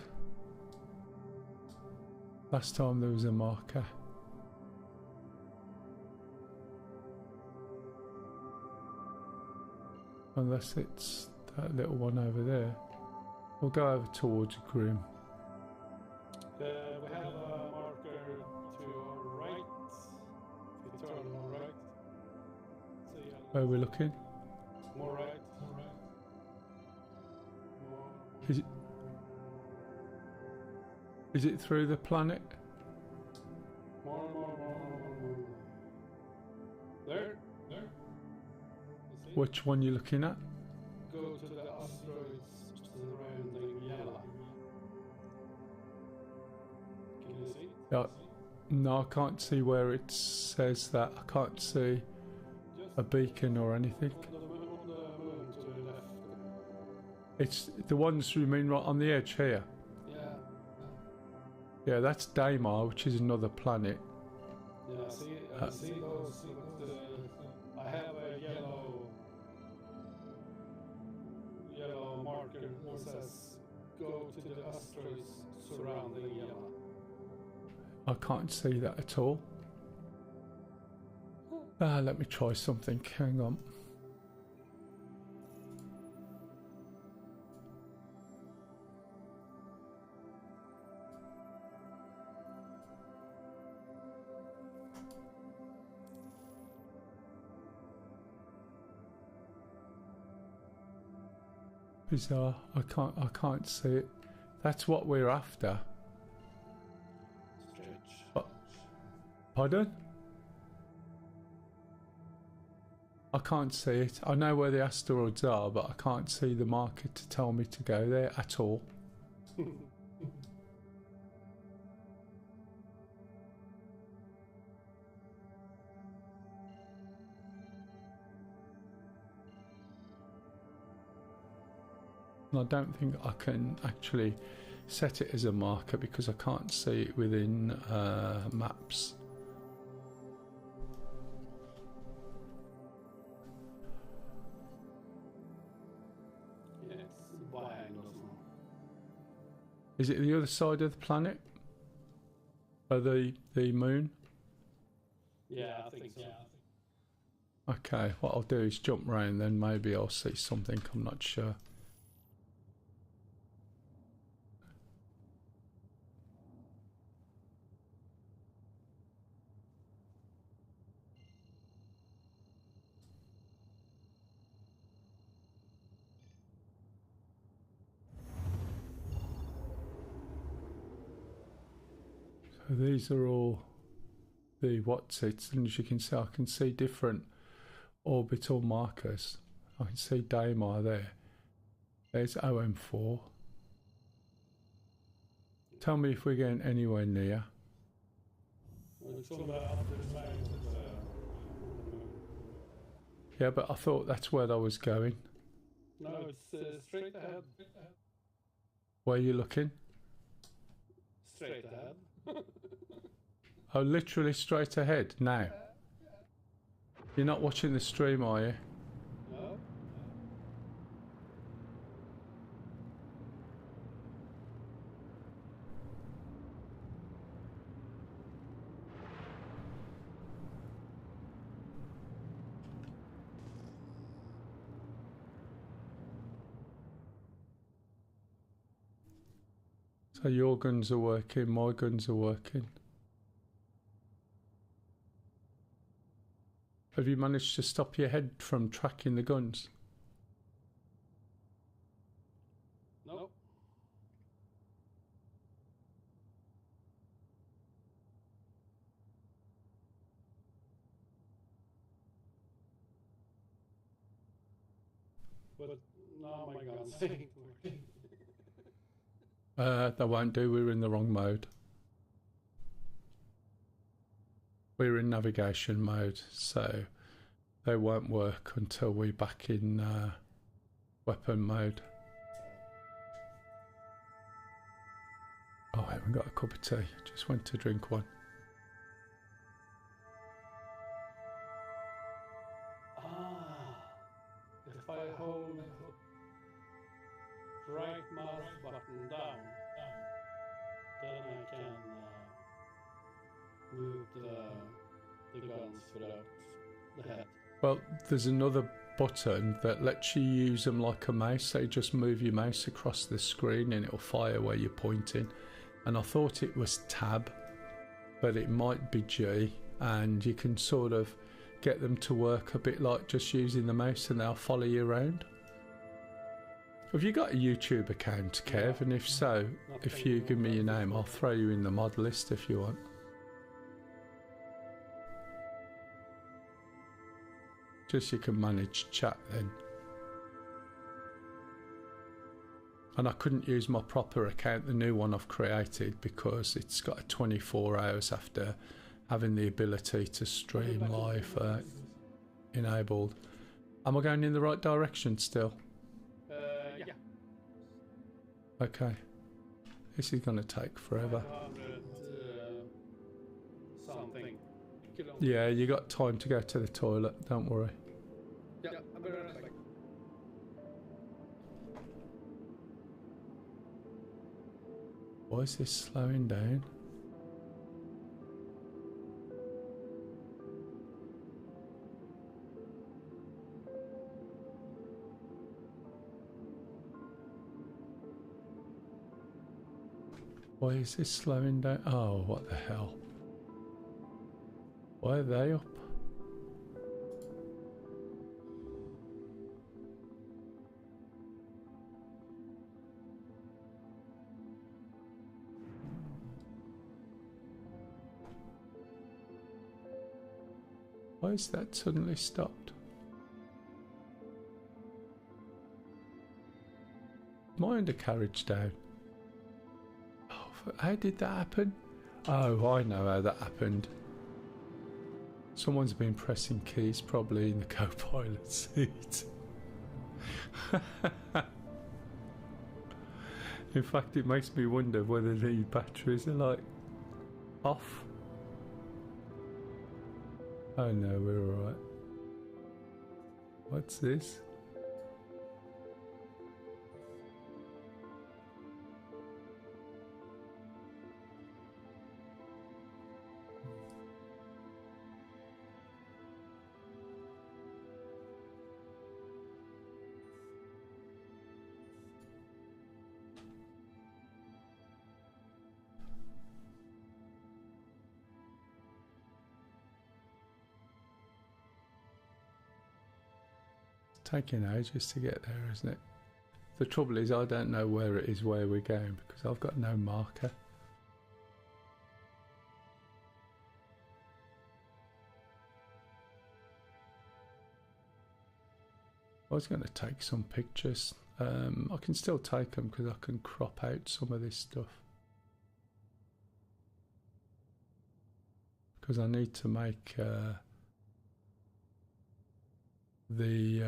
Last time there was a marker. Unless it's that little one over there. We'll go over towards Grim. We have a marker to our right. If you turn more right. So yeah, Where are we looking? more right. More. Is it through the planet? More. There. You see? Which one you looking at? Go to the asteroids surrounding Yellow. Yeah. No, I can't see where it says that. I can't see a beacon or anything. On the moon to the left. It's the ones you mean right on the edge here. Yeah. Yeah, that's Daymar, which is another planet. Yeah, I see those. I have a yellow marker that says go to the asteroids surrounding Yama. I can't see that at all. Let me try something. Hang on. Bizarre. I can't see it. That's what we're after. Stretch. Pardon? I can't see it. I know where the asteroids are, but I can't see the marker to tell me to go there at all. And I don't think I can actually set it as a marker because I can't see it within maps. Yes, behind us now. Is it the other side of the planet? Or the moon? Yeah, I think so. Okay, what I'll do is jump round, then maybe I'll see something, I'm not sure. So these are all the what's it, and as you can see, I can see different orbital markers. I can see Daymar there. There's OM4. Tell me if we're getting anywhere near. It's on the other side of the moon. Yeah, but I thought that's where I was going. No, it's straight ahead. Where are you looking? Straight ahead. Oh, literally straight ahead now. You're not watching the stream, are you? No? So your guns are working, my guns are working. Have you managed to stop your head from tracking the guns? No. But now my gun's ain't working. That won't do, we're in the wrong mode. We're in navigation mode, so they won't work until we're back in weapon mode. Oh, I haven't got a cup of tea, just went to drink one. If I hold right mouse button down, then I can move the guns without the head. Well, there's another button that lets you use them like a mouse, so you just move your mouse across the screen and it'll fire where you're pointing. And I thought it was tab, but it might be G, and you can sort of get them to work a bit like just using the mouse and they'll follow you around. Have you got a YouTube account, Kev? And if so, if you give me your name, I'll throw you in the mod list if you want. Just you can manage chat then. And I couldn't use my proper account, the new one I've created, because it's got a 24 hours after having the ability to stream live enabled. Am I going in the right direction still? Yeah. Okay. This is going to take forever. 500 something kilometers. Yeah, you got time to go to the toilet, don't worry. Yeah, I'll be right back. Why is this slowing down? Why is this slowing down? Oh, what the hell? Why are they up? Why is that suddenly stopped? My undercarriage down. Oh, how did that happen? Oh, I know how that happened. Someone's been pressing keys, probably in the co-pilot seat. In fact, it makes me wonder whether the batteries are like off. Oh no, we're alright. What's this? Taking ages to get there, isn't it? The trouble is I don't know where it is where we're going because I've got no marker. I was going to take some pictures. I can still take them because I can crop out some of this stuff. Because I need to make the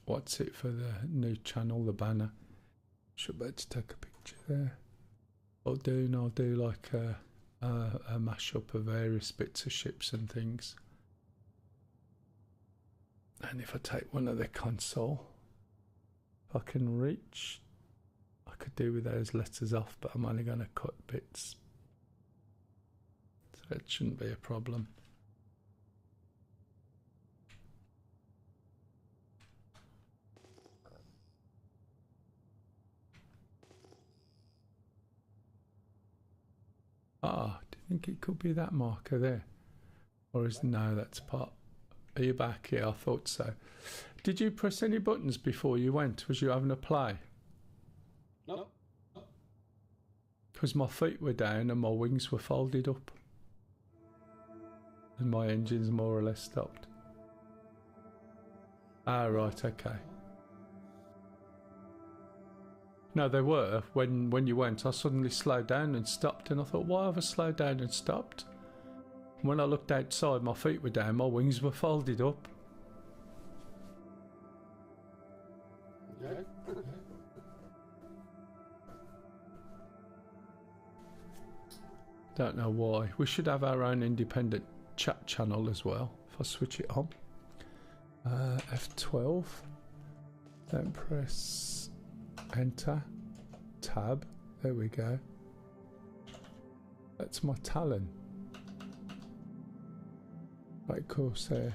what's it for the new channel, the banner. Should be able to take a picture there. I'll do like a mashup of various bits of ships and things. And if I take one of the console, if I can reach, I could do with those letters off, but I'm only going to cut bits, so it shouldn't be a problem. Ah, do you think it could be that marker there? Or is no, that's part. Are you back here? I thought so. Did you press any buttons before you went? Was you having a play? No. Because my feet were down and my wings were folded up. And my engine's more or less stopped. Ah, right, okay. No, they were. When you went, I suddenly slowed down and stopped, and I thought, why have I slowed down and stopped? When I looked outside, my feet were down, my wings were folded up. Yeah. Don't know why. We should have our own independent chat channel as well. If I switch it on. F12. Then press enter. Tab. There we go. That's my Talon. Right, Corsair.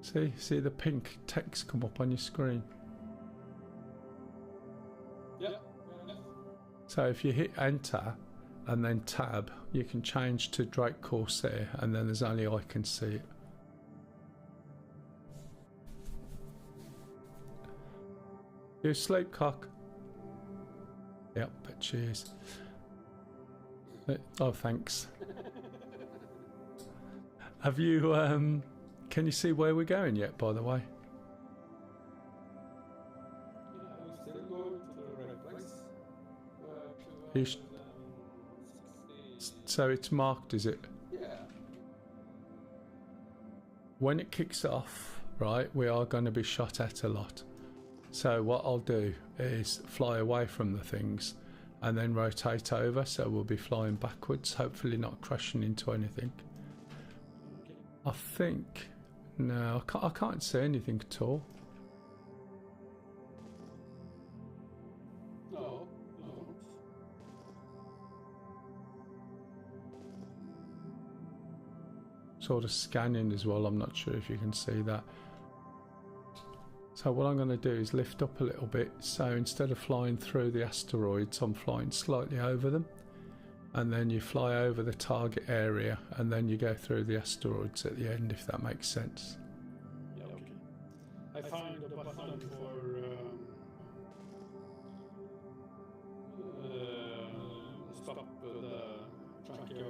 See the pink text come up on your screen. Yeah. So if you hit enter and then tab, you can change to Drake Corsair, and then there's only I can see it. You asleep, cock? Yep, but cheers. Oh, thanks. Have you, can you see where we're going yet, by the way? Yeah, we're still going to the right place. You sh- 60... So it's marked, is it? Yeah. When it kicks off, right, we are going to be shot at a lot. So what I'll do is fly away from the things and then rotate over, so we'll be flying backwards, hopefully not crashing into anything. I think... No, I can't see anything at all. No, no. Sort of scanning as well, I'm not sure if you can see that. So what I'm going to do is lift up a little bit, so instead of flying through the asteroids, I'm flying slightly over them, and then you fly over the target area and then you go through the asteroids at the end, if that makes sense. Yeah, okay. I found a button for stop the tracker.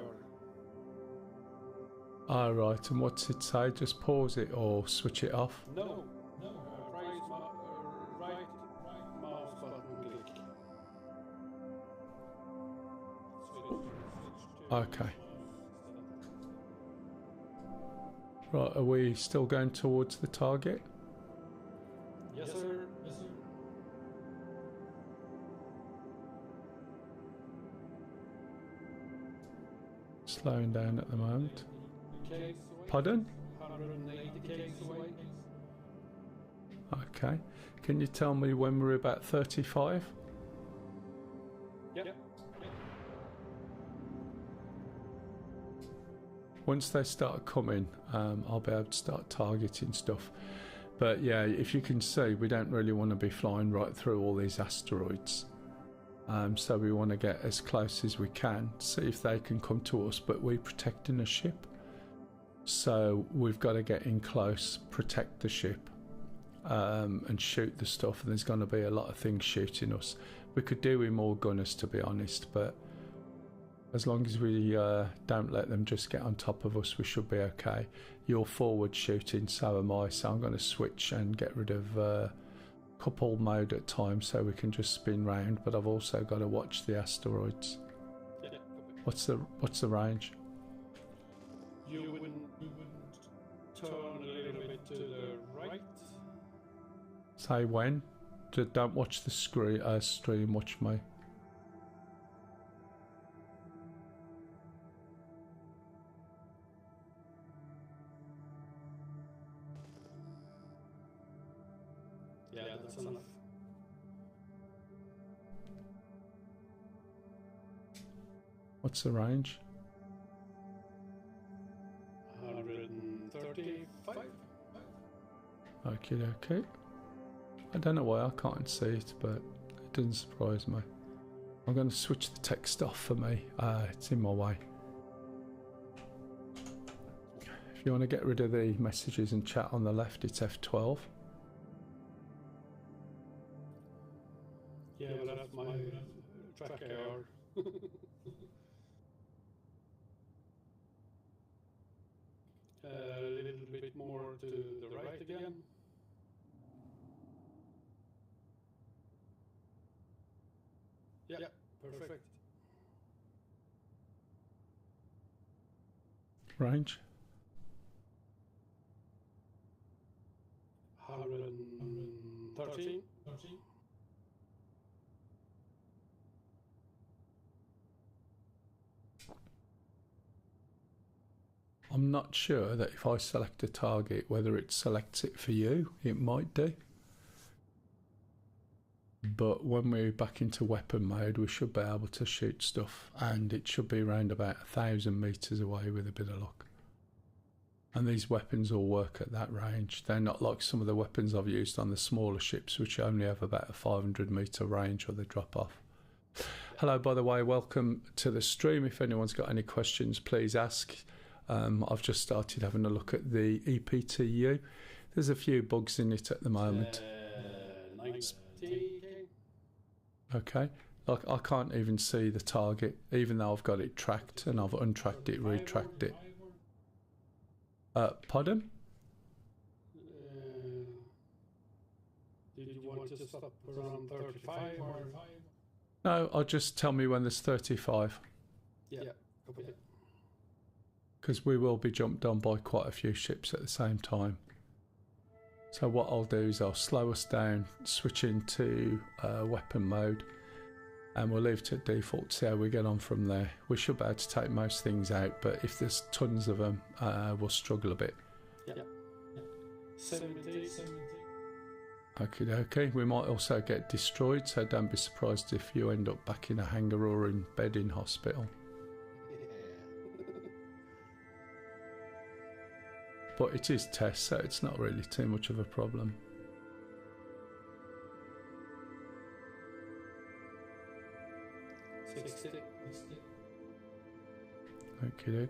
Alright, and what's it say? Just pause it or switch it off? No, right mouse button click. Switch to Okay. Right, are we still going towards the target? Yes, sir. Yes, sir. Slowing down at the moment. K's away. Pardon? 180 K's away. Okay. Can you tell me when we're about 35? Yep. Once they start coming, I'll be able to start targeting stuff. But yeah, if you can see, we don't really want to be flying right through all these asteroids. So we want to get as close as we can, see if they can come to us, but we're protecting a ship. So we've got to get in close, protect the ship, and shoot the stuff, and there's going to be a lot of things shooting us. We could do with more gunners, to be honest, but as long as we don't let them just get on top of us, we should be okay. You're forward shooting, so am I, so I'm going to switch and get rid of couple mode at times so we can just spin round, but I've also got to watch the asteroids. Yeah. What's the range? You wouldn't turn a little bit to the right. Say when? Don't watch the stream, watch me. Yeah, that's enough. What's the range? 135. Okay. I don't know why I can't see it, but it doesn't surprise me. I'm going to switch the text off for me. It's in my way. If you want to get rid of the messages and chat on the left, it's F12. Yeah, well, that's my tracker. A little bit more to the right again. Yeah, perfect. Range? 113. I'm not sure that if I select a target, whether it selects it for you. It might do. But when we're back into weapon mode, we should be able to shoot stuff, and it should be around about 1,000 meters away with a bit of luck. And these weapons all work at that range. They're not like some of the weapons I've used on the smaller ships, which only have about a 500 meter range or they drop off. Hello, by the way, welcome to the stream. If anyone's got any questions, please ask. I've just started having a look at the EPTU. There's a few bugs in it at the moment. 90. Okay, like I can't even see the target, even though I've got it tracked and I've untracked it, retracked it. Pardon? Did you want to stop around 35 or? No, I'll just tell me when there's 35. Yeah, copy that. Because we will be jumped on by quite a few ships at the same time. So what I'll do is I'll slow us down, switch into weapon mode, and we'll leave it at default, see how we get on from there. We should be able to take most things out, but if there's tons of them, we'll struggle a bit. Yeah. 70. Okay, we might also get destroyed, so don't be surprised if you end up back in a hangar or in bed in hospital. But it is test, so it's not really too much of a problem. Okay.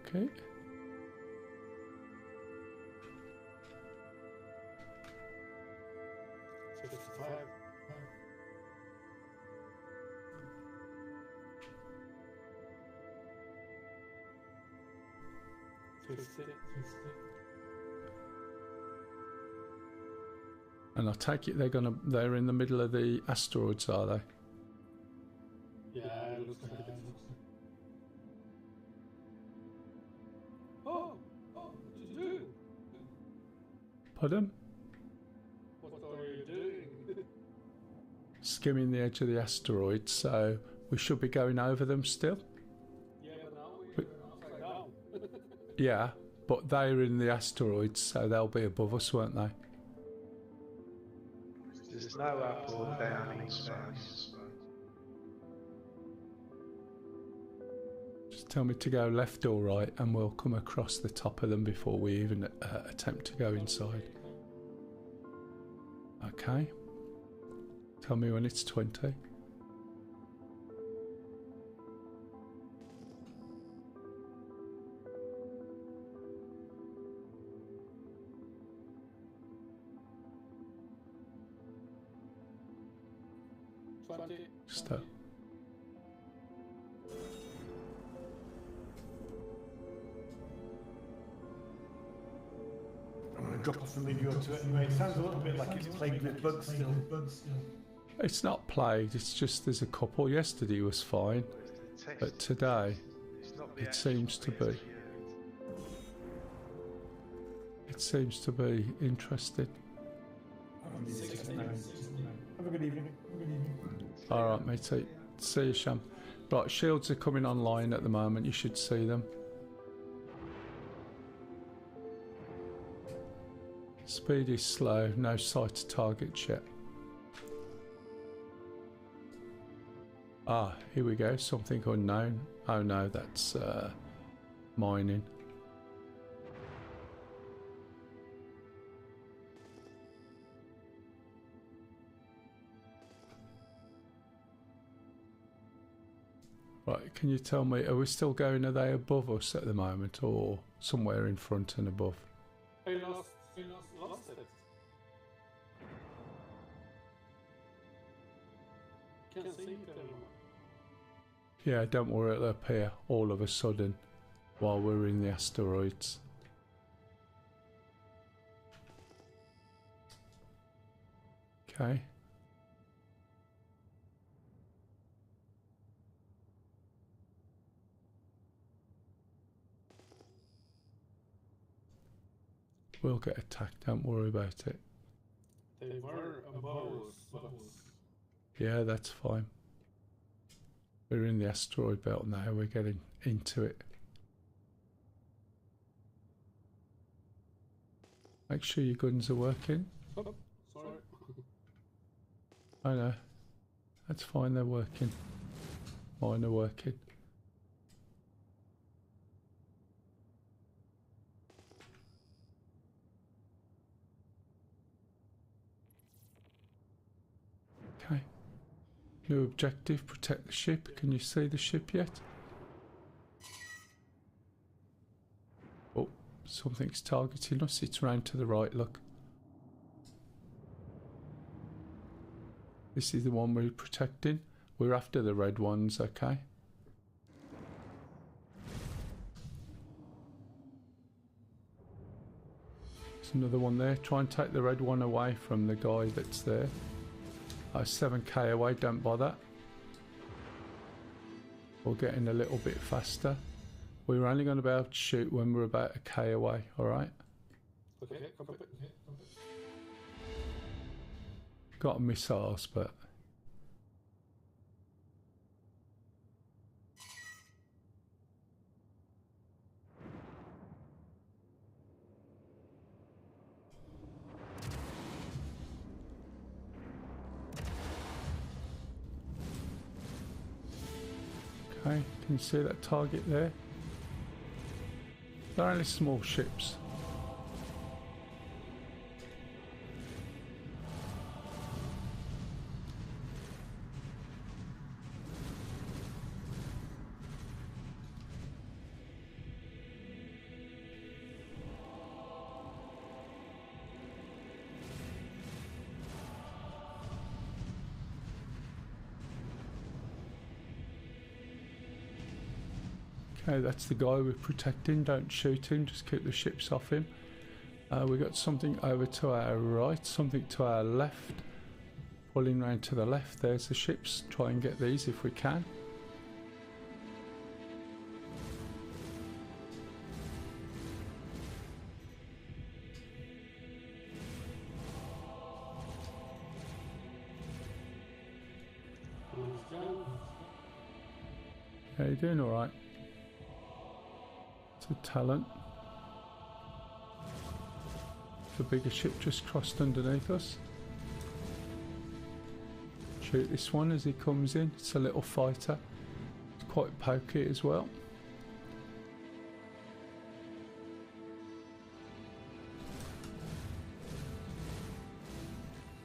55. And I take it they're in the middle of the asteroids, are they? Yeah, it looks like it. Oh, what did you do? Pardon? What are you doing? Skimming the edge of the asteroids, so we should be going over them still. Yeah, but now we're upside down. Yeah, but they're in the asteroids, so they'll be above us, won't they? There's no up or down in space. Just tell me to go left or right, and we'll come across the top of them before we even attempt to go inside. Okay. Tell me when it's 20. Stop. I'm going to drop off and leave you to it anyway. It sounds a little bit like it's plagued with bugs still. It's not plagued, it's just there's a couple. Yesterday was fine, but today it seems to be. It seems to be interesting. Have a good evening. Alright, matey. See you, Sham. Right, shields are coming online at the moment. You should see them. Speed is slow. No sight to targets yet. Ah, here we go. Something unknown. Oh no, that's mining. Right, can you tell me, are we still going, are they above us at the moment, or somewhere in front and above? I lost it. Can't see it anymore. Yeah, don't worry, it'll appear all of a sudden while we're in the asteroids. Okay. We'll get attacked, don't worry about it. They were above us, but Yeah, that's fine. We're in the asteroid belt now, we're getting into it. Make sure your guns are working. oh, sorry. I know. That's fine, they're working. Mine are working. Okay. New objective, protect the ship. Can you see the ship yet? Oh, something's targeting us. It's round to the right, look. This is the one we're protecting. We're after the red ones, okay? There's another one there. Try and take the red one away from the guy that's there. Oh, 7k away, don't bother. We're getting a little bit faster. We're only going to be able to shoot when we're about a k away, alright? Okay, copy. Got missiles, but... Okay, can you see that target there? They're only small ships. Okay, that's the guy we're protecting. Don't shoot him, just keep the ships off him. We've got something over to our right, something to our left. Pulling round to the left, there's the ships. Try and get these if we can. Yeah, you're doing alright. It's a talent. The bigger ship just crossed underneath us. Shoot this one as he comes in. It's a little fighter. It's quite pokey as well.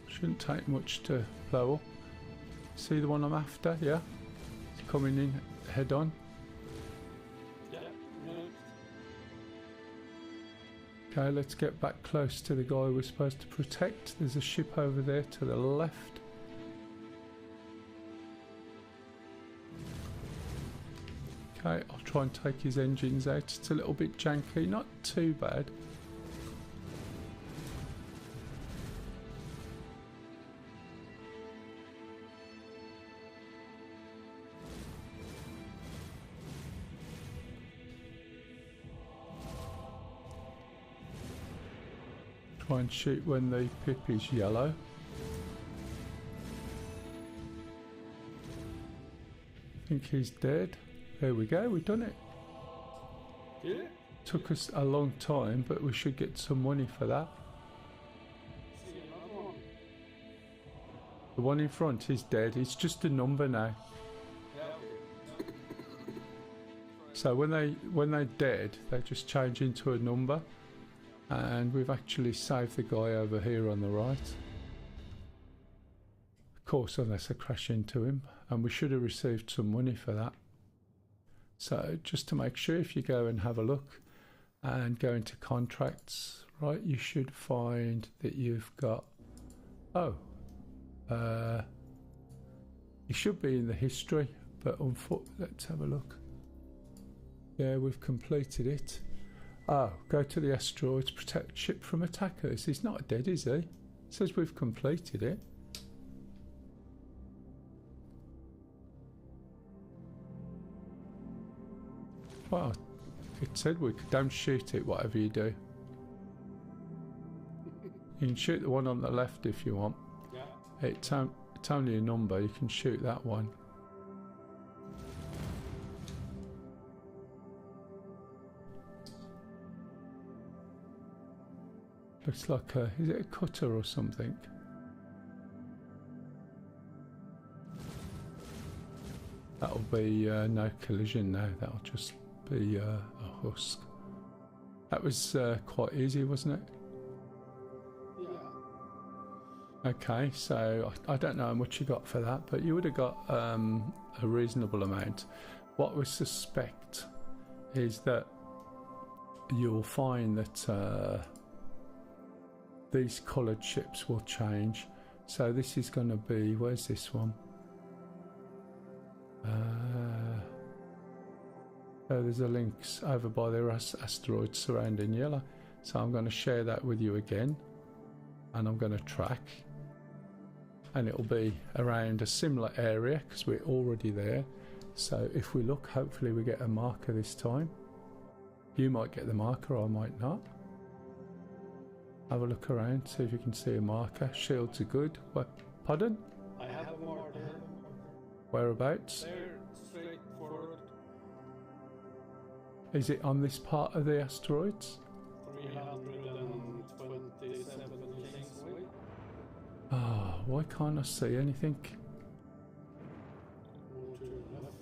Shouldn't take much to blow up. See the one I'm after? Yeah? It's coming in head on. Okay, let's get back close to the guy we're supposed to protect. There's a ship over there to the left. Okay, I'll try and take his engines out. It's a little bit janky, not too bad. Try and shoot when the pip is yellow. I think he's dead. There we go, we've done it. Yeah. Took us a long time, but we should get some money for that. See another one. The one in front is dead. It's just a number now. Yeah, okay. So when they're dead, they just change into a number. And we've actually saved the guy over here on the right. Of course, unless I crash into him. And we should have received some money for that. So just to make sure, if you go and have a look and go into contracts, right, you should find that you've got, you should be in the history, but on foot, let's have a look. Yeah, we've completed it. Oh, go to the asteroids, protect ship from attackers. He's not dead, is he? It says we've completed it. Well, it said we could, don't shoot it, whatever you do. You can shoot the one on the left if you want. Yeah. It's only a number, you can shoot that one. Looks like a, is it a cutter or something? That'll be no collision now, that'll just be a husk. That was quite easy, wasn't it? Yeah. Okay, so I don't know how much you got for that, but you would have got a reasonable amount. What we suspect is that you'll find that these coloured ships will change. So this is going to be, where's this one? Oh, there's a lynx over by the asteroid surrounding yellow. So I'm going to share that with you again, and I'm going to track, and it'll be around a similar area because we're already there. So if we look, hopefully we get a marker this time. You might get the marker, I might not. Have a look around, see if you can see a marker. Shields are good. What? Pardon? I have a marker. Whereabouts? There, straight forward. Is it on this part of the asteroids? 327 kings away. Ah, why can't I see anything? More to your left.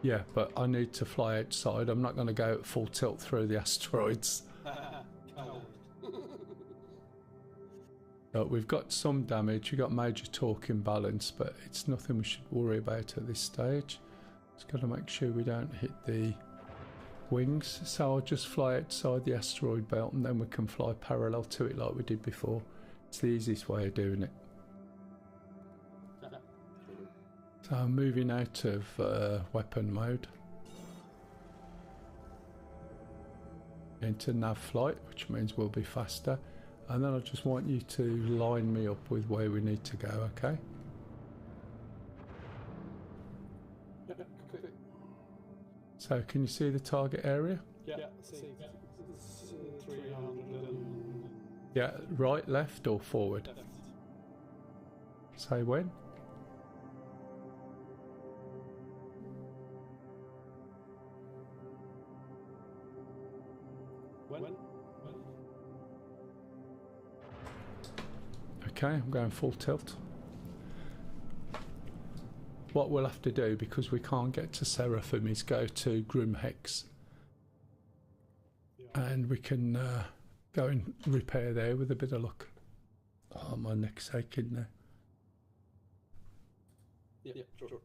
Yeah, but I need to fly outside. I'm not going to go at full tilt through the asteroids. Coward. We've got some damage. We've got major torque imbalance, but it's nothing we should worry about at this stage. Just got to make sure we don't hit the wings. So I'll just fly outside the asteroid belt, and then we can fly parallel to it like we did before. It's the easiest way of doing it. So I'm moving out of weapon mode into nav flight, which means we'll be faster. And then I just want you to line me up with where we need to go, okay? Yeah, okay. So can you see the target area? Yeah, see, it's 300 Yeah, right, left or forward? left. Say when? When? Okay, I'm going full tilt. What we'll have to do, because we can't get to Seraphim, is go to Grimhex. And we can go and repair there with a bit of luck. Oh, my neck's aching now. Yeah, sure.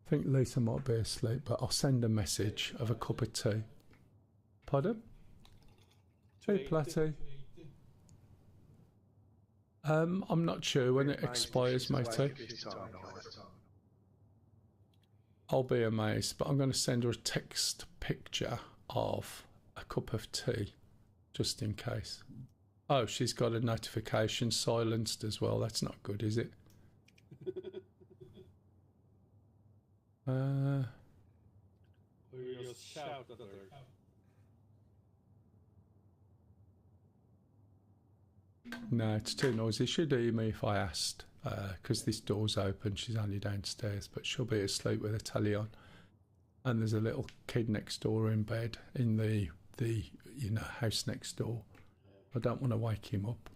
I think Lisa might be asleep, but I'll send a message of a cup of tea. Pardon? Hey, Platty. I'm not sure when it expires, matey. I'll be amazed, but I'm going to send her a text picture of a cup of tea, just in case. Oh, she's got a notification silenced as well. That's not good, is it? Or you just shout at her. No, it's too noisy. She'd hear me if I asked, because this door's open. She's only downstairs, but she'll be asleep with a telly on. And there's a little kid next door in bed in the house next door. I don't want to wake him up.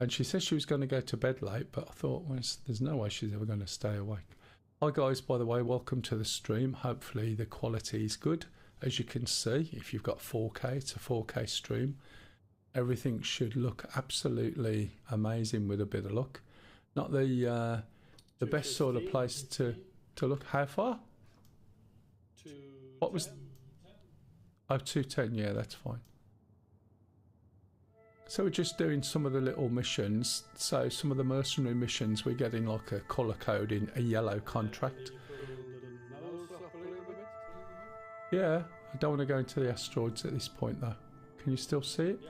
And she said she was going to go to bed late, but I thought, well, there's no way she's ever going to stay awake. Hi guys, by the way, welcome to the stream. Hopefully the quality is good. As you can see, if you've got 4K, it's a 4K stream. Everything should look absolutely amazing with a bit of luck. Not the best sort of place to look. How far? What was? Oh, 210. Yeah, that's fine. So we're just doing some of the little missions. So some of the mercenary missions, we're getting like a colour coding, a yellow contract. Yeah, I don't want to go into the asteroids at this point though. Can you still see it?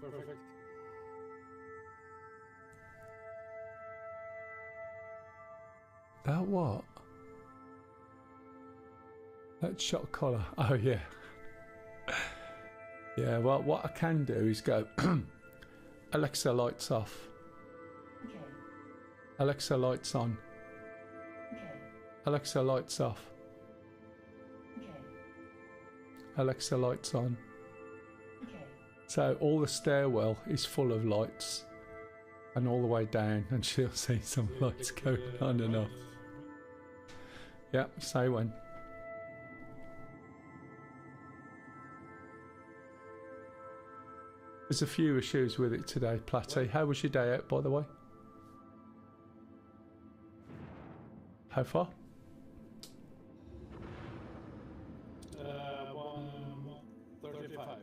Perfect. That what? That shot collar. Oh yeah. Yeah, well what I can do is go Alexa lights off. Okay. Alexa lights on. Okay. Alexa lights off. Okay. Alexa lights on. Okay. So all the stairwell is full of lights and all the way down, and she'll see some lights going on and off. Yeah, say when. There's a few issues with it today, Platty. How was your day out, by the way? How far? 135.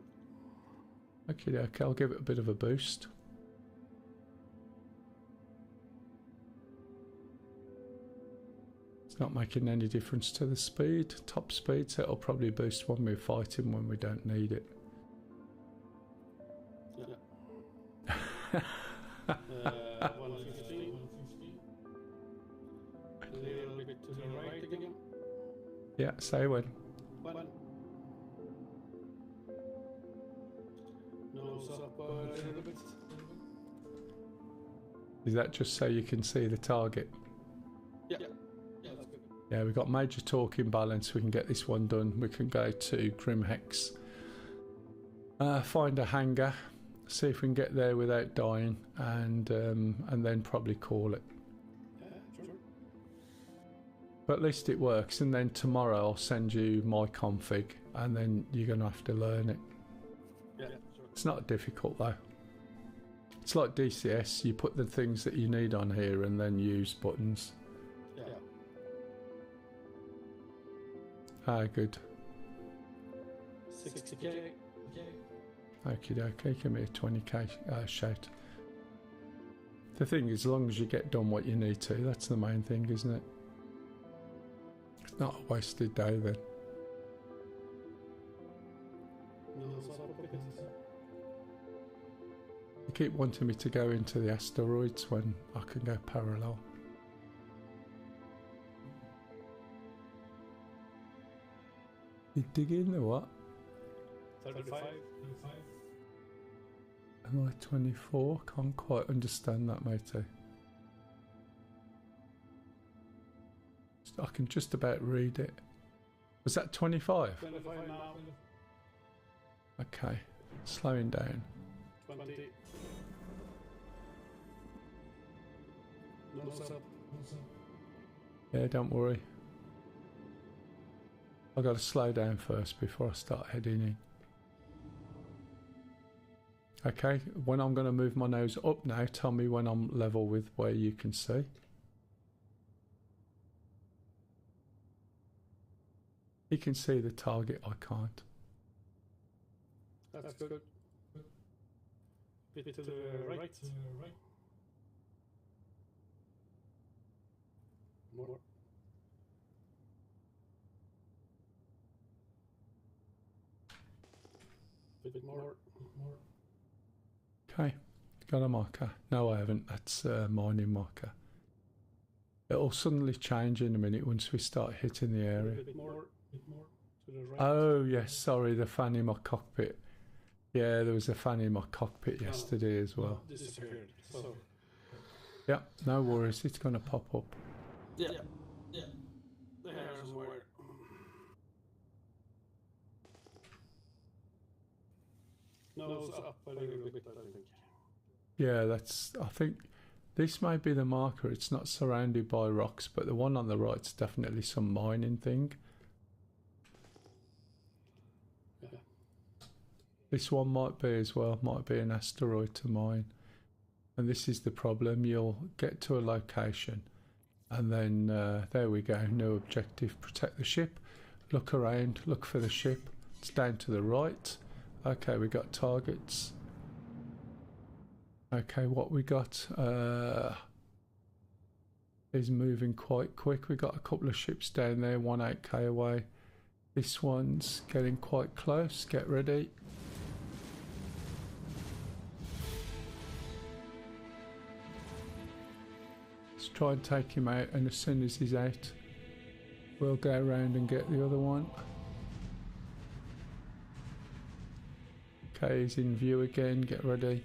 Okay, I'll give it a bit of a boost. It's not making any difference to the speed, top speed, so it'll probably boost when we're fighting when we don't need it. Yeah. 150. A little bit to the right again. Yeah, say when. One. Nose up a little bit. Is that just so you can see the target? Yeah. Yeah, that's good. Yeah, we've got major torque imbalance. We can get this one done. We can go to Grimhex, find a hangar, see if we can get there without dying, and then probably call it. Yeah, sure. But at least it works. And then tomorrow I'll send you my config, and then you're gonna have to learn it. Yeah, sure. It's not difficult though. It's like DCS. You put the things that you need on here, and then use buttons. Yeah. Ah, good. 60k. Okie dokie, give me a 20k shout. The thing is, as long as you get done what you need to, that's the main thing, isn't it? It's not a wasted day then. Nose up a bit. You keep wanting me to go into the asteroids when I can go parallel. You dig in or what? 35. Am I 24? Can't quite understand that, matey. I can just about read it. Was that 25? 25 now. Okay, slowing down. 20. Nose up. Yeah, don't worry. I've got to slow down first before I start heading in. Okay, when I'm going to move my nose up now, tell me when I'm level with where you can see. You can see the target, I can't. That's good. Bit to the right. More. Bit more. Okay, got a marker. No, I haven't. That's a mining marker. It'll suddenly change in a minute once we start hitting the area. Bit more. To the right. Oh, yes, sorry, the fan in my cockpit. Yeah, there was a fan in my cockpit yesterday as well. Disappeared. So. Yeah, no worries, it's going to pop up. Yeah. There somewhere. Nose up a little bit, I think. Yeah, I think this may be the marker. It's not surrounded by rocks, but the one on the right's definitely some mining thing. Yeah. This one might be as well, might be an asteroid to mine. And this is the problem, you'll get to a location and then there we go, new objective, protect the ship, look around, look for the ship, it's down to the right. Okay, we got targets. Okay, what we got is moving quite quick. We got a couple of ships down there, 8k away. This one's getting quite close, get ready. Let's try and take him out, and as soon as he's out, we'll go around and get the other one. Okay, he's in view again, get ready.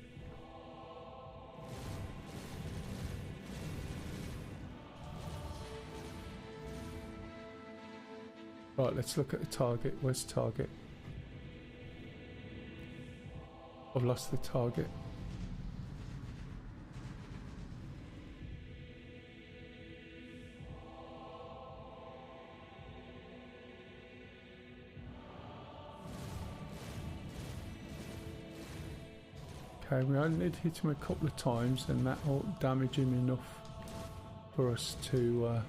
Right, let's look at the target. Where's the target? I've lost the target. Okay, we only need to hit him a couple of times and that will damage him enough for us to...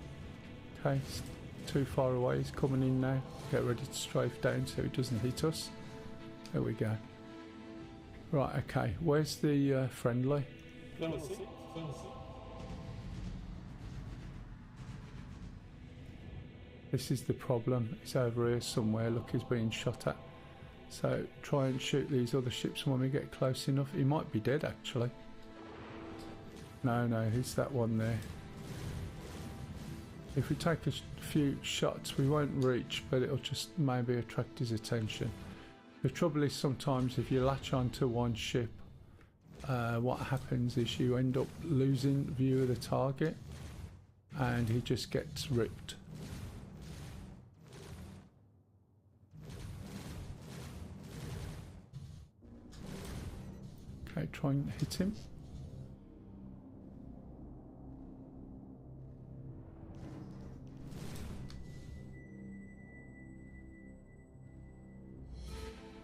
okay, he's too far away, he's coming in now. Get ready to strafe down so he doesn't hit us. There we go. Right, okay, where's the friendly? This is the problem. It's over here somewhere. Look, he's being shot at. So try and shoot these other ships when we get close enough. He might be dead actually. No, it's that one there. If we take a few shots, we won't reach, but it'll just maybe attract his attention. The trouble is sometimes if you latch onto one ship, what happens is you end up losing view of the target and he just gets ripped. Okay, try and hit him.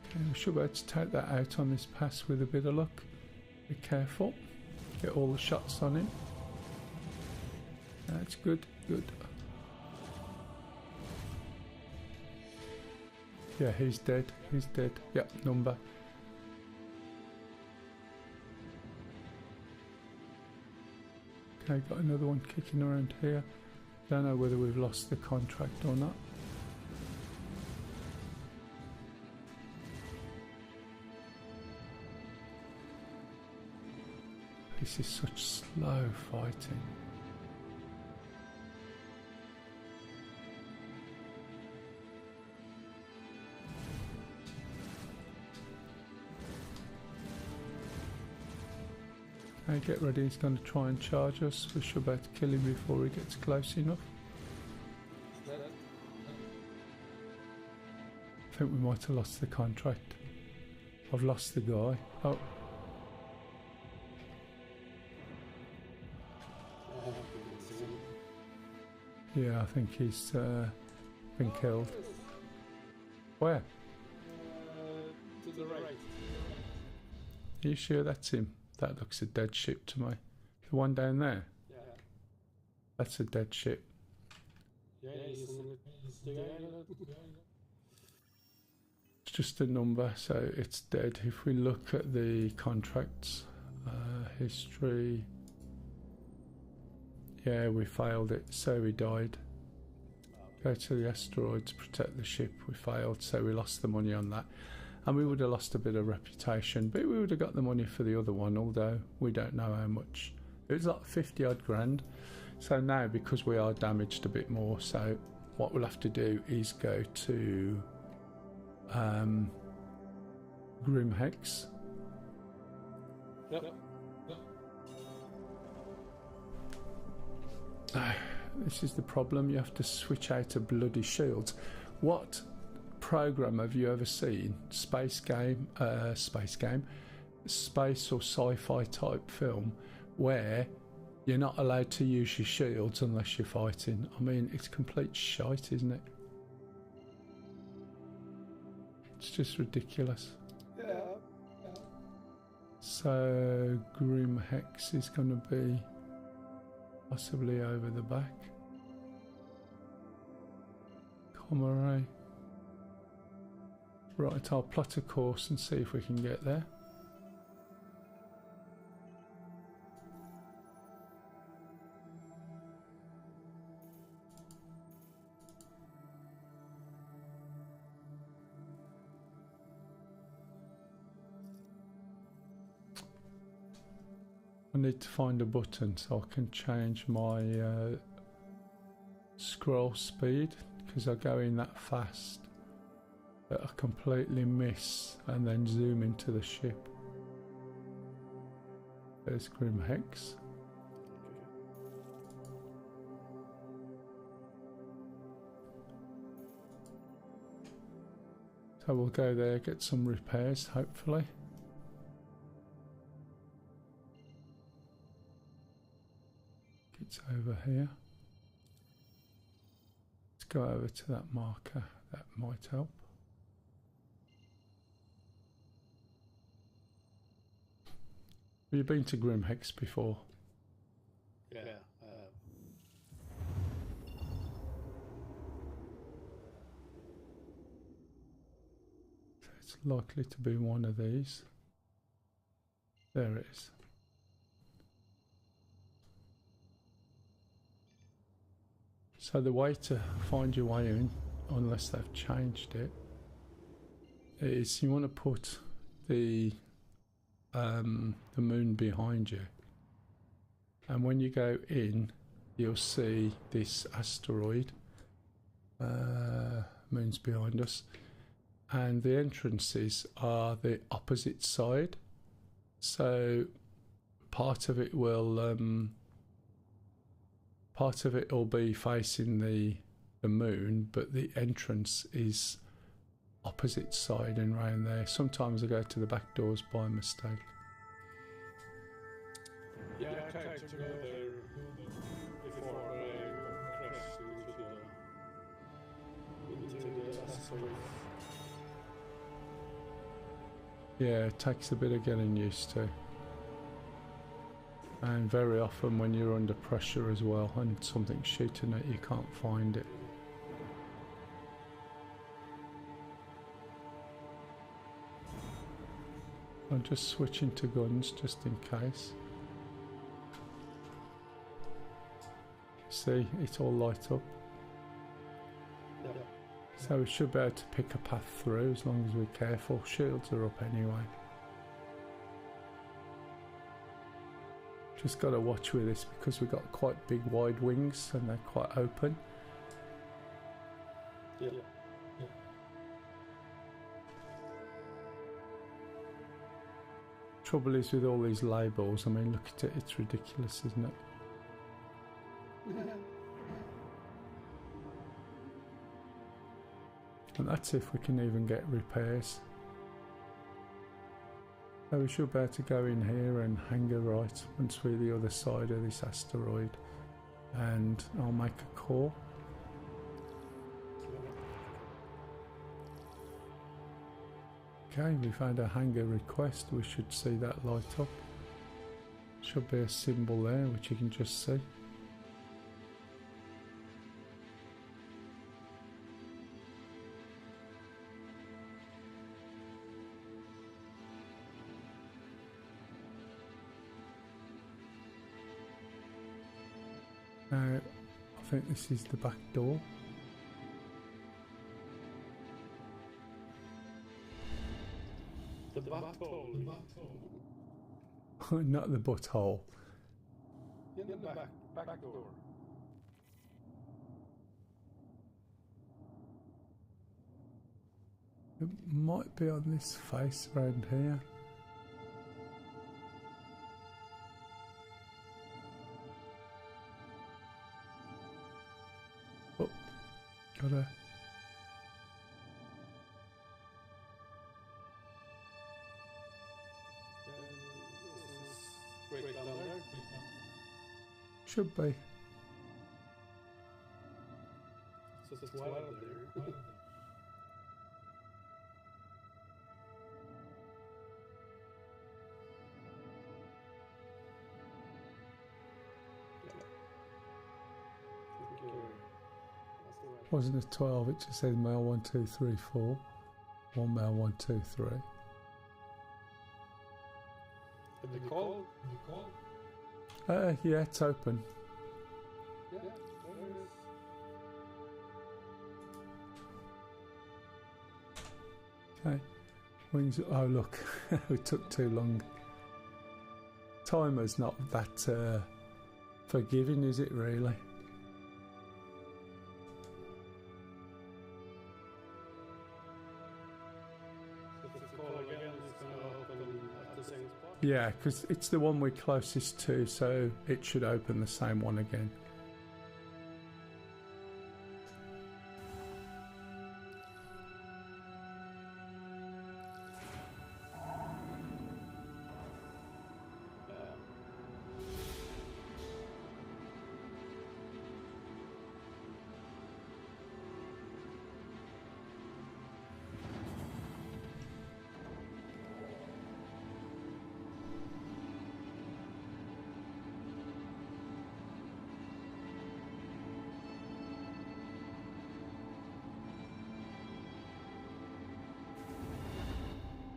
Okay, we should be able to take that out on this pass with a bit of luck. Be careful. Get all the shots on him. That's good, good. Yeah, he's dead. He's dead. Yep, number. Okay, got another one kicking around here. Don't know whether we've lost the contract or not. This is such slow fighting. Okay, get ready, he's going to try and charge us. We should be able to kill him before he gets close enough. I think we might have lost the contract. I've lost the guy. Oh. Yeah, I think he's been killed. Where? To the right. Are you sure that's him? That looks a dead ship to me. The one down there? Yeah. That's a dead ship. Yeah, he's the guy. It's just a number, so it's dead. If we look at the contracts, history, yeah, we failed it, so we died. Go to the asteroids, protect the ship, we failed, so we lost the money on that. And we would have lost a bit of reputation, but we would have got the money for the other one, although we don't know how much. It was like 50 odd grand. So now, because we are damaged a bit more, so what we'll have to do is go to Grimhex. Yep. This is the problem, you have to switch out of bloody shields. What program have you ever seen, space or sci-fi type film, where you're not allowed to use your shields unless you're fighting? I mean, it's complete shite, isn't it? It's just ridiculous. Yeah. So Grimhex is going to be possibly over the back. Comaray. Right, I'll plot a course and see if we can get there. I need to find a button so I can change my scroll speed, because I go in that fast that I completely miss and then zoom into the ship. There's Grimhex. So we'll go there, get some repairs hopefully. It's over here. Let's go over to that marker, that might help. Have you been to Grimhex before? Yeah. So it's likely to be one of these. There it is. So the way to find your way in, unless they've changed it, is you want to put the moon behind you, and when you go in, you'll see this asteroid. Moon's behind us, and the entrances are the opposite side. So part of it will be facing the moon, but the entrance is opposite side and round there. Sometimes I go to the back doors by mistake. Yeah, I tried to go there before I crashed into the asteroid. Yeah, it takes a bit of getting used to. And very often when you're under pressure as well and something's shooting at you, can't find it. I'm just switching to guns just in case. See, it all light up. Yeah. So we should be able to pick a path through as long as we're careful. Shields are up anyway. Just got to watch with this because we've got quite big wide wings and they're quite open. Yeah. Trouble is with all these labels, I mean, look at it, it's ridiculous, isn't it? And that's if we can even get repairs. So we should be able to go in here and hang a right once we're the other side of this asteroid, and I'll make a call. Okay, we found a hangar request. We should see that light up. Should be a symbol there which you can just see. Now, I think this is the back door. The butthole. Not the butthole. In the back door. It might be on this face around here. Oh, gotta. Straight down there. Should be. So it's 12 there. Wasn't it 12? It just said mail 1, 2, 3, 4. One mail 1, 2, 3. The call? Yeah, it's open. Yeah, there it is. Okay. Wings. Oh look, it took too long. Timer's not that forgiving, is it really? Yeah, because it's the one we're closest to, so it should open the same one again.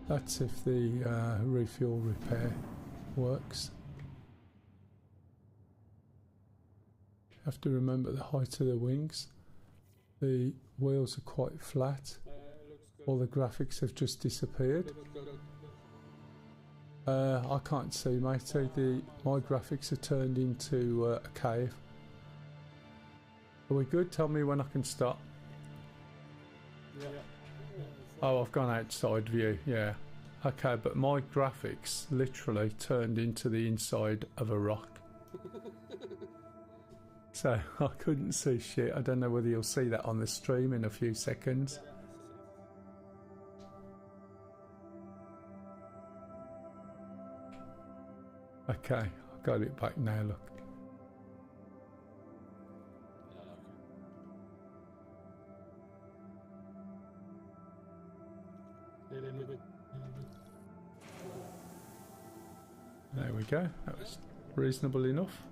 That's if the refuel repair works. Have to remember the height of the wings. The wheels are quite flat. Looks good. All the graphics have just disappeared. Looks good. I can't see, matey. My graphics are turned into a cave. Are we good? Tell me when I can stop. Yeah. Oh, I've gone outside view, yeah. Okay, but my graphics literally turned into the inside of a rock. So I couldn't see shit. I don't know whether you'll see that on the stream in a few seconds. Okay, I've got it back now, look. There we go, that was reasonable enough.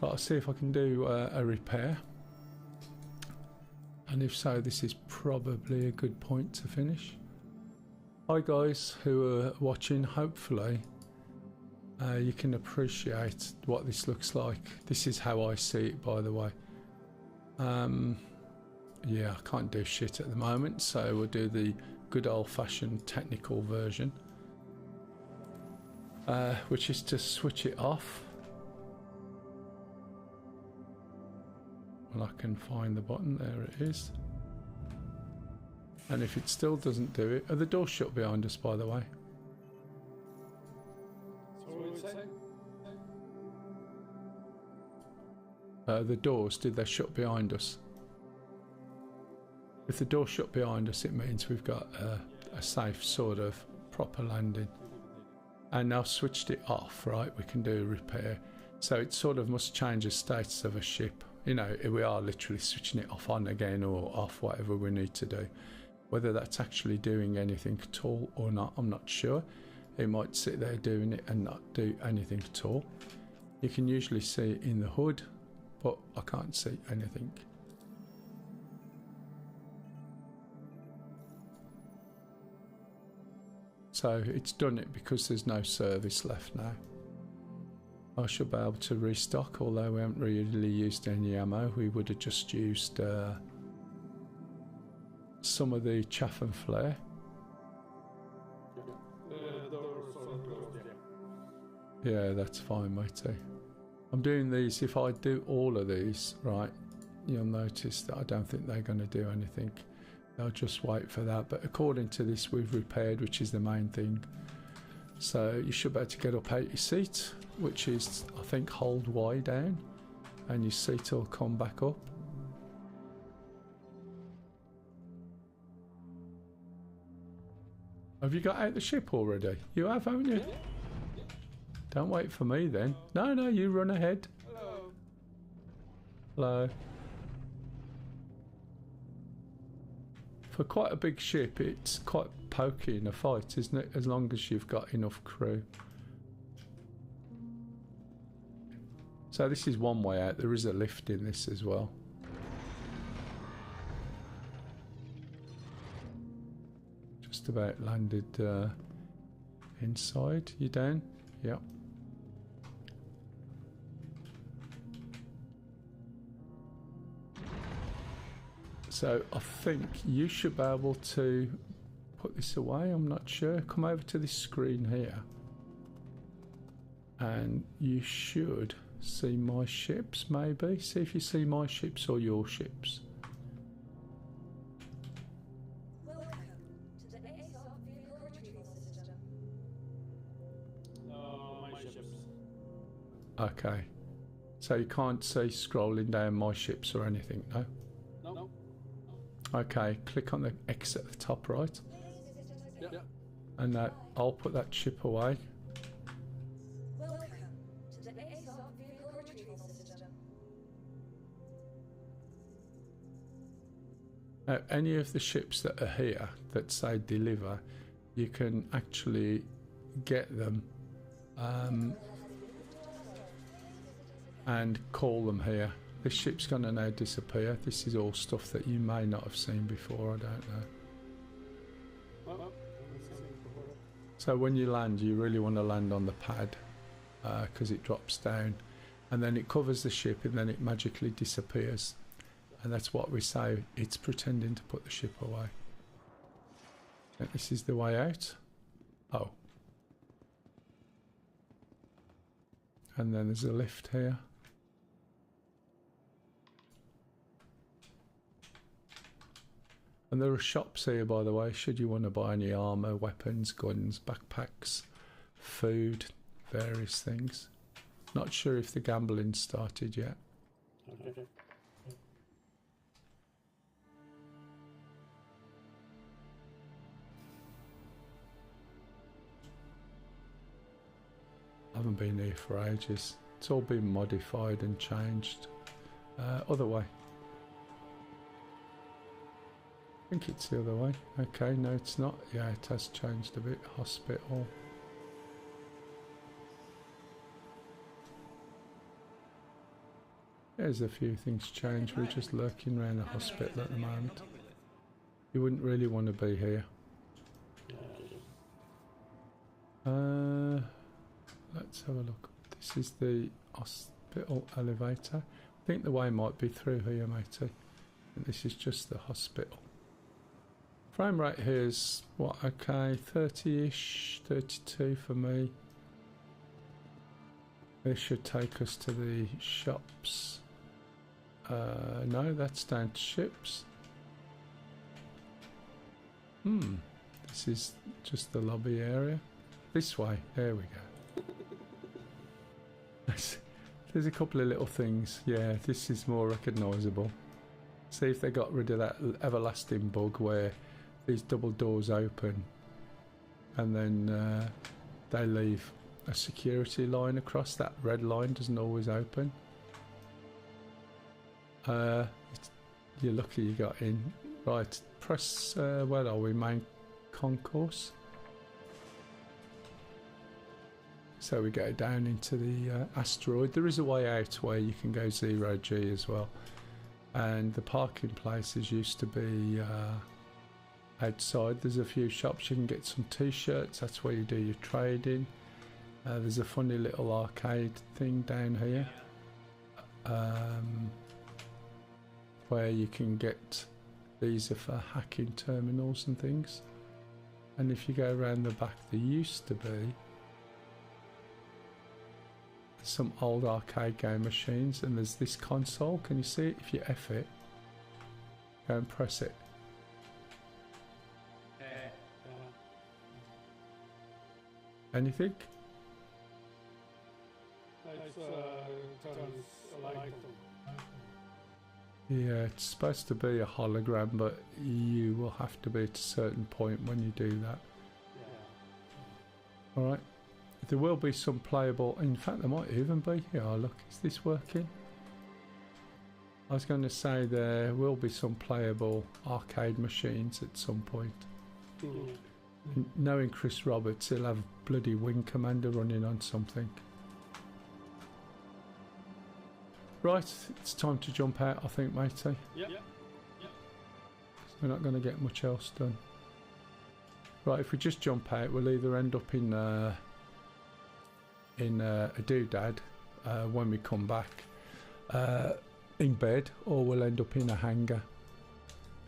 I'll see if I can do a repair. And if so, this is probably a good point to finish. Hi guys who are watching, hopefully you can appreciate what this looks like. This is how I see it, by the way. Yeah, I can't do shit at the moment, so we'll do the good old-fashioned technical version, which is to switch it off. Well, I can find the button, there it is. And if it still doesn't do it... Are the doors shut behind us, by the way? The doors, did they shut behind us? If the door shut behind us, it means we've got a safe sort of proper landing. And now switched it off, right? We can do a repair. So it sort of must change the status of a ship. You know, we are literally switching it off on again or off, whatever we need to do. Whether that's actually doing anything at all or not, I'm not sure. It might sit there doing it and not do anything at all. You can usually see it in the hood, but I can't see anything. So it's done it because there's no service left now. I should be able to restock, although we haven't really used any ammo. We would have just used some of the chaff and flare. Yeah, that's fine, matey. I'm doing these. If I do all of these, right, you'll notice that I don't think they're going to do anything. They'll just wait for that. But according to this, we've repaired, which is the main thing. So you should be able to get up out your seat, which is, I think, hold Y down, and your seat will come back up. Have you got out the ship already? You have, haven't you? Don't wait for me then. No, no, you run ahead. Hello. Hello. For quite a big ship, it's quite pokey in a fight, isn't it? As long as you've got enough crew. So this is one way out. There is a lift in this as well. Just about landed inside. You down? Yep. So I think you should be able to put this away. I'm not sure. Come over to this screen here. And you should see my ships, maybe. See if you see my ships or your ships. Welcome to the ASOP Vehicle Retrieval System. No, my ships. Okay. So you can't see scrolling down my ships or anything, no? No. Okay, click on the X at the top right. Yeah. And I'll put that ship away. Welcome to the ASOP Vehicle Retrieval System. Any of the ships that are here that say deliver, you can actually get them and call them here. This ship's going to now disappear. This is all stuff that you may not have seen before, I don't know. So when you land, you really want to land on the pad because it drops down. and then it covers the ship and then it magically disappears. And that's what we say, it's pretending to put the ship away. And this is the way out. Oh. And then there's a lift here. And there are shops here, by the way, should you want to buy any armour, weapons, guns, backpacks, food, various things. Not sure if the gambling started yet. Okay. I haven't been here for ages. It's all been modified and changed. Other way. I think it's the other way. Okay, no it's not. Yeah, it has changed a bit. Hospital. There's a few things changed. We're just lurking around the hospital at the moment. You wouldn't really want to be here. Let's have a look. This is the hospital elevator. I think the way might be through here, matey. And this is just the hospital. Frame rate here is, what, okay, 30-ish, 32 for me. This should take us to the shops. No, that's down to ships. This is just the lobby area. This way, there we go. There's a couple of little things. Yeah, this is more recognisable. See if they got rid of that everlasting bug where these double doors open and then they leave a security line across. That red line doesn't always open. You're lucky you got in. Right, press, where are we? Main concourse. So we go down into the asteroid. There is a way out where you can go 0G as well. And the parking places used to be outside. There's a few shops. You can get some t-shirts. That's where you do your trading. There's a funny little arcade thing down here. Where you can get, these are for hacking terminals and things. And if you go around the back, there used to be some old arcade game machines, and there's this console. Can you see it? If you F it, go and press it. Anything? Yeah, it's supposed to be a hologram, but you will have to be at a certain point when you do that. Alright. There will be some playable, in fact there might even be, yeah, look, is this working? I was going to say there will be some playable arcade machines at some point. Knowing Chris Roberts, he'll have bloody Wing Commander running on something. Right, it's time to jump out, I think, matey. Yep. We're not going to get much else done. Right, if we just jump out, we'll either end up in a doodad when we come back in bed, or we'll end up in a hangar.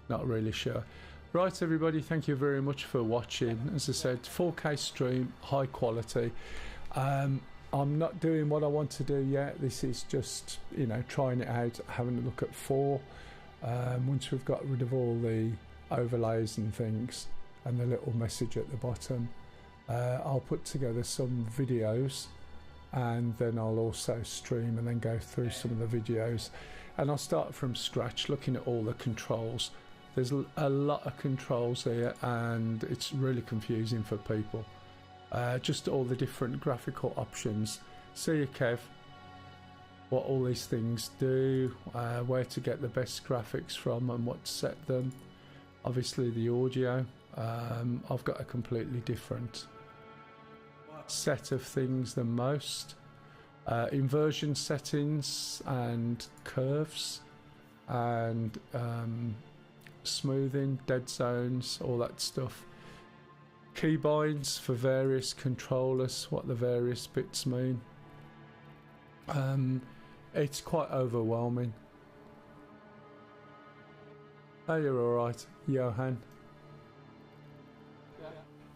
Not really sure. Right, everybody, thank you very much for watching. As I said, 4K stream, high quality. I'm not doing what I want to do yet. This is just, you know, trying it out, having a look at 4. Once we've got rid of all the overlays and things and the little message at the bottom, I'll put together some videos, and then I'll also stream and then go through some of the videos, and I'll start from scratch looking at all the controls. There's a lot of controls here and it's really confusing for people. Just all the different graphical options. See you, Kev, what all these things do, where to get the best graphics from and what to set them. Obviously the audio, I've got a completely different set of things than most. Inversion settings and curves and smoothing, dead zones, all that stuff. Keybinds for various controllers, what the various bits mean. It's quite overwhelming. Oh, you're alright, Johan.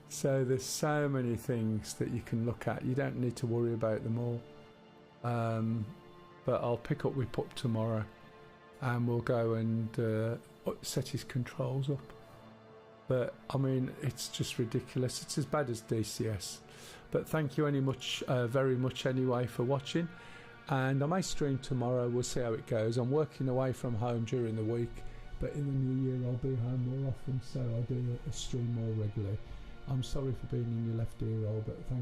So there's so many things that you can look at. You don't need to worry about them all. But I'll pick up with Pup tomorrow and we'll go and set his controls up. But I mean, it's just ridiculous. It's as bad as DCS. But thank you very much anyway for watching. And I may stream tomorrow. We'll see how it goes. I'm working away from home during the week, but in the new year I'll be home more often, so I'll do a stream more regularly. I'm sorry for being in your left ear hole, but thank you.